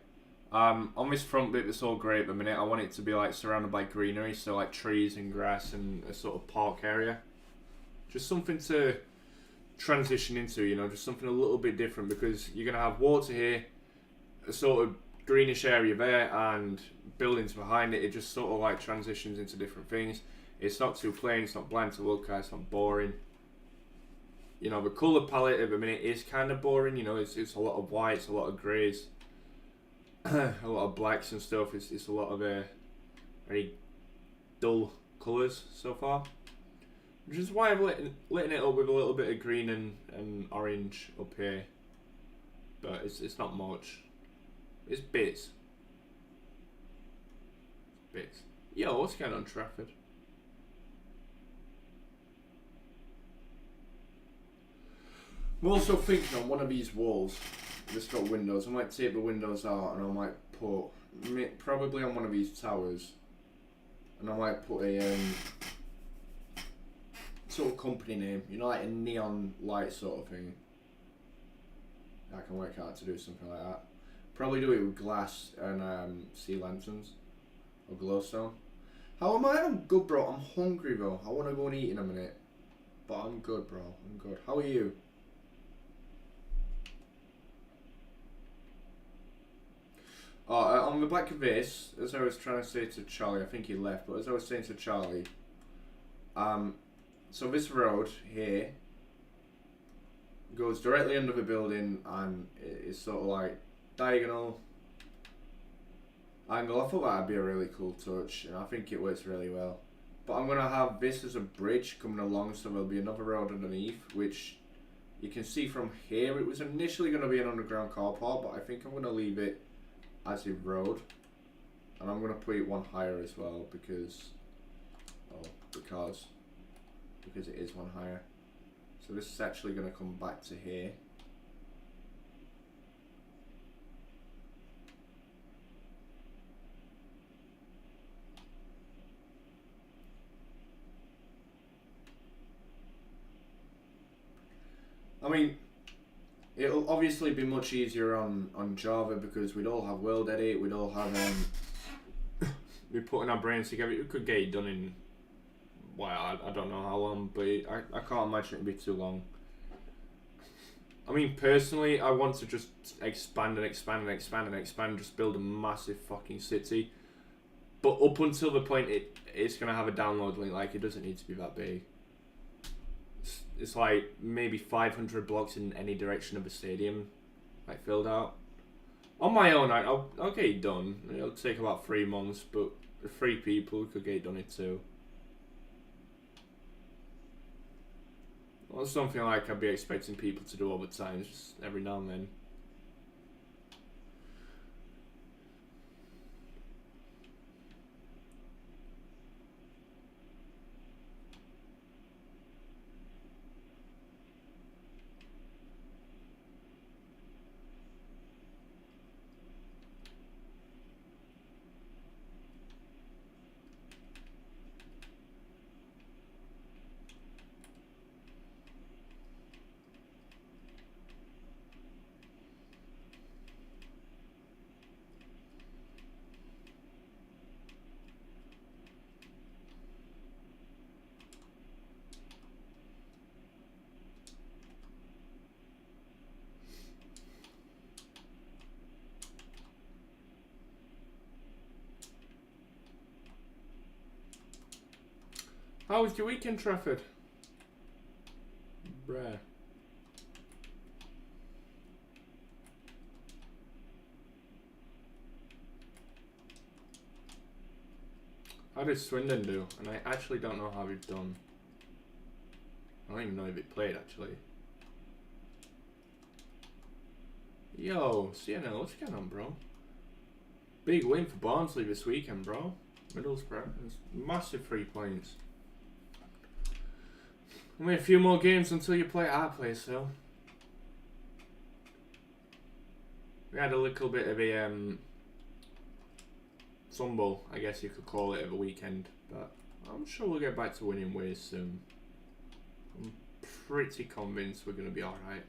On this front bit that's all grey at the minute, I want it to be like surrounded by greenery, so like trees and grass and a sort of park area. Just something to transition into, you know, just something a little bit different, because you're going to have water here, a sort of greenish area there, and buildings behind it. It just sort of like transitions into different things. It's not too plain, it's not bland to look at, it's not boring. You know, the colour palette at the minute is kind of boring, you know, it's a lot of whites, a lot of greys, a lot of blacks and stuff. It's a lot of very dull colours so far. Which is why I've lit it up with a little bit of green and orange up here. But it's not much. It's bits. Bits. Yo, what's going on, Trafford? I'm also thinking on one of these walls that's got windows, I might take the windows out and I might put, probably on one of these towers, and I might put a sort of company name, you know, like a neon light sort of thing. I can work out to do something like that. Probably do it with glass and sea lanterns or glowstone. How am I? I'm good, bro. I'm hungry, bro. I want to go and eat in a minute, but I'm good, bro. I'm good. How are you? On the back of this, as I was trying to say to Charlie, I think he left, but as I was saying to Charlie, so this road here goes directly under the building and it's sort of like diagonal angle. I thought that'd be a really cool touch, and I think it works really well. But I'm going to have this as a bridge coming along, so there'll be another road underneath, which you can see from here. It was initially going to be an underground car park, but I think I'm going to leave it as a road, and I'm going to put it one higher as well because it is one higher. So this is actually going to come back to here. I mean, it'll obviously be much easier on Java because we'd all have World Edit, we'd all have we're putting our brains together. We could get it done in, well, I don't know how long, but I can't imagine it'd be too long. I mean, personally, I want to just expand and expand and expand and expand, just build a massive fucking city. But up until the point it's going to have a download link, like, it doesn't need to be that big. It's like maybe 500 blocks in any direction of the stadium, like, filled out. On my own, I'll get it done. It'll take about 3 months, but 3 people could get it done in 2. Well, something like I'd be expecting people to do all the time, just every now and then. How was your weekend, Trafford? Bruh. How did Swindon do? And I actually don't know how we've done. I don't even know if it played, actually. Yo, CNL, what's going on, bro? Big win for Barnsley this weekend, bro. Middlesbrough. It's massive 3 points. Only a few more games until you play at our place, so. We had a little bit of a tumble, I guess you could call it, of a weekend, but I'm sure we'll get back to winning ways soon. I'm pretty convinced we're going to be alright.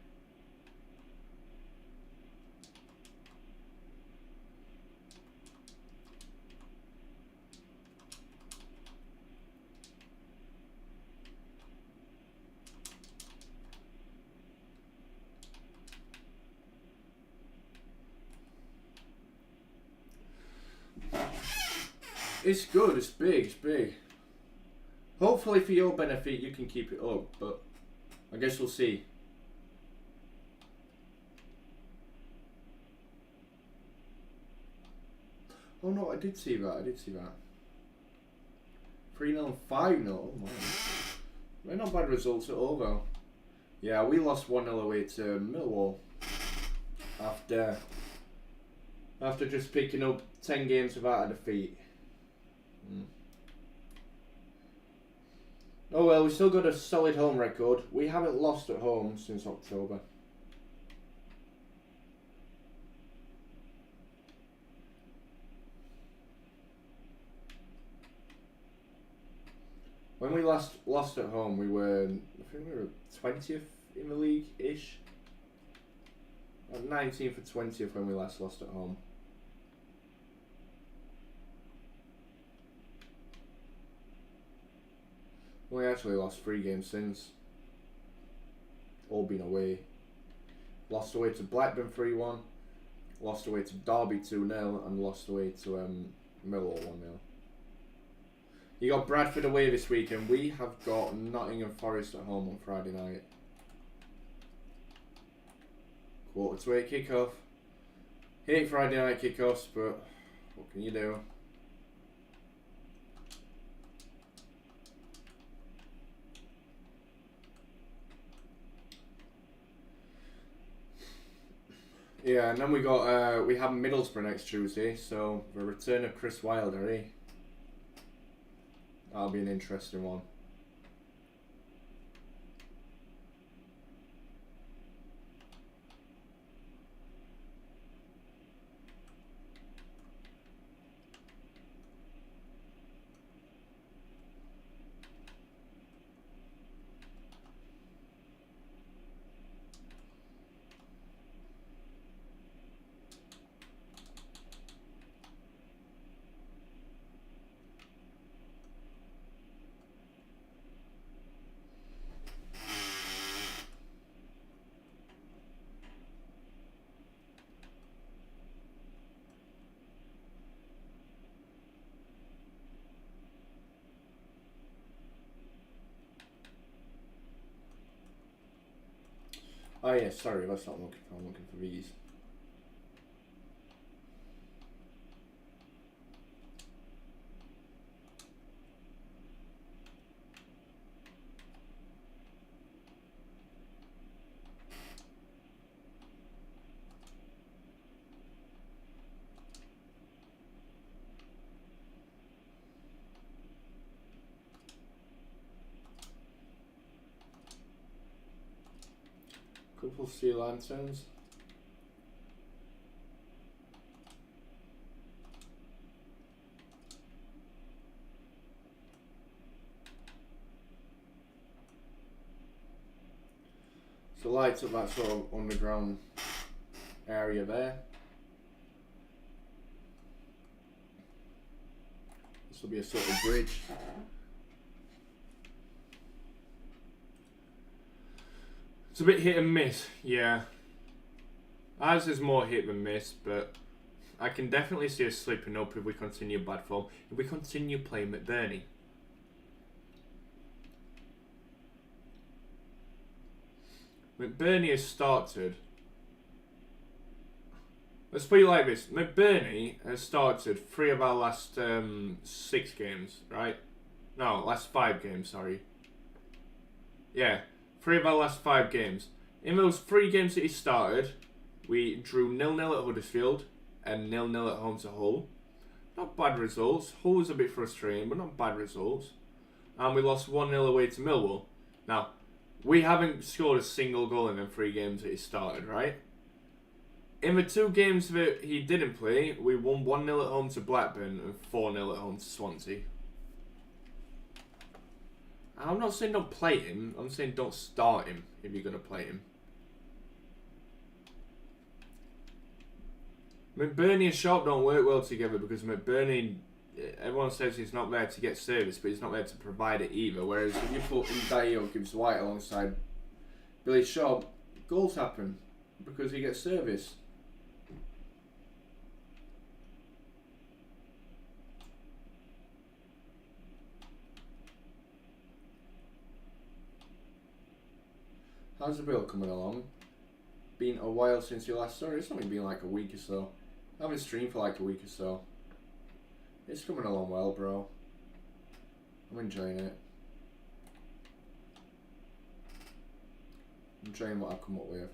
It's good, it's big, it's big. Hopefully for your benefit you can keep it up, but I guess we'll see. Oh no, I did see that, 3-0 and 5-0, oh man. They're not bad results at all though. Yeah, we lost 1-0 away to Millwall after just picking up 10 games without a defeat. Oh well, we still got a solid home record. We haven't lost at home since October. When we last lost at home, I think we were 20th in the league-ish. 19th or 20th when we last lost at home. We actually lost 3 games since. All been away. Lost away to Blackburn 3-1. lost away to Derby 2-0 and lost away to Millwall 1-0. You got Bradford away this weekend. We have got Nottingham Forest at home on Friday night. 7:45 kickoff. Hate Friday night kickoffs, but what can you do? Yeah, and then we have Middlesbrough next Tuesday, so the return of Chris Wilder, eh? That'll be an interesting one. Oh yeah, sorry, that's not what I'm looking for. I'm looking for these. Couple sea lanterns. So lights up that sort of underground area there. This will be a sort of bridge. It's a bit hit and miss, yeah. Ours is more hit than miss, but I can definitely see us slipping up if we continue bad form. If we continue playing McBurney. McBurney has started. Let's put it like this. McBurney has started 3 of our last 6 games, right? No, last 5 games, sorry. Yeah, 3 of our last 5 games. In those 3 games that he started, we drew 0-0 at Huddersfield and 0-0 at home to Hull. Not bad results. Hull was a bit frustrating, but not bad results. And we lost 1-0 away to Millwall. Now, we haven't scored a single goal in the 3 games that he started, right? In the 2 games that he didn't play, we won 1-0 at home to Blackburn and 4-0 at home to Swansea. I'm not saying don't play him, I'm saying don't start him if you're going to play him. McBurney and Sharp don't work well together because McBurney, everyone says he's not there to get service, but he's not there to provide it either. Whereas if you put Ndayo or Gibbs White alongside Billy Sharp, goals happen because he gets service. How's the bill coming along? Been a while since you last saw it. It's only been like a week or so. I haven't streamed for like a week or so. It's coming along well, bro. I'm enjoying it. I'm enjoying what I've come up with.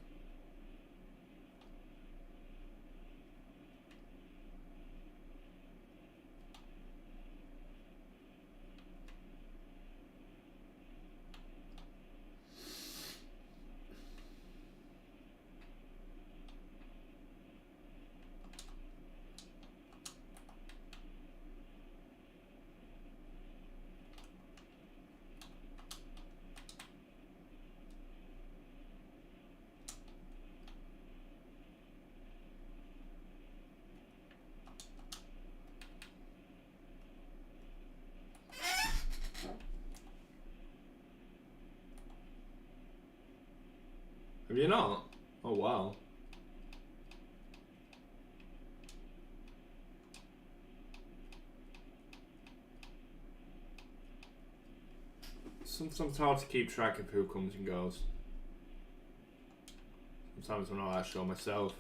Have you not? Oh wow. Sometimes hard to keep track of who comes and goes. Sometimes I'm not that sure myself.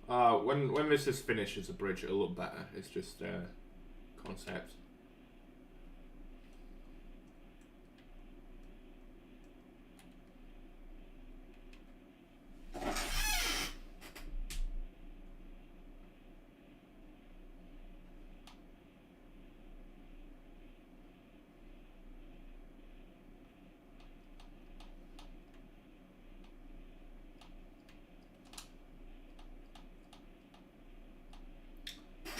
When this is finished as a bridge, it'll look better. It's just concept.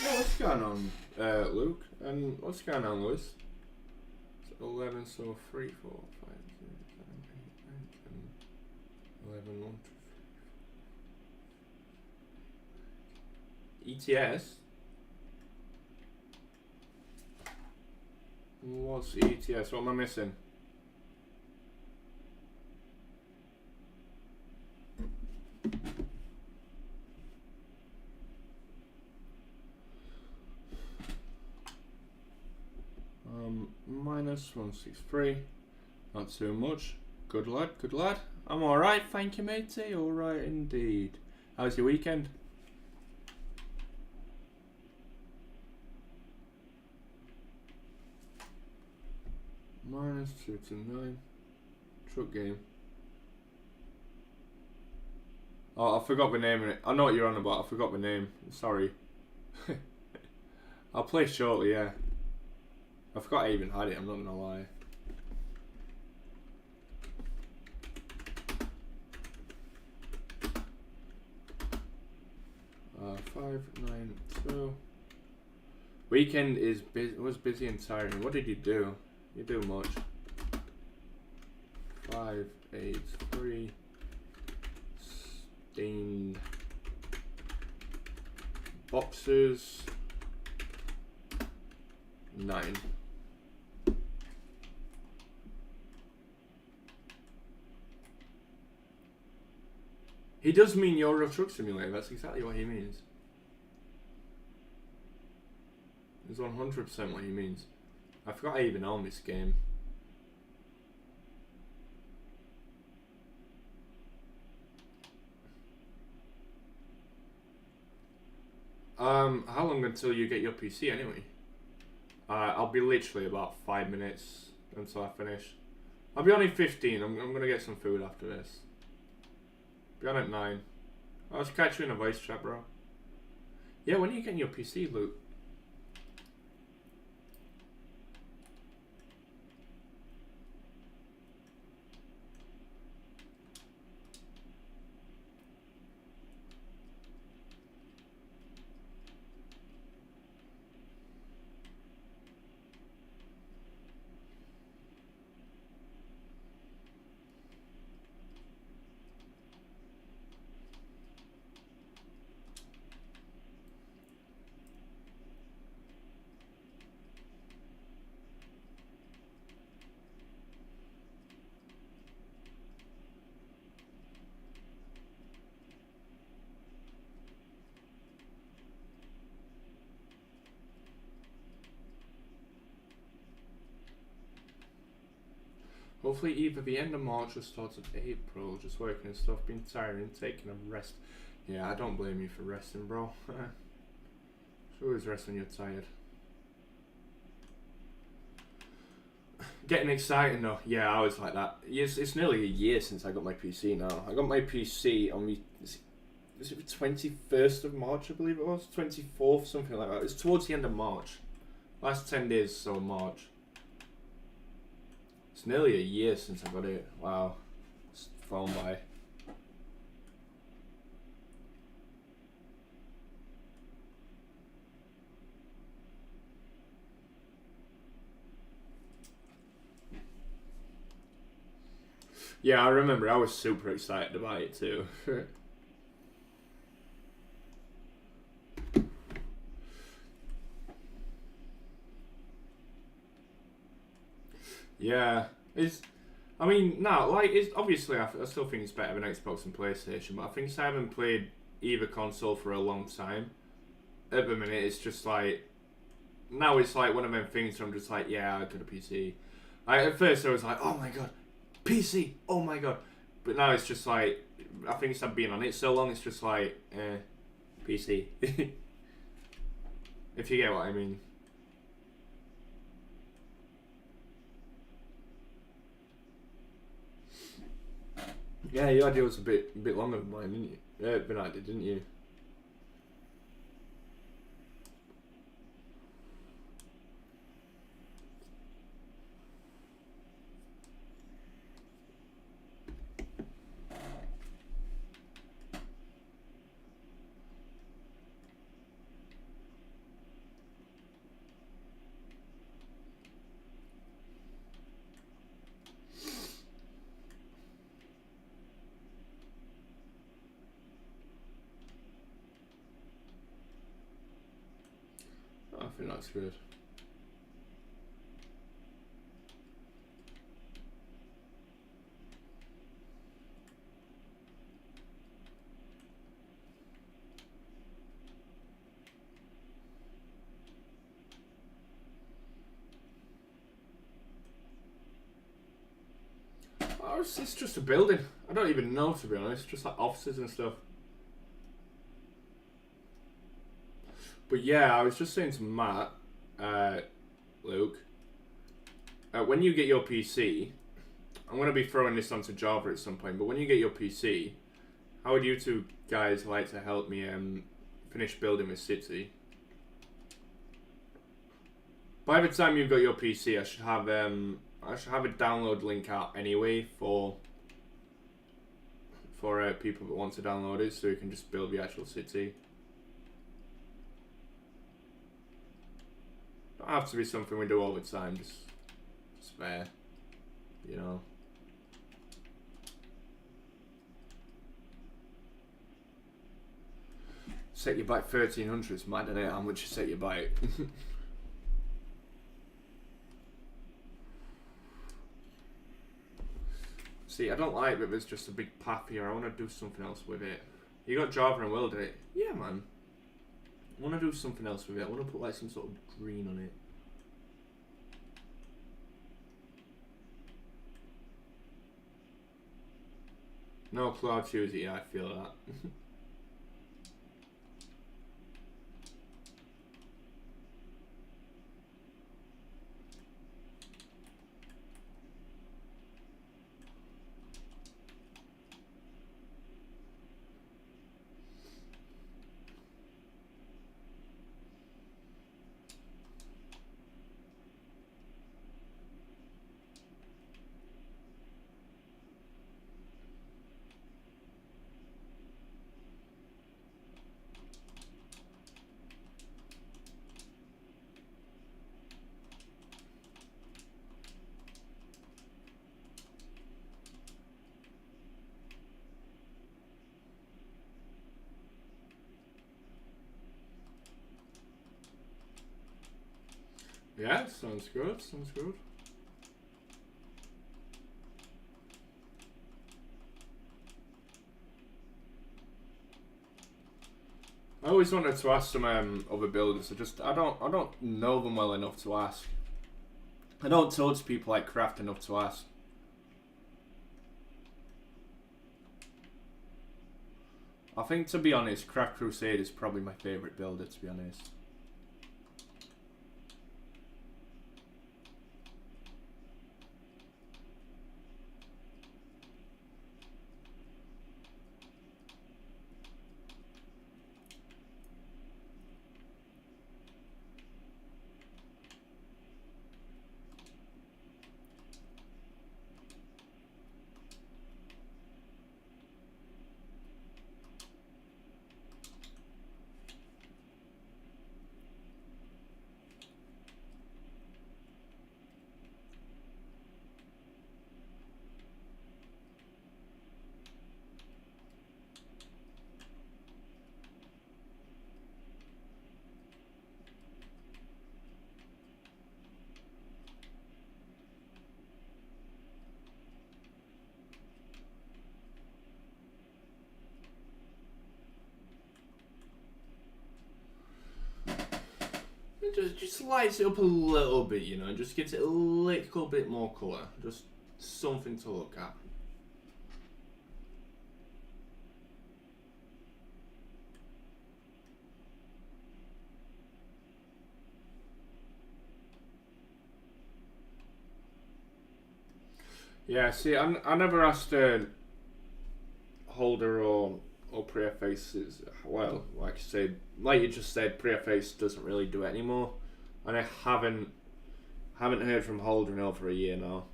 What's going on, Luke? And what's going on, Lewis? It's 11, so 3, 4, 5, 6, 7, 8, 9, 10, 11, 1, 2, 3. ETS? What's ETS? What am I missing? Minus 163. Not too much. Good lad, good lad. I'm alright, thank you, matey. Alright indeed. How's your weekend? Minus 229. Truck game. Oh, I forgot the name of it. I know what you're on about. I forgot the name. Sorry. I'll play shortly, yeah. I forgot I even had it, I'm not gonna lie. Five, 9, 2. Weekend is was busy and tiring. What did you do? You do much. 5, 8, 3. Steamed boxes. 9. He does mean Euro Truck Simulator, that's exactly what he means. It's 100% what he means. I forgot I even own this game. How long until you get your PC anyway? I'll be literally about 5 minutes until I finish. I'll be on in 15, I'm gonna get some food after this. Be on at 9. I'll just catch you in a voice chat, bro. Yeah, when are you getting your PC, Luke? Hopefully either the end of March or start of April. Just working and stuff, been tiring, taking a rest. Yeah, I don't blame you for resting, bro. It's always rest when you're tired. Getting exciting though. Yeah, I was like that. It's nearly a year since I got my PC now. I got my PC on me. Is it the 21st of March, I believe it was? 24th, something like that. It's towards the end of March. Last 10 days, so March. It's nearly a year since I got it. Wow. It's flown by. Yeah, I remember. I was super excited about it too. Yeah, I mean, no, like, it's obviously, I still think it's better than Xbox and PlayStation, but I think I haven't played either console for a long time. at the minute it's just like, now it's like one of them things where I'm just like, yeah, I got a PC. At first I was like, oh my god, PC, oh my god. But now it's just like, I think it's been on it so long, it's just like, PC. If you get what I mean. Yeah, your idea was a bit longer than mine, didn't you? Yeah, but I did, didn't you? I think that's good. Oh, it's just a building. I don't even know, to be honest. Just like offices and stuff. But yeah, I was just saying to Matt, Luke, when you get your PC, I'm going to be throwing this onto Java at some point, but when you get your PC, how would you two guys like to help me finish building this city? By the time you've got your PC, I should have a download link out anyway for people that want to download it, so you can just build the actual city. Don't have to be something we do all the time, just there, you know. Set your byte 1300, it's mad, isn't it? How much you set your byte? See, I don't like that there's just a big path here. I want to do something else with it. You got Java and World, it? Yeah, man. I want to do something else with it. I want to put like some sort of green on it. No cloud choose it, yeah, I feel that. Yeah, sounds good, sounds good. I always wanted to ask some other builders. I don't know them well enough to ask. I don't talk to people like Craft enough to ask. I think, to be honest, Craft Crusade is probably my favourite builder, to be honest. just lights it up a little bit, you know, just gives it a little bit more colour. Just something to look at. Yeah, see, I never asked Holder or Preface. Well, like you just said, Preface doesn't really do it anymore, and I haven't heard from Holder in over a year now.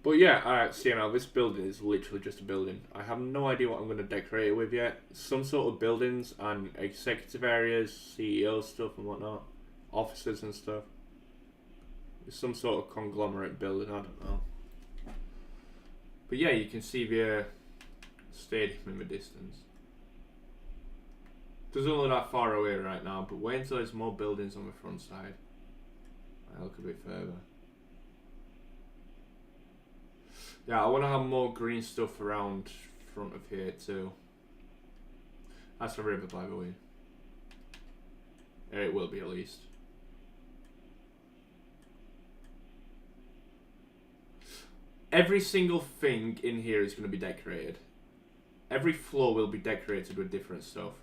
But yeah, see now this building is literally just a building. I have no idea what I'm going to decorate it with yet. Some sort of buildings and executive areas, CEO stuff and whatnot, offices and stuff. It's some sort of conglomerate building, I don't know. But yeah, you can see the stadium in the distance. Doesn't look that far away right now, but wait until there's more buildings on the front side. I'll look a bit further. Yeah, I want to have more green stuff around front of here too. That's a river, by the way. Yeah, it will be at least. Every single thing in here is going to be decorated. Every floor will be decorated with different stuff.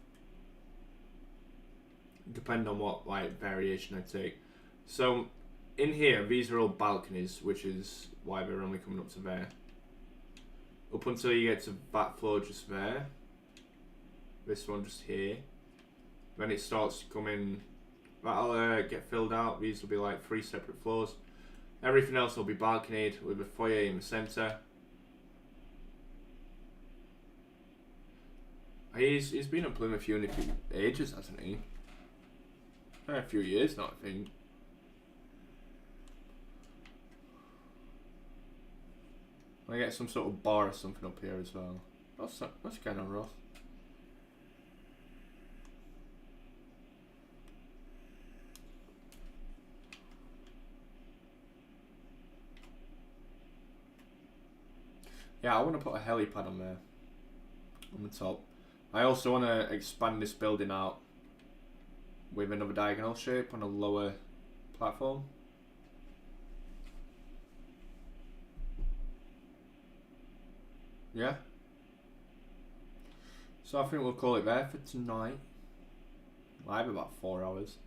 Depending on what variation I take. So in here, these are all balconies, which is why they're only coming up to there. Up until you get to that floor just there. This one just here. Then it starts to come in. That'll get filled out. These will be like 3 separate floors. Everything else will be balconied with a foyer in the centre. He's been at Plymouth Uni for ages, hasn't he? A few years now, I think. I get some sort of bar or something up here as well. That's kind of rough. Yeah, I want to put a helipad on there, on the top. I also want to expand this building out with another diagonal shape on a lower platform. Yeah. So I think we'll call it there for tonight. I have about 4 hours.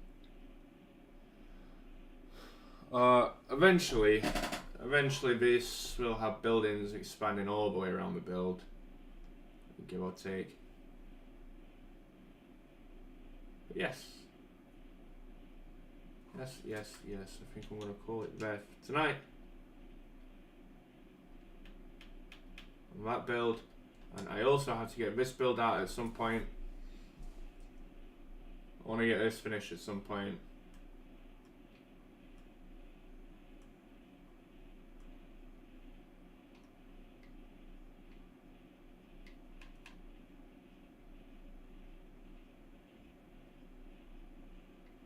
Eventually this will have buildings expanding all the way around the build, give or take. But yes. I think I'm going to call it there for tonight. On that build, and I also have to get this build out at some point. I want to get this finished at some point.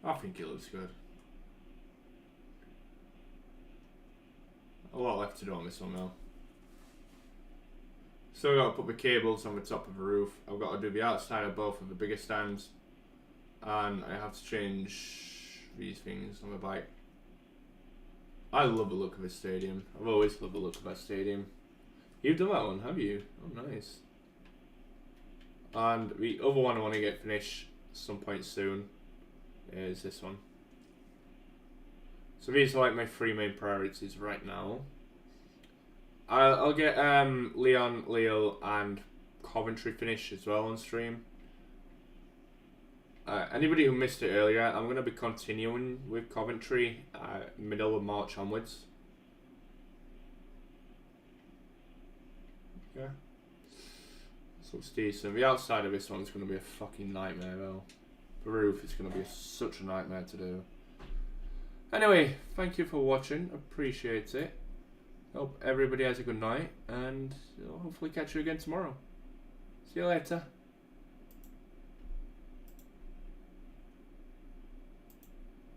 I think it looks good. A lot left to do on this one though. Still got to put the cables on the top of the roof. I've got to do the outside of both of the bigger stands. And I have to change these things on the bike. I love the look of this stadium. I've always loved the look of that stadium. You've done that one, have you? Oh, nice. And the other one I want to get finished some point soon is this one. So these are like my 3 main priorities right now. I'll get Leon, Lille and Coventry finished as well on stream. Anybody who missed it earlier, I'm going to be continuing with Coventry middle of March onwards. Yeah. So it's decent. The outside of this one's going to be a fucking nightmare though. The roof is going to be such a nightmare to do. Anyway, thank you for watching. Appreciate it. Hope everybody has a good night, and I'll hopefully catch you again tomorrow. See you later.